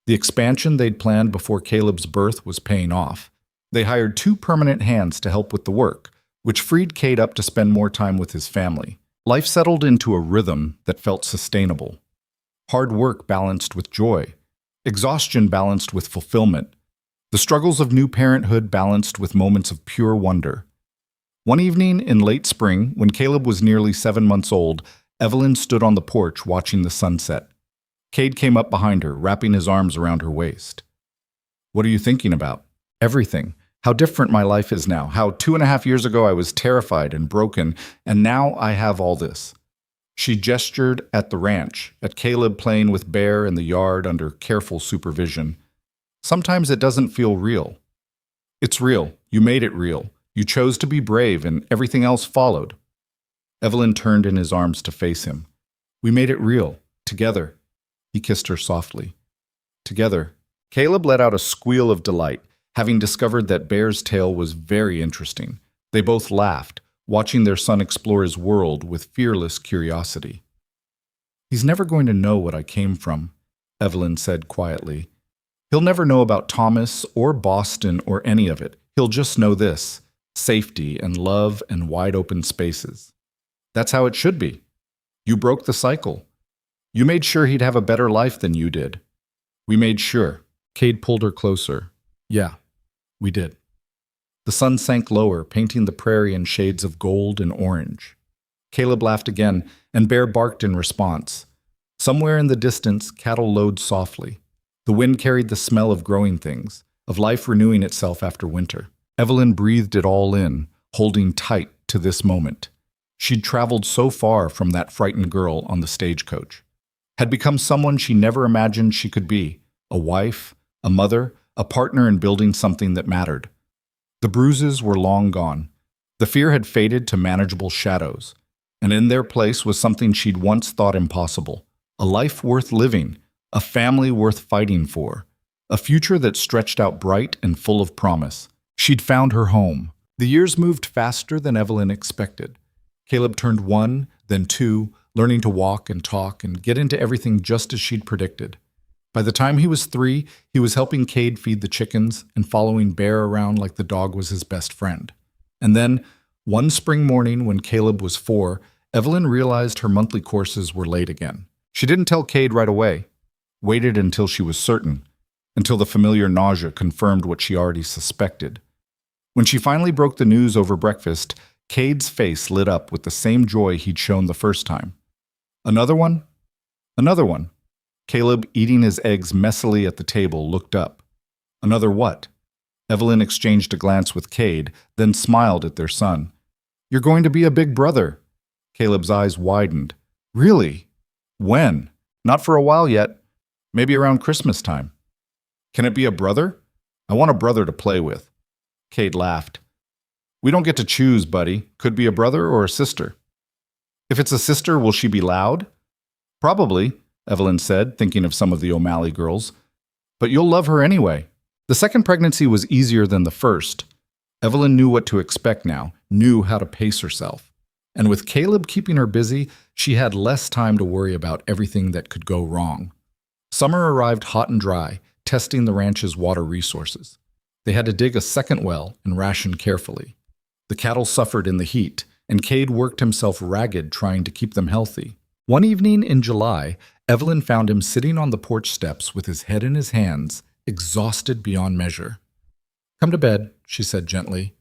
Speaker 1: The expansion they'd planned before Caleb's birth was paying off. They hired 2 permanent hands to help with the work, which freed Cade up to spend more time with his family. Life settled into a rhythm that felt sustainable. Hard work balanced with joy. Exhaustion balanced with fulfillment. The struggles of new parenthood balanced with moments of pure wonder. One evening in late spring, when Caleb was nearly 7 months old, Evelyn stood on the porch watching the sunset. Cade came up behind her, wrapping his arms around her waist. What are you thinking about? Everything. How different my life is now. How 2.5 years ago I was terrified and broken, and now I have all this. She gestured at the ranch, at Caleb playing with Bear in the yard under careful supervision. Sometimes it doesn't feel real. It's real. You made it real. You chose to be brave, and everything else followed. Evelyn turned in his arms to face him. We made it real. Together. He kissed her softly. Together. Caleb let out a squeal of delight, having discovered that Bear's tale was very interesting. They both laughed, watching their son explore his world with fearless curiosity. He's never going to know what I came from, Evelyn said quietly. He'll never know about Thomas or Boston or any of it. He'll just know this: safety and love and wide open spaces. That's how it should be. You broke the cycle. You made sure he'd have a better life than you did. We made sure. Cade pulled her closer. Yeah, we did. The sun sank lower, painting the prairie in shades of gold and orange. Caleb laughed again, and Bear barked in response. Somewhere in the distance, cattle lowed softly. The wind carried the smell of growing things, of life renewing itself after winter. Evelyn breathed it all in, holding tight to this moment. She'd traveled so far from that frightened girl on the stagecoach, had become someone she never imagined she could be, a wife, a mother, a partner in building something that mattered. The bruises were long gone. The fear had faded to manageable shadows, and in their place was something she'd once thought impossible, a life worth living, a family worth fighting for. a future that stretched out bright and full of promise. She'd found her home. The years moved faster than Evelyn expected. Caleb turned 1, then 2, learning to walk and talk and get into everything just as she'd predicted. By the time he was 3, he was helping Cade feed the chickens and following Bear around like the dog was his best friend. And then, one spring morning when Caleb was 4, Evelyn realized her monthly courses were late again. She didn't tell Cade right away, waited until she was certain, until the familiar nausea confirmed what she already suspected. When she finally broke the news over breakfast, Cade's face lit up with the same joy he'd shown the first time. Another one? Another one. Caleb, eating his eggs messily at the table, looked up. Another what? Evelyn exchanged a glance with Cade, then smiled at their son. You're going to be a big brother. Caleb's eyes widened. Really? When? Not for a while yet. Maybe around Christmas time. Can it be a brother? I want a brother to play with. Cade laughed. We don't get to choose, buddy. Could be a brother or a sister. If it's a sister, will she be loud? Probably, Evelyn said, thinking of some of the O'Malley girls. But you'll love her anyway. The second pregnancy was easier than the first. Evelyn knew what to expect now, knew how to pace herself. And with Caleb keeping her busy, she had less time to worry about everything that could go wrong. Summer arrived hot and dry, testing the ranch's water resources. They had to dig a second well and ration carefully. The cattle suffered in the heat, and Cade worked himself ragged trying to keep them healthy. One evening in July, Evelyn found him sitting on the porch steps with his head in his hands, exhausted beyond measure. Come to bed, she said gently.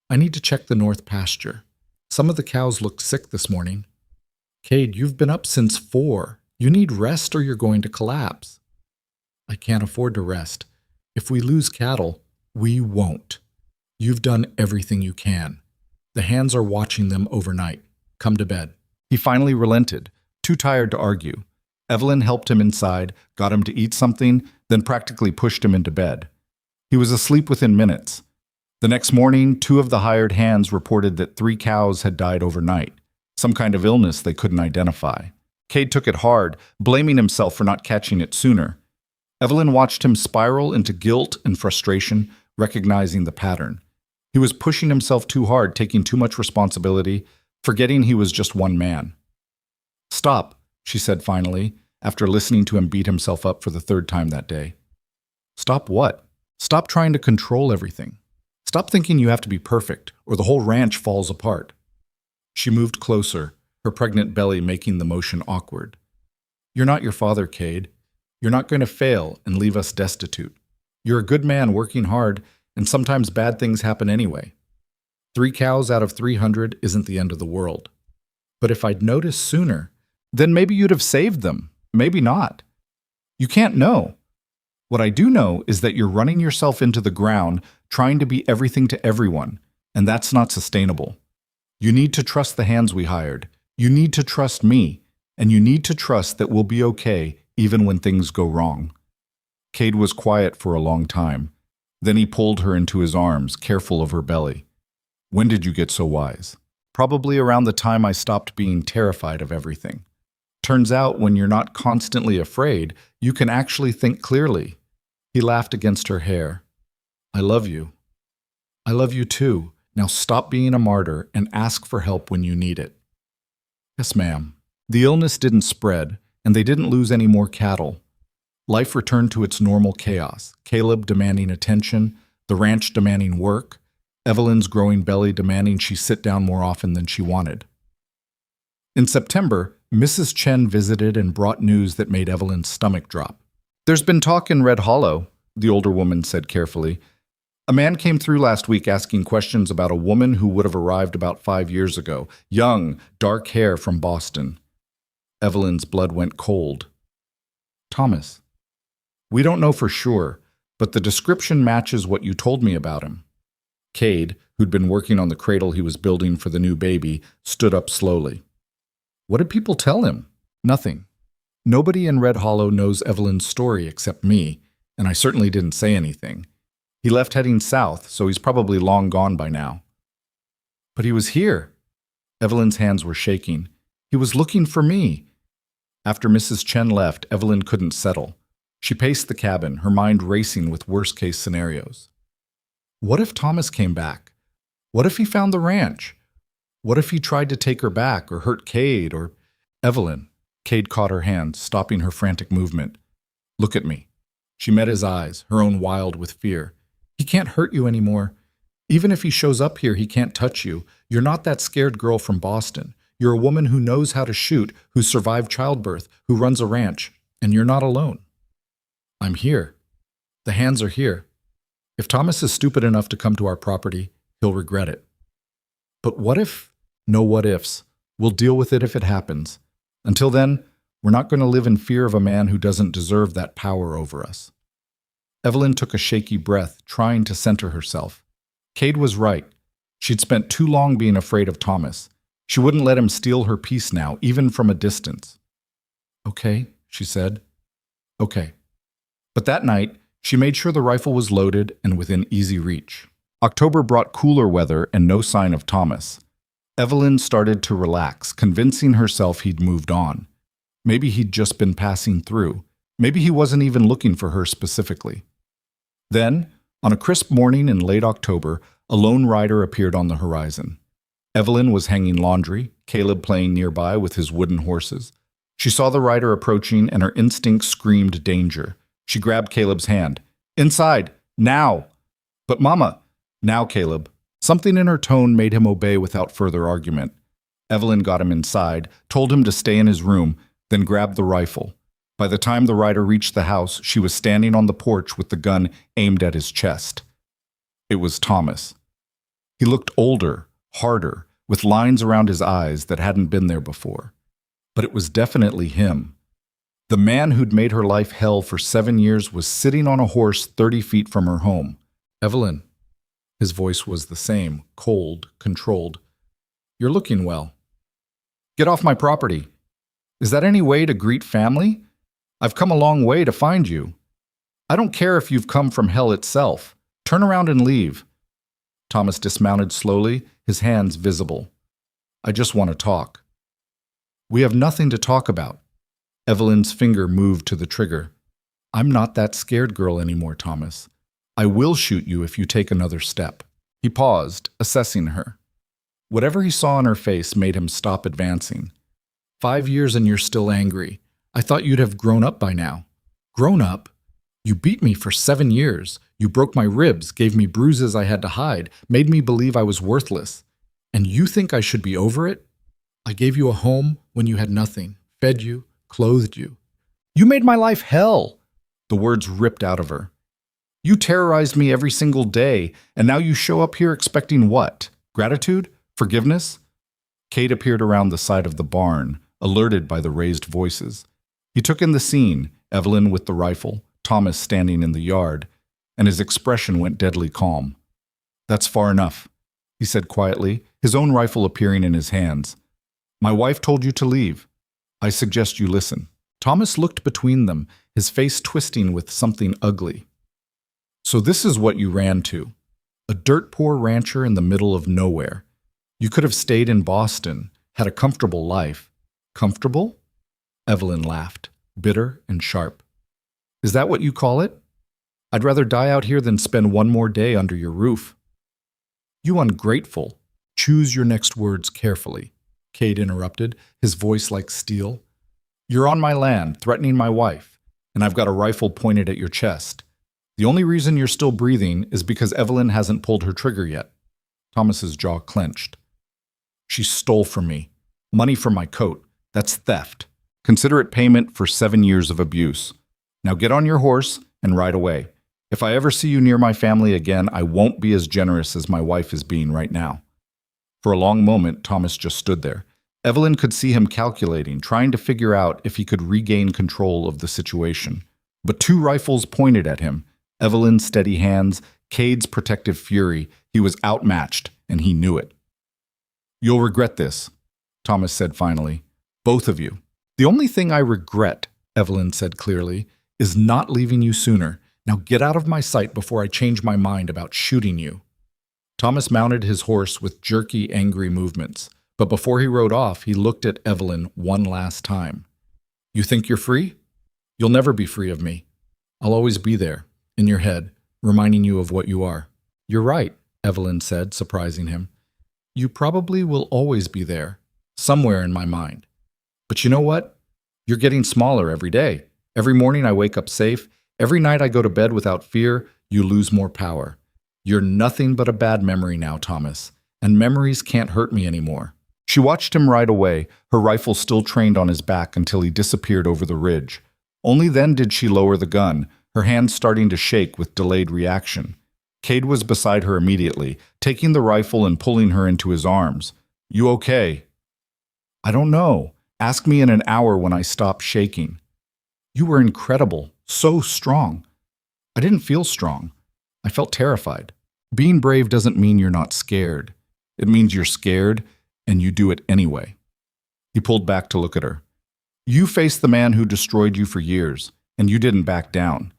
Speaker 1: I need to check the north pasture. Some of the cows looked sick this morning. Cade, you've been up since 4. You need rest or you're going to collapse. I can't afford to rest. If we lose cattle, we won't. You've done everything you can. The hands are watching them overnight. Come to bed. He finally relented, too tired to argue. Evelyn helped him inside, got him to eat something, then practically pushed him into bed. He was asleep within minutes. The next morning, 2 of the hired hands reported that 3 cows had died overnight, some kind of illness they couldn't identify. Cade took it hard, blaming himself for not catching it sooner. Evelyn watched him spiral into guilt and frustration, recognizing the pattern. He was pushing himself too hard, taking too much responsibility, forgetting he was just one man. Stop, she said finally, after listening to him beat himself up for the 3rd time that day. Stop what? Stop trying to control everything. Stop thinking you have to be perfect, or the whole ranch falls apart. She moved closer, her pregnant belly making the motion awkward. You're not your father, Cade. You're not going to fail and leave us destitute. You're a good man working hard, and sometimes bad things happen anyway. 3 cows out of 300 isn't the end of the world. But if I'd noticed sooner, then maybe you'd have saved them. Maybe not. You can't know. What I do know is that you're running yourself into the ground, trying to be everything to everyone, and that's not sustainable. You need to trust the hands we hired. You need to trust me, and you need to trust that we'll be okay even when things go wrong. Cade was quiet for a long time. Then he pulled her into his arms, careful of her belly. When did you get so wise? Probably around the time I stopped being terrified of everything. Turns out when you're not constantly afraid, you can actually think clearly. He laughed against her hair. I love you. I love you too. Now stop being a martyr and ask for help when you need it. Yes, ma'am. The illness didn't spread, and they didn't lose any more cattle. Life returned to its normal chaos, Caleb demanding attention, the ranch demanding work, Evelyn's growing belly demanding she sit down more often than she wanted. In September, Mrs. Chen visited and brought news that made Evelyn's stomach drop. There's been talk in Red Hollow, the older woman said carefully. A man came through last week asking questions about a woman who would have arrived about 5 years ago, young, dark hair from Boston. Evelyn's blood went cold. Thomas. We don't know for sure, but the description matches what you told me about him. Cade, who'd been working on the cradle he was building for the new baby, stood up slowly. What did people tell him? Nothing. Nobody in Red Hollow knows Evelyn's story except me, and I certainly didn't say anything. He left heading south, so he's probably long gone by now. But he was here. Evelyn's hands were shaking. He was looking for me. After Mrs. Chen left, Evelyn couldn't settle. She paced the cabin, her mind racing with worst-case scenarios. What if Thomas came back? What if he found the ranch? What if he tried to take her back or hurt Cade or Evelyn? Cade caught her hand, stopping her frantic movement. Look at me. She met his eyes, her own wild with fear. He can't hurt you anymore. Even if he shows up here, he can't touch you. You're not that scared girl from Boston. You're a woman who knows how to shoot, who survived childbirth, who runs a ranch, and you're not alone. I'm here. The hands are here. If Thomas is stupid enough to come to our property, he'll regret it. But what if? No what ifs. We'll deal with it if it happens. Until then, we're not going to live in fear of a man who doesn't deserve that power over us. Evelyn took a shaky breath, trying to center herself. Cade was right. She'd spent too long being afraid of Thomas. She wouldn't let him steal her peace now, even from a distance. Okay, she said. Okay. But that night, she made sure the rifle was loaded and within easy reach. October brought cooler weather and no sign of Thomas. Evelyn started to relax, convincing herself he'd moved on. Maybe he'd just been passing through. Maybe he wasn't even looking for her specifically. Then, on a crisp morning in late October, a lone rider appeared on the horizon. Evelyn was hanging laundry, Caleb playing nearby with his wooden horses. She saw the rider approaching and her instinct screamed danger. She grabbed Caleb's hand. Inside! Now! But Mama! Now, Caleb. Something in her tone made him obey without further argument. Evelyn got him inside, told him to stay in his room, then grabbed the rifle. By the time the rider reached the house, she was standing on the porch with the gun aimed at his chest. It was Thomas. He looked older, harder, with lines around his eyes that hadn't been there before. But it was definitely him. The man who'd made her life hell for 7 years was sitting on a horse 30 feet from her home. Evelyn. His voice was the same, cold, controlled. You're looking well. Get off my property. Is that any way to greet family? I've come a long way to find you. I don't care if you've come from hell itself. Turn around and leave. Thomas dismounted slowly, his hands visible. I just want to talk. We have nothing to talk about. Evelyn's finger moved to the trigger. I'm not that scared girl anymore, Thomas. I will shoot you if you take another step. He paused, assessing her. Whatever he saw on her face made him stop advancing. 5 years and you're still angry. I thought you'd have grown up by now. Grown up? You beat me for 7 years. You broke my ribs, gave me bruises I had to hide, made me believe I was worthless. And you think I should be over it? I gave you a home when you had nothing, fed you, clothed you. You made my life hell. The words ripped out of her. You terrorized me every single day, and now you show up here expecting what? Gratitude? Forgiveness? Cade appeared around the side of the barn, alerted by the raised voices. He took in the scene, Evelyn with the rifle, Thomas standing in the yard, and his expression went deadly calm. That's far enough, he said quietly, his own rifle appearing in his hands. My wife told you to leave. I suggest you listen. Thomas looked between them, his face twisting with something ugly. So this is what you ran to. A dirt-poor rancher in the middle of nowhere. You could have stayed in Boston, had a comfortable life. Comfortable? Evelyn laughed, bitter and sharp. Is that what you call it? I'd rather die out here than spend one more day under your roof. You ungrateful. Choose your next words carefully, Cade interrupted, his voice like steel. You're on my land, threatening my wife, and I've got a rifle pointed at your chest. The only reason you're still breathing is because Evelyn hasn't pulled her trigger yet. Thomas's jaw clenched. She stole from me. Money from my coat. That's theft. Consider it payment for 7 years of abuse. Now get on your horse and ride away. If I ever see you near my family again, I won't be as generous as my wife is being right now. For a long moment, Thomas just stood there. Evelyn could see him calculating, trying to figure out if he could regain control of the situation. But 2 rifles pointed at him. Evelyn's steady hands, Cade's protective fury. He was outmatched, and he knew it. You'll regret this, Thomas said finally. Both of you. The only thing I regret, Evelyn said clearly, is not leaving you sooner. Now get out of my sight before I change my mind about shooting you. Thomas mounted his horse with jerky, angry movements, but before he rode off, he looked at Evelyn one last time. You think you're free? You'll never be free of me. I'll always be there, in your head, reminding you of what you are. You're right, Evelyn said, surprising him. You probably will always be there, somewhere in my mind. But you know what? You're getting smaller every day. Every morning I wake up safe. Every night I go to bed without fear. You lose more power. You're nothing but a bad memory now, Thomas, and memories can't hurt me anymore. She watched him ride away, her rifle still trained on his back until he disappeared over the ridge. Only then did she lower the gun, her hands starting to shake with delayed reaction. Cade was beside her immediately, taking the rifle and pulling her into his arms. You okay? I don't know. Ask me in an hour when I stop shaking. You were incredible, so strong. I didn't feel strong. I felt terrified. Being brave doesn't mean you're not scared. It means you're scared, and you do it anyway. He pulled back to look at her. You faced the man who destroyed you for years, and you didn't back down.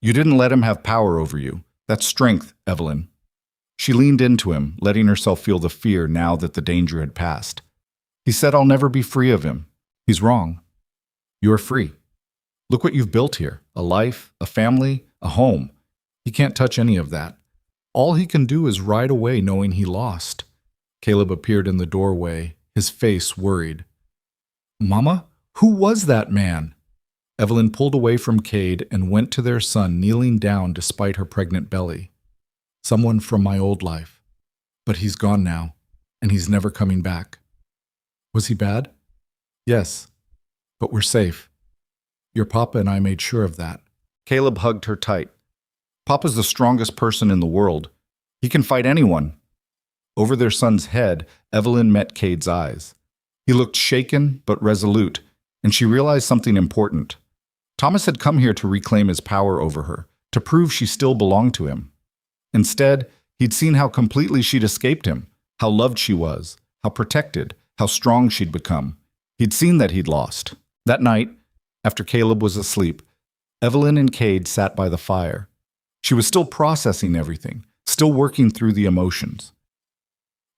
Speaker 1: You didn't let him have power over you. That's strength, Evelyn. She leaned into him, letting herself feel the fear now that the danger had passed. He said, I'll never be free of him. He's wrong. You're free. Look what you've built here. A life, a family, a home. He can't touch any of that. All he can do is ride away knowing he lost. Caleb appeared in the doorway, his face worried. Mama, who was that man? Evelyn pulled away from Cade and went to their son kneeling down despite her pregnant belly. Someone from my old life. But he's gone now, and he's never coming back. Was he bad? Yes, but we're safe. Your papa and I made sure of that. Caleb hugged her tight. Papa's the strongest person in the world. He can fight anyone. Over their son's head, Evelyn met Cade's eyes. He looked shaken but resolute, and she realized something important. Thomas had come here to reclaim his power over her, to prove she still belonged to him. Instead, he'd seen how completely she'd escaped him, how loved she was, how protected, how strong she'd become. He'd seen that he'd lost. That night, after Caleb was asleep, Evelyn and Cade sat by the fire. She was still processing everything, still working through the emotions.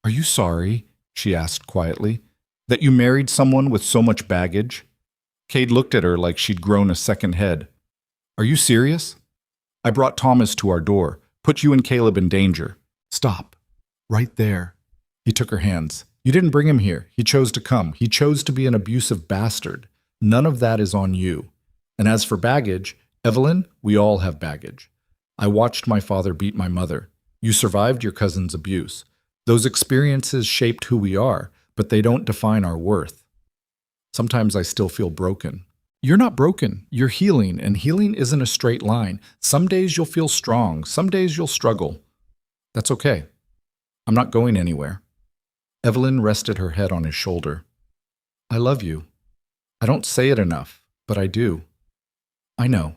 Speaker 1: Are you sorry, she asked quietly, that you married someone with so much baggage? Cade looked at her like she'd grown a second head. Are you serious? I brought Thomas to our door, put you and Caleb in danger. Stop. Right there. He took her hands. You didn't bring him here. He chose to come. He chose to be an abusive bastard. None of that is on you. And as for baggage, Evelyn, we all have baggage. I watched my father beat my mother. You survived your cousin's abuse. Those experiences shaped who we are, but they don't define our worth. Sometimes I still feel broken. You're not broken. You're healing, and healing isn't a straight line. Some days you'll feel strong. Some days you'll struggle. That's okay. I'm not going anywhere. Evelyn rested her head on his shoulder. I love you. I don't say it enough, but I do. I know.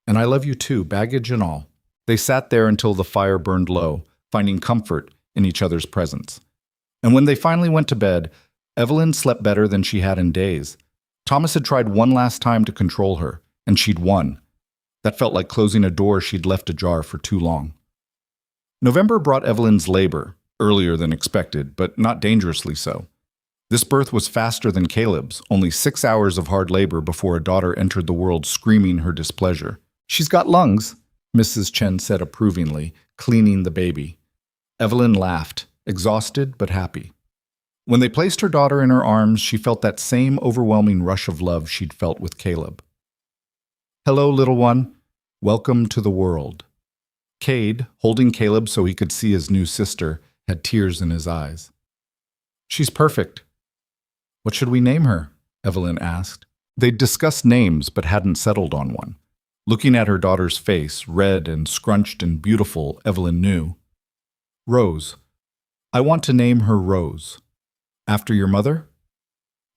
Speaker 1: And I love you too, baggage and all. They sat there until the fire burned low, finding comfort in each other's presence. And when they finally went to bed, Evelyn slept better than she had in days. Thomas had tried one last time to control her, and she'd won. That felt like closing a door she'd left ajar for too long. November brought Evelyn's labor, earlier than expected, but not dangerously so. This birth was faster than Caleb's, only 6 hours of hard labor before a daughter entered the world screaming her displeasure. She's got lungs, Mrs. Chen said approvingly, cleaning the baby. Evelyn laughed, exhausted but happy. When they placed her daughter in her arms, she felt that same overwhelming rush of love she'd felt with Caleb. Hello, little one. Welcome to the world. Cade, holding Caleb so he could see his new sister, had tears in his eyes. She's perfect. What should we name her? Evelyn asked. They'd discussed names but hadn't settled on one. Looking at her daughter's face, red and scrunched and beautiful, Evelyn knew. Rose. I want to name her Rose. After your mother?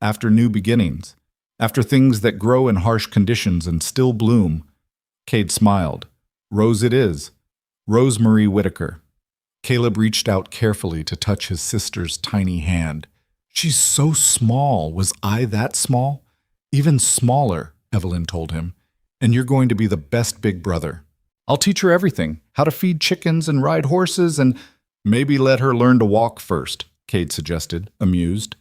Speaker 1: After new beginnings. After things that grow in harsh conditions and still bloom. Cade smiled. Rose it is. Rosemarie Whitaker. Caleb reached out carefully to touch his sister's tiny hand. She's so small. Was I that small? Even smaller, Evelyn told him. And you're going to be the best big brother. I'll teach her everything. How to feed chickens and ride horses and maybe let her learn to walk first, Cade suggested, amused.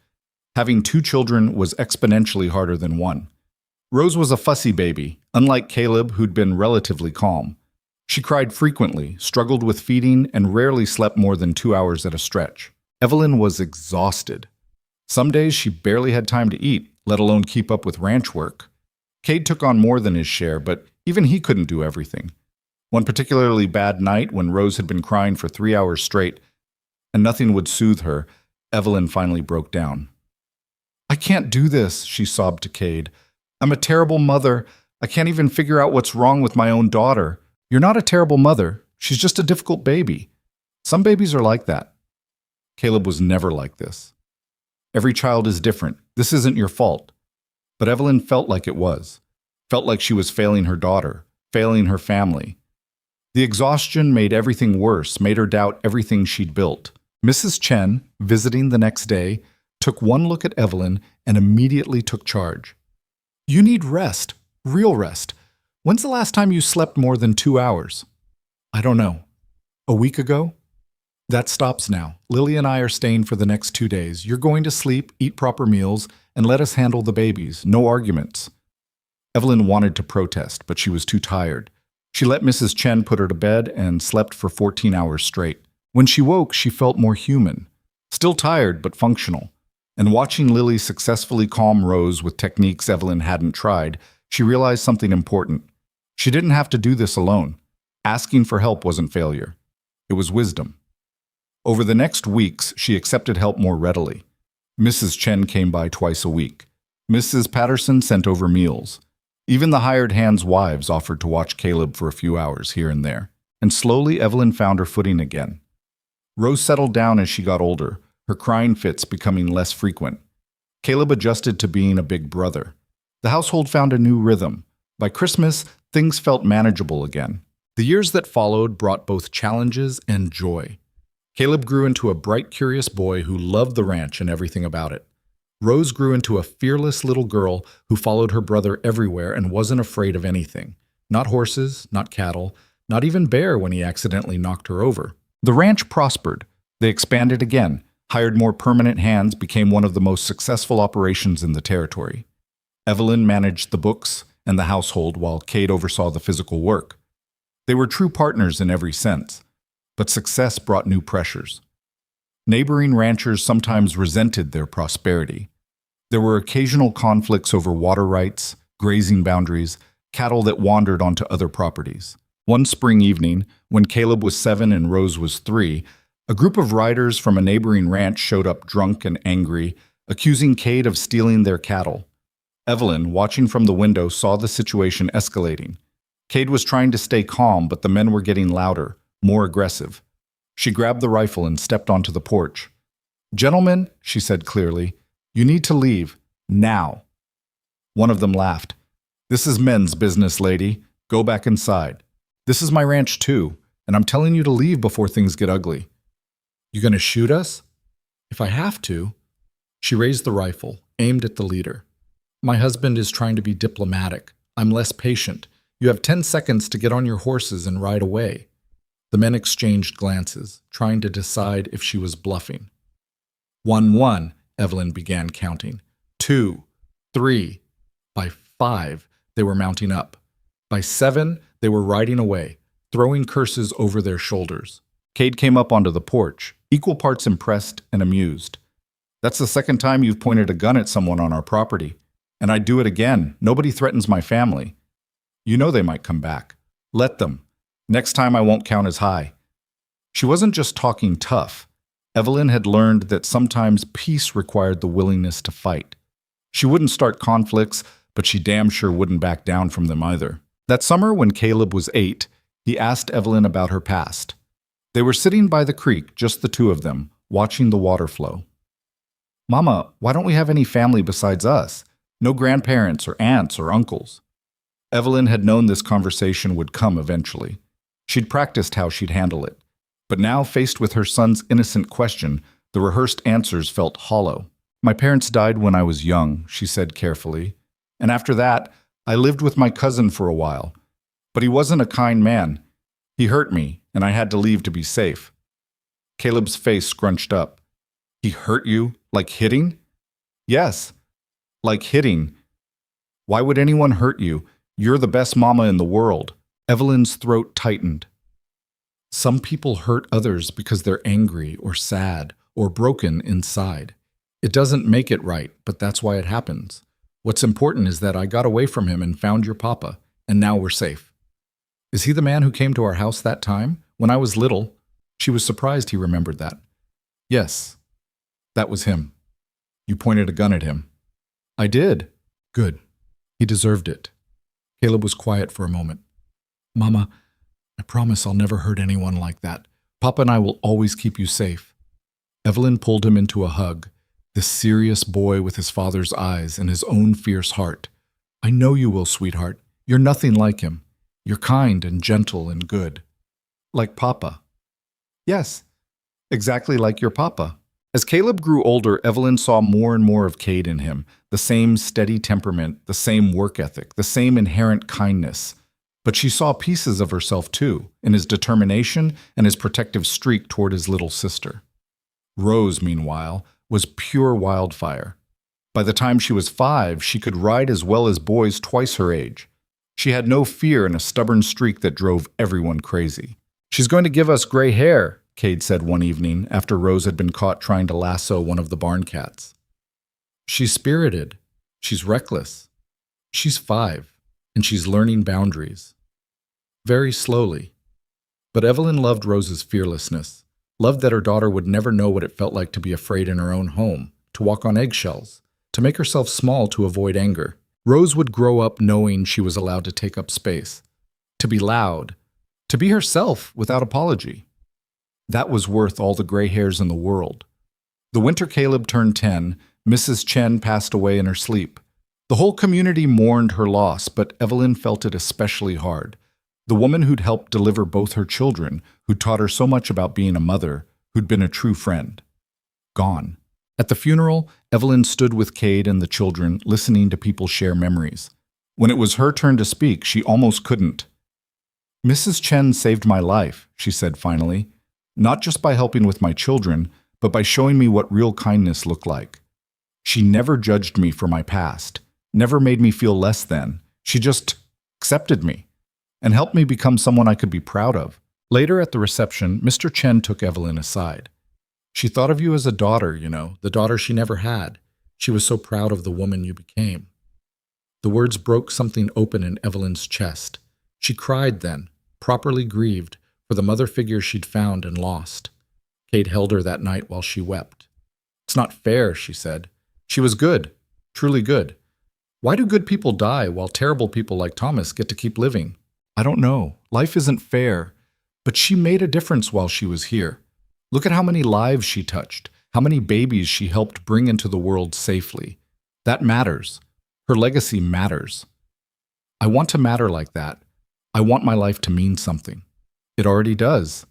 Speaker 1: Having 2 children was exponentially harder than 1. Rose was a fussy baby, unlike Caleb, who'd been relatively calm. She cried frequently, struggled with feeding, and rarely slept more than 2 hours at a stretch. Evelyn was exhausted. Some days she barely had time to eat, let alone keep up with ranch work. Cade took on more than his share, but even he couldn't do everything. One particularly bad night, when Rose had been crying for 3 hours straight and nothing would soothe her, Evelyn finally broke down. "I can't do this," she sobbed to Cade. "I'm a terrible mother. I can't even figure out what's wrong with my own daughter." "You're not a terrible mother. She's just a difficult baby. Some babies are like that." Caleb was never like this. "Every child is different. This isn't your fault." But Evelyn felt like it was. Felt like she was failing her daughter, failing her family. The exhaustion made everything worse, made her doubt everything she'd built. Mrs. Chen, visiting the next day, took one look at Evelyn and immediately took charge. "You need rest, real rest. When's the last time you slept more than 2 hours?" "I don't know. A week ago?" "That stops now. Lily and I are staying for the next 2 days. You're going to sleep, eat proper meals, and let us handle the babies. No arguments." Evelyn wanted to protest, but she was too tired. She let Mrs. Chen put her to bed and slept for 14 hours straight. When she woke, she felt more human. Still tired, but functional. And watching Lily successfully calm Rose with techniques Evelyn hadn't tried, she realized something important. She didn't have to do this alone. Asking for help wasn't failure. It was wisdom. Over the next weeks, she accepted help more readily. Mrs. Chen came by twice a week. Mrs. Patterson sent over meals. Even the hired hands' wives offered to watch Caleb for a few hours here and there. And slowly, Evelyn found her footing again. Rose settled down as she got older, her crying fits becoming less frequent. Caleb adjusted to being a big brother. The household found a new rhythm. By Christmas, things felt manageable again. The years that followed brought both challenges and joy. Caleb grew into a bright, curious boy who loved the ranch and everything about it. Rose grew into a fearless little girl who followed her brother everywhere and wasn't afraid of anything. Not horses, not cattle, not even Bear when he accidentally knocked her over. The ranch prospered. They expanded again, hired more permanent hands, became one of the most successful operations in the territory. Evelyn managed the books and the household while Cade oversaw the physical work. They were true partners in every sense, but success brought new pressures. Neighboring ranchers sometimes resented their prosperity. There were occasional conflicts over water rights, grazing boundaries, cattle that wandered onto other properties. One spring evening, when Caleb was 7 and Rose was 3, a group of riders from a neighboring ranch showed up drunk and angry, accusing Cade of stealing their cattle. Evelyn, watching from the window, saw the situation escalating. Cade was trying to stay calm, but the men were getting louder, more aggressive. She grabbed the rifle and stepped onto the porch. "Gentlemen," she said clearly, "you need to leave. Now." One of them laughed. "This is men's business, lady. Go back inside. This is my ranch too, and I'm telling you to leave before things get ugly." "You gonna shoot us?" "If I have to." She raised the rifle, aimed at the leader. "My husband is trying to be diplomatic. I'm less patient. You have 10 seconds to get on your horses and ride away." The men exchanged glances, trying to decide if she was bluffing. 1-1, Evelyn began counting. 2, 3. By 5, they were mounting up. By 7, they were riding away, throwing curses over their shoulders. Cade came up onto the porch, equal parts impressed and amused. "That's the second time you've pointed a gun at someone on our property. And I'd do it again. Nobody threatens my family. You know they might come back. Let them. Next time I won't count as high." She wasn't just talking tough. Evelyn had learned that sometimes peace required the willingness to fight. She wouldn't start conflicts, but she damn sure wouldn't back down from them either. That summer, when Caleb was 8, he asked Evelyn about her past. They were sitting by the creek, just the two of them, watching the water flow. "Mama, why don't we have any family besides us? No grandparents or aunts or uncles?" Evelyn had known this conversation would come eventually. She'd practiced how she'd handle it. But now, faced with her son's innocent question, the rehearsed answers felt hollow. "My parents died when I was young," she said carefully. "And after that, I lived with my cousin for a while. But he wasn't a kind man. He hurt me, and I had to leave to be safe." Caleb's face scrunched up. "He hurt you? Like hitting?" "Yes, like hitting. Why would anyone hurt you? You're the best mama in the world. Evelyn's throat tightened. Some people hurt others because they're angry or sad or broken inside. It doesn't make it right, but that's why it happens. What's important is that I got away from him and found your papa, and now we're safe. Is he the man who came to our house that time? When I was little. She was surprised he remembered that. Yes, that was him. You pointed a gun at him. I did. Good. He deserved it. Caleb was quiet for a moment. Mama, I promise I'll never hurt anyone like that. Papa and I will always keep you safe. Evelyn pulled him into a hug, this serious boy with his father's eyes and his own fierce heart. I know you will, sweetheart. You're nothing like him. You're kind and gentle and good. Like Papa. Yes, exactly like your papa. As Caleb grew older, Evelyn saw more and more of Cade in him, the same steady temperament, the same work ethic, the same inherent kindness. But she saw pieces of herself too, in his determination and his protective streak toward his little sister. Rose, meanwhile, was pure wildfire. By the time she was 5, she could ride as well as boys twice her age. She had no fear and a stubborn streak that drove everyone crazy. She's going to give us gray hair, Cade said one evening after Rose had been caught trying to lasso one of the barn cats. She's spirited. She's reckless. She's 5, and she's learning boundaries. Very slowly. But Evelyn loved Rose's fearlessness, loved that her daughter would never know what it felt like to be afraid in her own home, to walk on eggshells, to make herself small to avoid anger. Rose would grow up knowing she was allowed to take up space, to be loud, to be herself without apology. That was worth all the gray hairs in the world. The winter Caleb turned 10, Mrs. Chen passed away in her sleep. The whole community mourned her loss, but Evelyn felt it especially hard. The woman who'd helped deliver both her children, who'd taught her so much about being a mother, who'd been a true friend. Gone. At the funeral, Evelyn stood with Cade and the children, listening to people share memories. When it was her turn to speak, she almost couldn't. Mrs. Chen saved my life, she said finally, not just by helping with my children, but by showing me what real kindness looked like. She never judged me for my past, never made me feel less than. She just accepted me and helped me become someone I could be proud of. Later at the reception, Mr. Chen took Evelyn aside. She thought of you as a daughter, the daughter she never had. She was so proud of the woman you became. The words broke something open in Evelyn's chest. She cried then, properly grieved, for the mother figure she'd found and lost. Cade held her that night while she wept. It's not fair, she said. She was good, truly good. Why do good people die while terrible people like Thomas get to keep living? I don't know. Life isn't fair. But she made a difference while she was here. Look at how many lives she touched, how many babies she helped bring into the world safely. That matters. Her legacy matters. I want to matter like that. I want my life to mean something. It already does.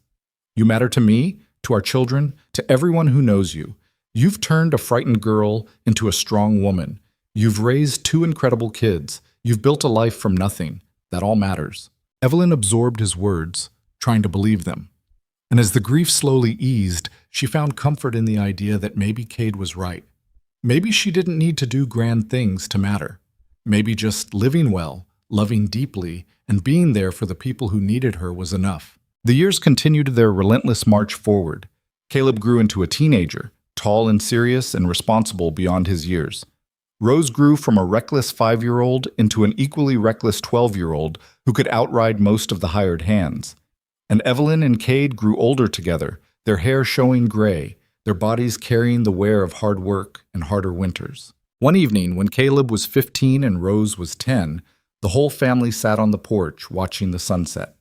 Speaker 1: You matter to me, to our children, to everyone who knows you. You've turned a frightened girl into a strong woman. You've raised 2 incredible kids. You've built a life from nothing. That all matters. Evelyn absorbed his words, trying to believe them. And as the grief slowly eased, she found comfort in the idea that maybe Cade was right. Maybe she didn't need to do grand things to matter. Maybe just living well, loving deeply, and being there for the people who needed her was enough. The years continued their relentless march forward. Caleb grew into a teenager, tall and serious and responsible beyond his years. Rose grew from a reckless 5-year-old into an equally reckless 12-year-old who could outride most of the hired hands. And Evelyn and Cade grew older together, their hair showing gray, their bodies carrying the wear of hard work and harder winters. One evening, when Caleb was 15 and Rose was 10, the whole family sat on the porch watching the sunset.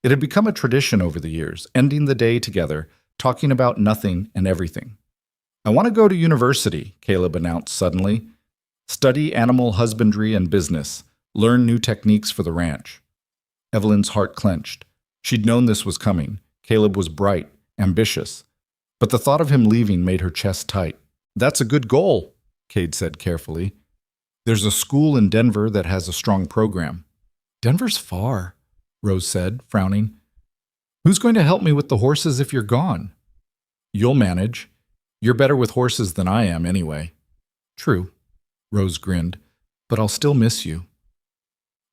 Speaker 1: It had become a tradition over the years, ending the day together, talking about nothing and everything. I want to go to university, Caleb announced suddenly. Study animal husbandry and business, learn new techniques for the ranch. Evelyn's heart clenched. She'd known this was coming. Caleb was bright, ambitious. But the thought of him leaving made her chest tight. That's a good goal, Cade said carefully. There's a school in Denver that has a strong program. Denver's far, Rose said, frowning. Who's going to help me with the horses if you're gone? You'll manage. You're better with horses than I am, anyway. True, Rose grinned. but I'll still miss you.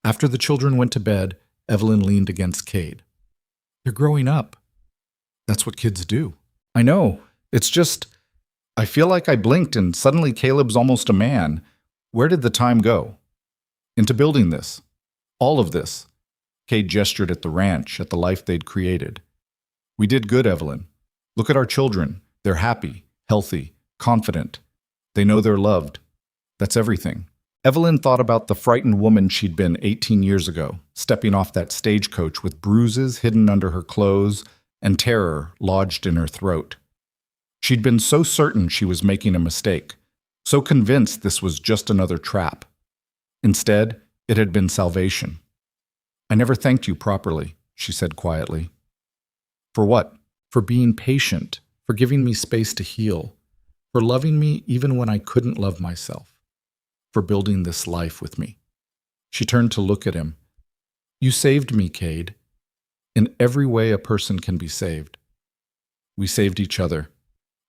Speaker 1: After the children went to bed, Evelyn leaned against Cade. You're growing up. That's what kids do. I know. It's just, I feel like I blinked and suddenly Caleb's almost a man. Where did the time go? Into building this. All of this. Cade gestured at the ranch, at the life they'd created. We did good, Evelyn. Look at our children. They're happy, healthy, confident. They know they're loved. That's everything. Evelyn thought about the frightened woman she'd been 18 years ago, stepping off that stagecoach with bruises hidden under her clothes and terror lodged in her throat. She'd been so certain she was making a mistake, so convinced this was just another trap. Instead, it had been salvation. I never thanked you properly, she said quietly. For what? For being patient, for giving me space to heal, for loving me even when I couldn't love myself, for building this life with me. She turned to look at him. You saved me, Cade. In every way a person can be saved. We saved each other.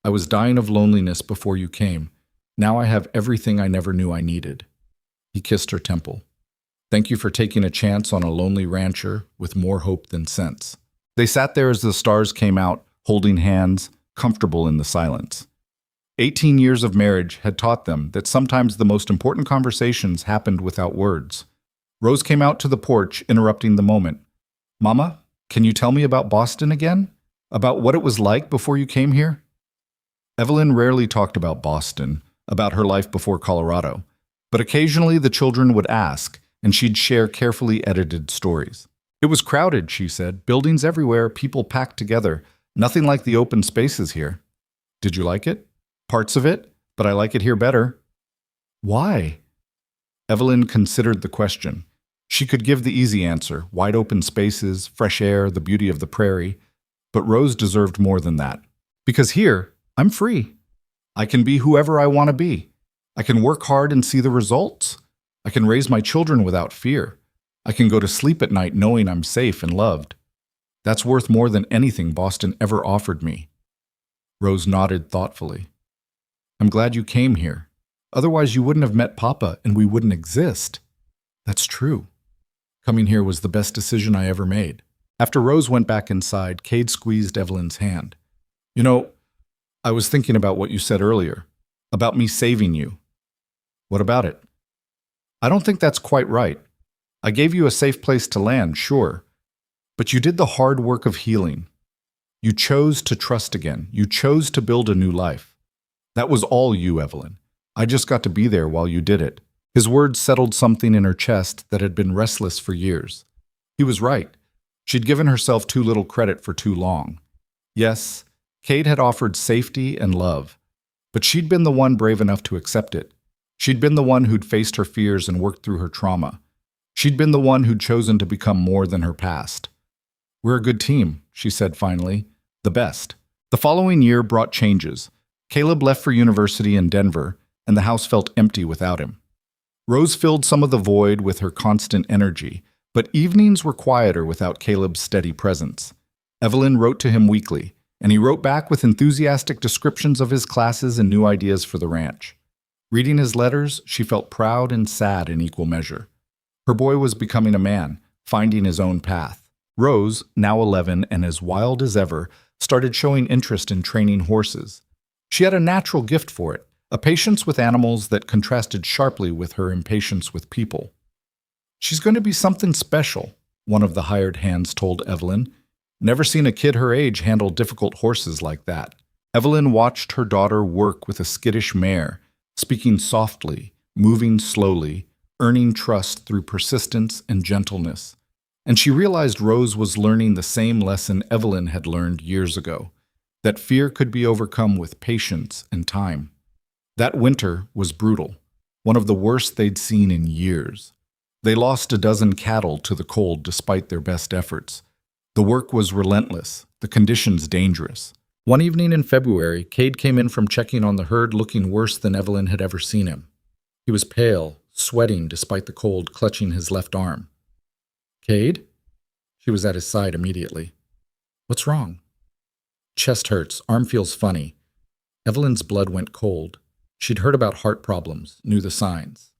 Speaker 1: I was dying of loneliness before you came. Now I have everything I never knew I needed. He kissed her temple. Thank you for taking a chance on a lonely rancher with more hope than sense. They sat there as the stars came out, holding hands, comfortable in the silence. 18 years of marriage had taught them that sometimes the most important conversations happened without words. Rose came out to the porch, interrupting the moment. Mama, can you tell me about Boston again? About what it was like before you came here? Evelyn rarely talked about Boston, about her life before Colorado, but occasionally the children would ask, and she'd share carefully edited stories. It was crowded, she said, buildings everywhere, people packed together, nothing like the open spaces here. Did you like it? Parts of it, but I like it here better. Why? Evelyn considered the question. She could give the easy answer, wide open spaces, fresh air, the beauty of the prairie, but Rose deserved more than that. Because here, I'm free. I can be whoever I want to be. I can work hard and see the results. I can raise my children without fear. I can go to sleep at night knowing I'm safe and loved. That's worth more than anything Boston ever offered me. Rose nodded thoughtfully. I'm glad you came here. Otherwise you wouldn't have met Papa and we wouldn't exist. That's true. Coming here was the best decision I ever made. After Rose went back inside, Cade squeezed Evelyn's hand. You know, I was thinking about what you said earlier, about me saving you. What about it? I don't think that's quite right. I gave you a safe place to land, sure, but you did the hard work of healing. You chose to trust again. You chose to build a new life. That was all you, Evelyn. I just got to be there while you did it. His words settled something in her chest that had been restless for years. He was right. She'd given herself too little credit for too long. Yes, Cade had offered safety and love, but she'd been the one brave enough to accept it. She'd been the one who'd faced her fears and worked through her trauma. She'd been the one who'd chosen to become more than her past. We're a good team, she said finally. The best. The following year brought changes. Caleb left for university in Denver, and the house felt empty without him. Rose filled some of the void with her constant energy, but evenings were quieter without Caleb's steady presence. Evelyn wrote to him weekly, and he wrote back with enthusiastic descriptions of his classes and new ideas for the ranch. Reading his letters, she felt proud and sad in equal measure. Her boy was becoming a man, finding his own path. Rose, now 11 and as wild as ever, started showing interest in training horses. She had a natural gift for it, a patience with animals that contrasted sharply with her impatience with people. She's going to be something special, one of the hired hands told Evelyn. Never seen a kid her age handle difficult horses like that. Evelyn watched her daughter work with a skittish mare, speaking softly, moving slowly, earning trust through persistence and gentleness. And she realized Rose was learning the same lesson Evelyn had learned years ago, that fear could be overcome with patience and time. That winter was brutal, one of the worst they'd seen in years. They lost a dozen cattle to the cold despite their best efforts. The work was relentless, the conditions dangerous. One evening in February, Cade came in from checking on the herd looking worse than Evelyn had ever seen him. He was pale, sweating despite the cold, clutching his left arm. Cade? She was at his side immediately. What's wrong? Chest hurts, arm feels funny. Evelyn's blood went cold. She'd heard about heart problems, knew the signs.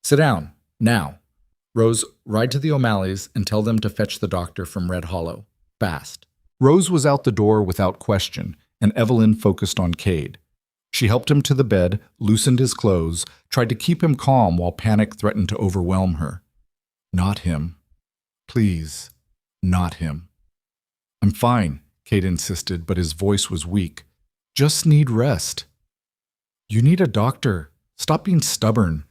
Speaker 1: Sit down, now. Rose, ride to the O'Malleys and tell them to fetch the doctor from Red Hollow. Fast. Rose was out the door without question, and Evelyn focused on Cade. She helped him to the bed, loosened his clothes, tried to keep him calm while panic threatened to overwhelm her. Not him. Please, not him. I'm fine, Cade insisted, but his voice was weak. Just need rest. You need a doctor. Stop being stubborn.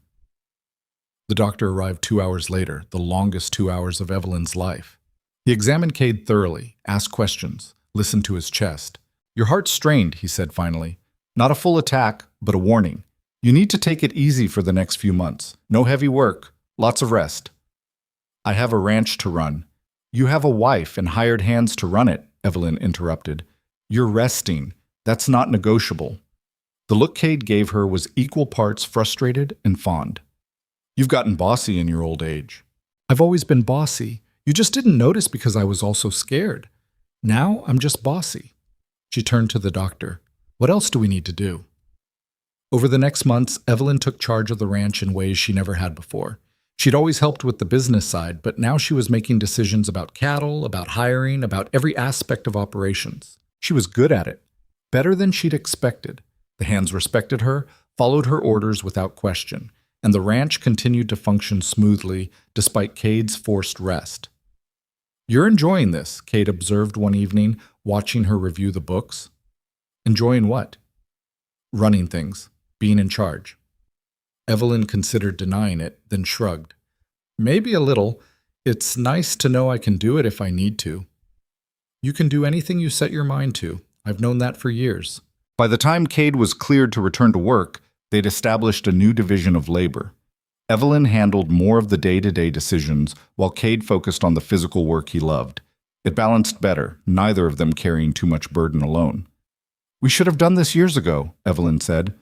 Speaker 1: The doctor arrived 2 hours later, the longest 2 hours of Evelyn's life. He examined Cade thoroughly, asked questions, listened to his chest. Your heart's strained, he said finally. Not a full attack, but a warning. You need to take it easy for the next few months. No heavy work, lots of rest. I have a ranch to run. You have a wife and hired hands to run it, Evelyn interrupted. You're resting. That's not negotiable. The look Cade gave her was equal parts frustrated and fond. You've gotten bossy in your old age. I've always been bossy. You just didn't notice because I was also scared. Now I'm just bossy. She turned to the doctor. What else do we need to do? Over the next months, Evelyn took charge of the ranch in ways she never had before. She'd always helped with the business side, but now she was making decisions about cattle, about hiring, about every aspect of operations. She was good at it, better than she'd expected. The hands respected her, followed her orders without question, and the ranch continued to function smoothly despite Cade's forced rest. You're enjoying this, Cade observed one evening, watching her review the books. Enjoying what? Running things, being in charge. Evelyn considered denying it, then shrugged. Maybe a little. It's nice to know I can do it if I need to. You can do anything you set your mind to. I've known that for years. By the time Cade was cleared to return to work, they'd established a new division of labor. Evelyn handled more of the day-to-day decisions, while Cade focused on the physical work he loved. It balanced better, neither of them carrying too much burden alone. We should have done this years ago, Evelyn said.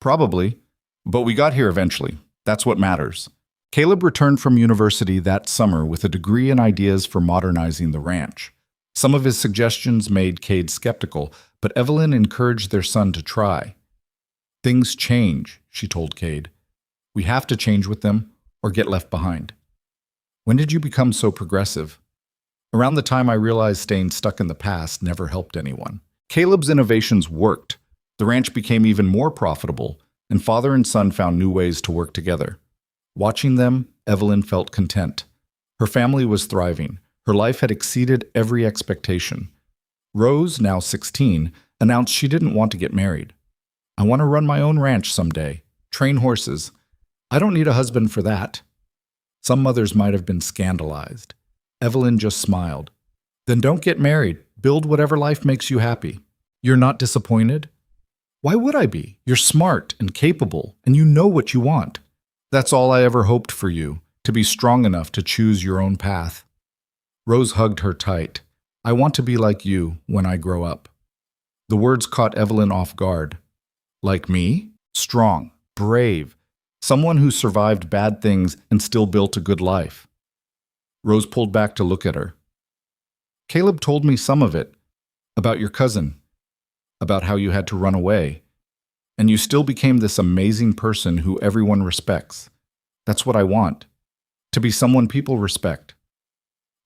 Speaker 1: Probably. But we got here eventually. That's what matters. Caleb returned from university that summer with a degree in ideas for modernizing the ranch. Some of his suggestions made Cade skeptical, but Evelyn encouraged their son to try. Things change, she told Cade. We have to change with them or get left behind. When did you become so progressive? Around the time I realized staying stuck in the past never helped anyone. Caleb's innovations worked. The ranch became even more profitable, and father and son found new ways to work together. Watching them, Evelyn felt content. Her family was thriving. Her life had exceeded every expectation. Rose, now 16, announced she didn't want to get married. I want to run my own ranch someday, train horses. I don't need a husband for that. Some mothers might have been scandalized. Evelyn just smiled. Then don't get married. Build whatever life makes you happy. You're not disappointed? Why would I be? You're smart and capable, and you know what you want. That's all I ever hoped for you, to be strong enough to choose your own path. Rose hugged her tight. I want to be like you when I grow up. The words caught Evelyn off guard. Like me? Strong, brave, someone who survived bad things and still built a good life. Rose pulled back to look at her. Caleb told me some of it, about your cousin, about how you had to run away, and you still became this amazing person who everyone respects. That's what I want, to be someone people respect.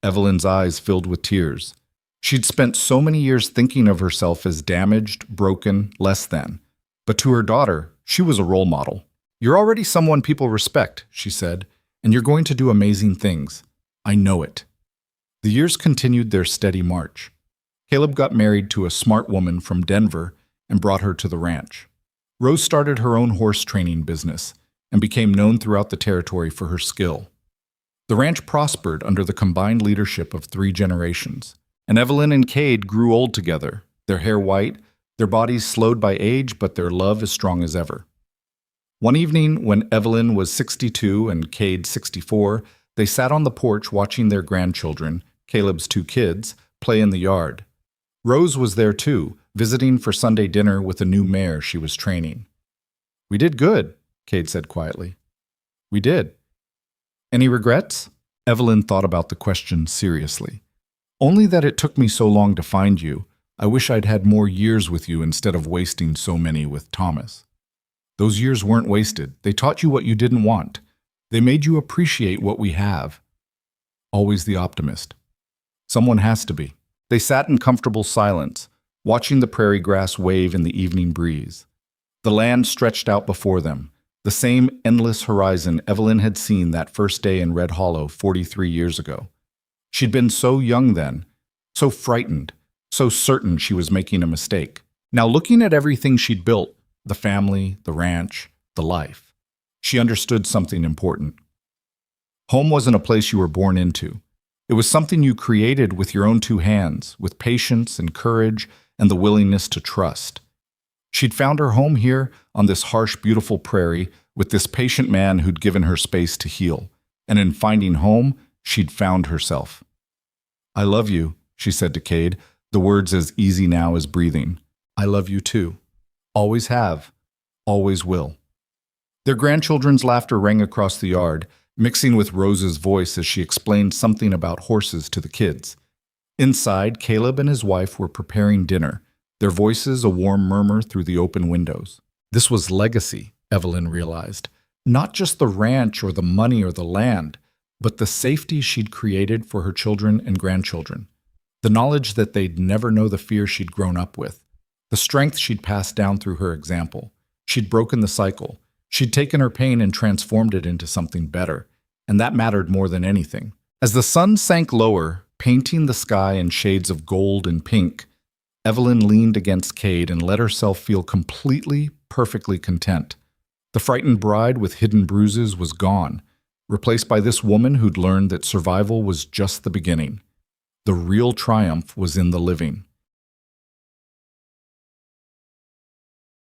Speaker 1: Evelyn's eyes filled with tears. She'd spent so many years thinking of herself as damaged, broken, less than. But to her daughter, she was a role model. You're already someone people respect, she said, and you're going to do amazing things. I know it. The years continued their steady march. Caleb got married to a smart woman from Denver and brought her to the ranch. Rose started her own horse training business and became known throughout the territory for her skill. The ranch prospered under the combined leadership of 3 generations, and Evelyn and Cade grew old together, their hair white, their bodies slowed by age, but their love as strong as ever. One evening, when Evelyn was 62 and Cade 64, they sat on the porch watching their grandchildren, Caleb's 2 kids, play in the yard. Rose was there too, visiting for Sunday dinner with a new mare she was training. We did good, Cade said quietly. We did. Any regrets? Evelyn thought about the question seriously. Only that it took me so long to find you. I wish I'd had more years with you instead of wasting so many with Thomas. Those years weren't wasted. They taught you what you didn't want. They made you appreciate what we have. Always the optimist. Someone has to be. They sat in comfortable silence, watching the prairie grass wave in the evening breeze. The land stretched out before them, the same endless horizon Evelyn had seen that first day in Red Hollow 43 years ago. She'd been so young then, so frightened, so certain she was making a mistake. Now looking at everything she'd built, the family, the ranch, the life, she understood something important. Home wasn't a place you were born into. It was something you created with your own two hands, with patience and courage and the willingness to trust. She'd found her home here on this harsh, beautiful prairie with this patient man who'd given her space to heal. And in finding home, she'd found herself. "I love you," she said to Cade, the words as easy now as breathing. "I love you too. Always have. Always will." Their grandchildren's laughter rang across the yard, mixing with Rose's voice as she explained something about horses to the kids. Inside, Caleb and his wife were preparing dinner, their voices a warm murmur through the open windows. This was legacy, Evelyn realized. Not just the ranch or the money or the land, but the safety she'd created for her children and grandchildren. The knowledge that they'd never know the fear she'd grown up with. The strength she'd passed down through her example. She'd broken the cycle. She'd taken her pain and transformed it into something better, and that mattered more than anything. As the sun sank lower, painting the sky in shades of gold and pink, Evelyn leaned against Cade and let herself feel completely, perfectly content. The frightened bride with hidden bruises was gone, replaced by this woman who'd learned that survival was just the beginning. The real triumph was in the living.